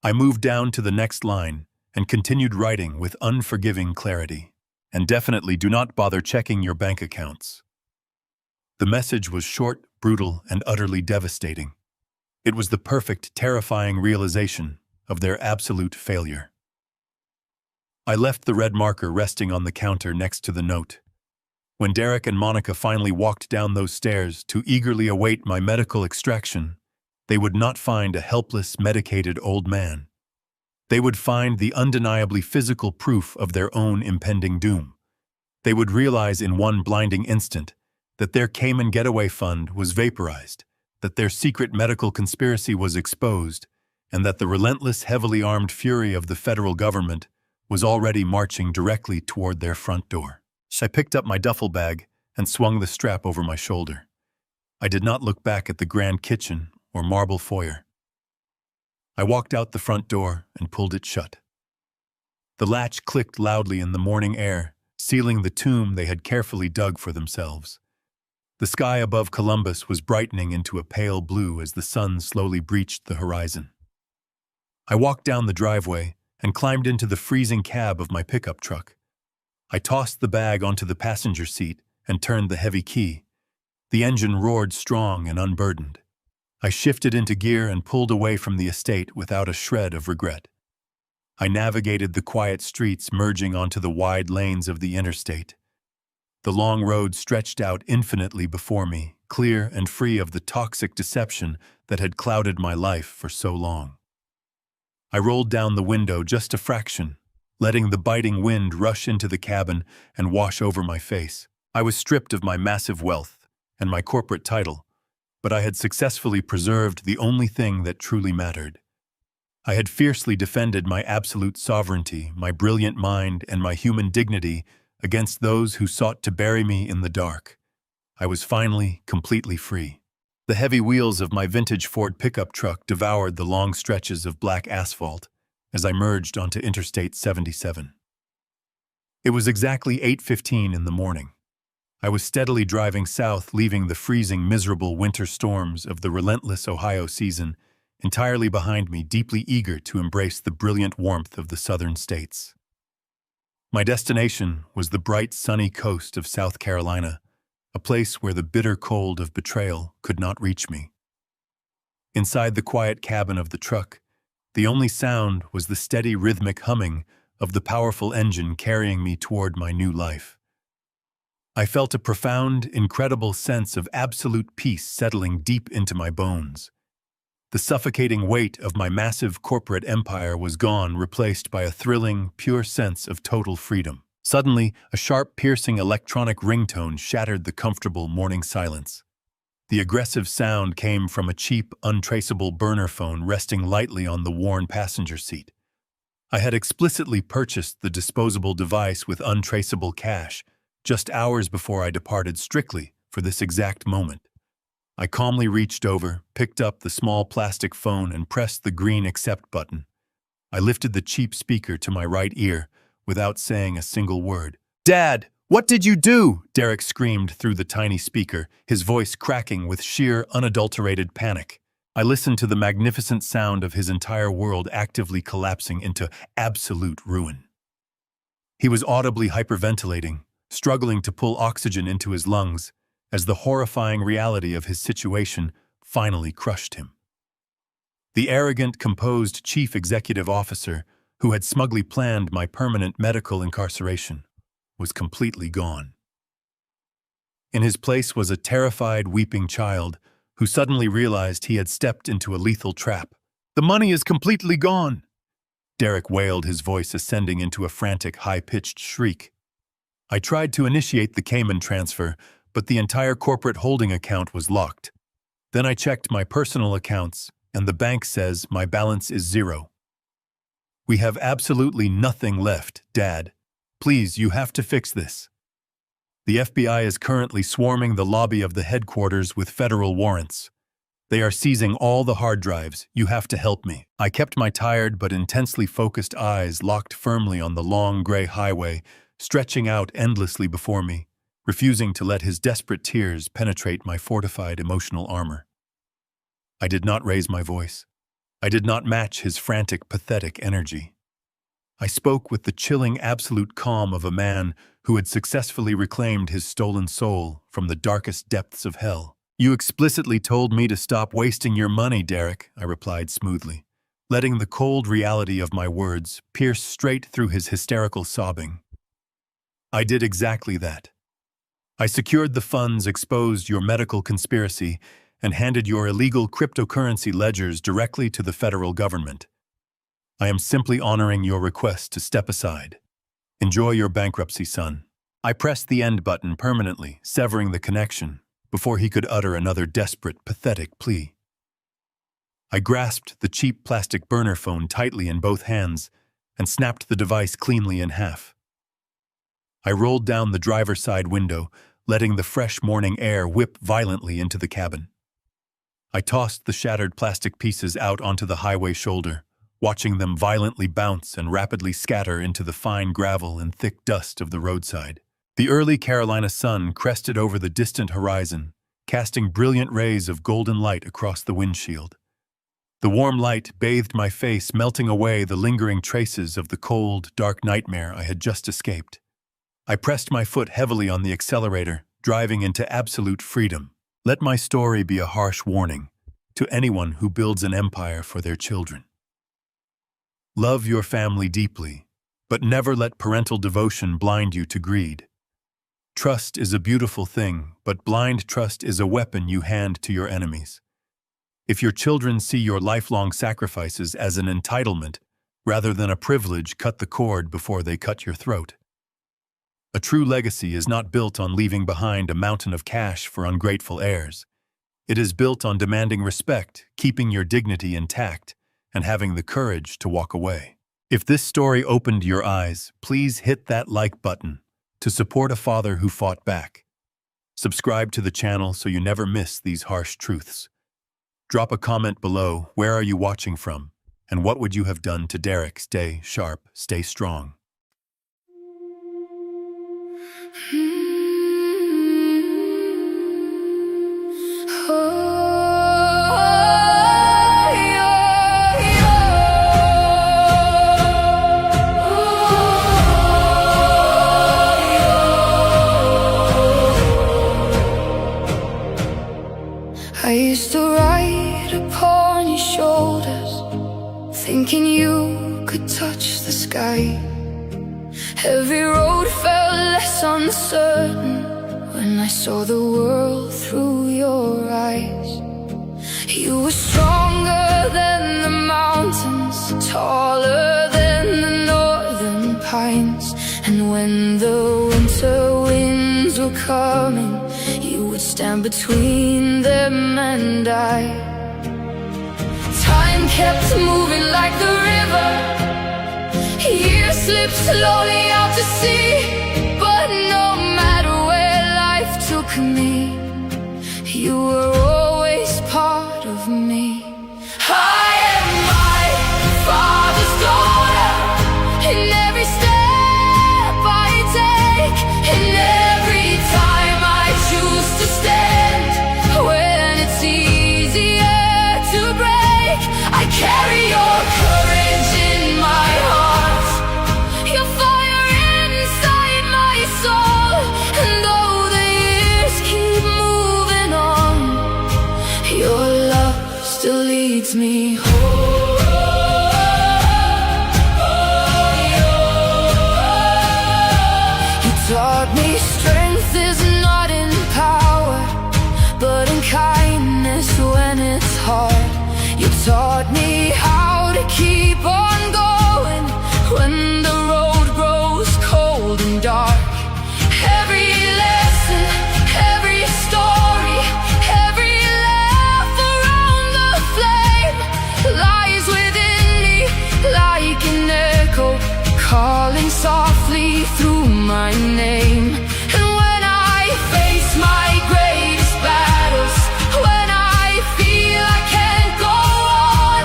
[SPEAKER 1] I moved down to the next line and continued writing with unforgiving clarity. "And definitely do not bother checking your bank accounts." The message was short, brutal, and utterly devastating. It was the perfect, terrifying realization of their absolute failure. I left the red marker resting on the counter next to the note. When Derek and Monica finally walked down those stairs to eagerly await my medical extraction, they would not find a helpless, medicated old man. They would find the undeniably physical proof of their own impending doom. They would realize in one blinding instant that their Cayman getaway fund was vaporized, that their secret medical conspiracy was exposed, and that the relentless, heavily armed fury of the federal government was already marching directly toward their front door. I picked up my duffel bag and swung the strap over my shoulder. I did not look back at the grand kitchen or marble foyer. I walked out the front door and pulled it shut. The latch clicked loudly in the morning air, sealing the tomb they had carefully dug for themselves. The sky above Columbus was brightening into a pale blue as the sun slowly breached the horizon. I walked down the driveway and climbed into the freezing cab of my pickup truck. I tossed the bag onto the passenger seat and turned the heavy key. The engine roared strong and unburdened. I shifted into gear and pulled away from the estate without a shred of regret. I navigated the quiet streets, merging onto the wide lanes of the interstate. The long road stretched out infinitely before me, clear and free of the toxic deception that had clouded my life for so long. I rolled down the window just a fraction, letting the biting wind rush into the cabin and wash over my face. I was stripped of my massive wealth and my corporate title, but I had successfully preserved the only thing that truly mattered. I had fiercely defended my absolute sovereignty, my brilliant mind, and my human dignity against those who sought to bury me in the dark. I was finally completely free. The heavy wheels of my vintage Ford pickup truck devoured the long stretches of black asphalt as I merged onto Interstate 77. It was exactly 8:15 in the morning. I was steadily driving south, leaving the freezing, miserable winter storms of the relentless Ohio season entirely behind me, deeply eager to embrace the brilliant warmth of the southern states. My destination was the bright, sunny coast of South Carolina, a place where the bitter cold of betrayal could not reach me. Inside the quiet cabin of the truck, the only sound was the steady, rhythmic humming of the powerful engine carrying me toward my new life. I felt a profound, incredible sense of absolute peace settling deep into my bones. The suffocating weight of my massive corporate empire was gone, replaced by a thrilling, pure sense of total freedom. Suddenly, a sharp, piercing electronic ringtone shattered the comfortable morning silence. The aggressive sound came from a cheap, untraceable burner phone resting lightly on the worn passenger seat. I had explicitly purchased the disposable device with untraceable cash just hours before I departed strictly for this exact moment. I calmly reached over, picked up the small plastic phone and pressed the green accept button. I lifted the cheap speaker to my right ear without saying a single word. "Dad, what did you do?" Derek screamed through the tiny speaker, his voice cracking with sheer, unadulterated panic. I listened to the magnificent sound of his entire world actively collapsing into absolute ruin. He was audibly hyperventilating, struggling to pull oxygen into his lungs, as the horrifying reality of his situation finally crushed him. The arrogant, composed chief executive officer who had smugly planned my permanent medical incarceration was completely gone. In his place was a terrified, weeping child who suddenly realized he had stepped into a lethal trap. "The money is completely gone!" Derek wailed, his voice ascending into a frantic, high-pitched shriek. I tried to initiate the Cayman transfer, but the entire corporate holding account was locked. Then I checked my personal accounts, and the bank says my balance is zero. "We have absolutely nothing left, Dad. Please, you have to fix this." The FBI is currently swarming the lobby of the headquarters with federal warrants. They are seizing all the hard drives. You have to help me. I kept my tired but intensely focused eyes locked firmly on the long gray highway, stretching out endlessly before me, refusing to let his desperate tears penetrate my fortified emotional armor. I did not raise my voice. I did not match his frantic, pathetic energy. I spoke with the chilling, absolute calm of a man who had successfully reclaimed his stolen soul from the darkest depths of hell. "You explicitly told me to stop wasting your money, Derek," I replied smoothly, letting the cold reality of my words pierce straight through his hysterical sobbing. "I did exactly that. I secured the funds, exposed your medical conspiracy, and handed your illegal cryptocurrency ledgers directly to the federal government. I am simply honoring your request to step aside. Enjoy your bankruptcy, son." I pressed the end button permanently, severing the connection, before he could utter another desperate, pathetic plea. I grasped the cheap plastic burner phone tightly in both hands and snapped the device cleanly in half. I rolled down the driver's side window, letting the fresh morning air whip violently into the cabin. I tossed the shattered plastic pieces out onto the highway shoulder, watching them violently bounce and rapidly scatter into the fine gravel and thick dust of the roadside. The early Carolina sun crested over the distant horizon, casting brilliant rays of golden light across the windshield. The warm light bathed my face, melting away the lingering traces of the cold, dark nightmare I had just escaped. I pressed my foot heavily on the accelerator, driving into absolute freedom. Let my story be a harsh warning to anyone who builds an empire for their children. Love your family deeply, but never let parental devotion blind you to greed. Trust is a beautiful thing, but blind trust is a weapon you hand to your enemies. If your children see your lifelong sacrifices as an entitlement rather than a privilege, cut the cord before they cut your throat. A true legacy is not built on leaving behind a mountain of cash for ungrateful heirs. It is built on demanding respect, keeping your dignity intact, and having the courage to walk away. If this story opened your eyes, please hit that like button to support a father who fought back. Subscribe to the channel so you never miss these harsh truths. Drop a comment below. Where are you watching from? And what would you have done to Derek? Stay sharp, stay strong.
[SPEAKER 2] I used to ride upon your shoulders, thinking you could touch the sky. Every road felt less uncertain when I saw the world through your eyes. You were stronger than the mountains, taller than the northern pines. And when the winter winds were coming, you would stand between them and I. Time kept moving like the river, years slipped slowly out to sea. But no matter where life took me, you were always part of me. I am my father's daughter, in every step I take, in every time I choose to stand. When it's easier to break, I carry your courage in my heart, your fire inside my soul. And though the years keep moving on, your love still leads me home. You taught me strength is not in power, but in kindness when it's hard. You taught me how to keep on going when the road grows cold and dark. Every lesson, every story, every laugh around the flame lies within me like an echo, calling softly through my name. And when I face my greatest battles, when I feel I can't go on,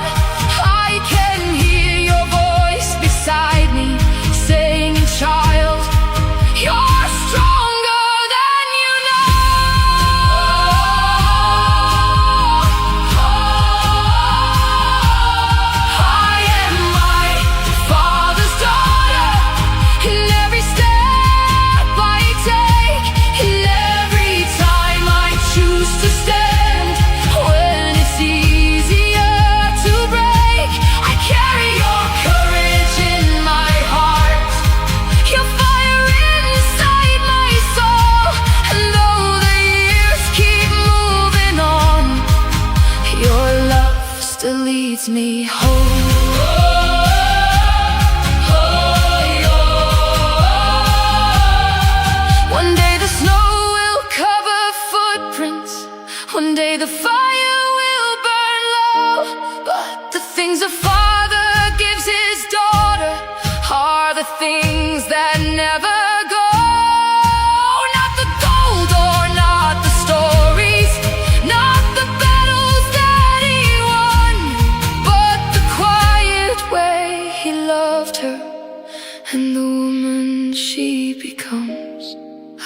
[SPEAKER 2] I can hear your voice beside me saying, child, you're stronger than you know. I am my father's daughter, in every step I things that never go. Not the gold or not the stories, not the battles that he won, but the quiet way he loved her and the woman she becomes.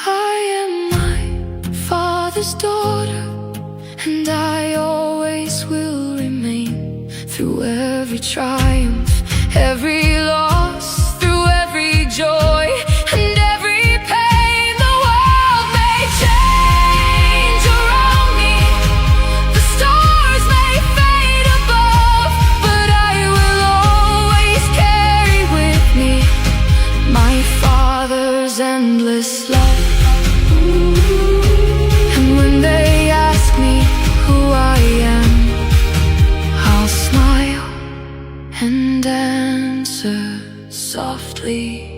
[SPEAKER 2] I am my father's daughter, and I always will remain. Through every triumph, every loss, through every joy and every pain, the world may change around me, the stars may fade above, but I will always carry with me my Father's endless love. And when they ask me who I am, I'll smile and answer softly.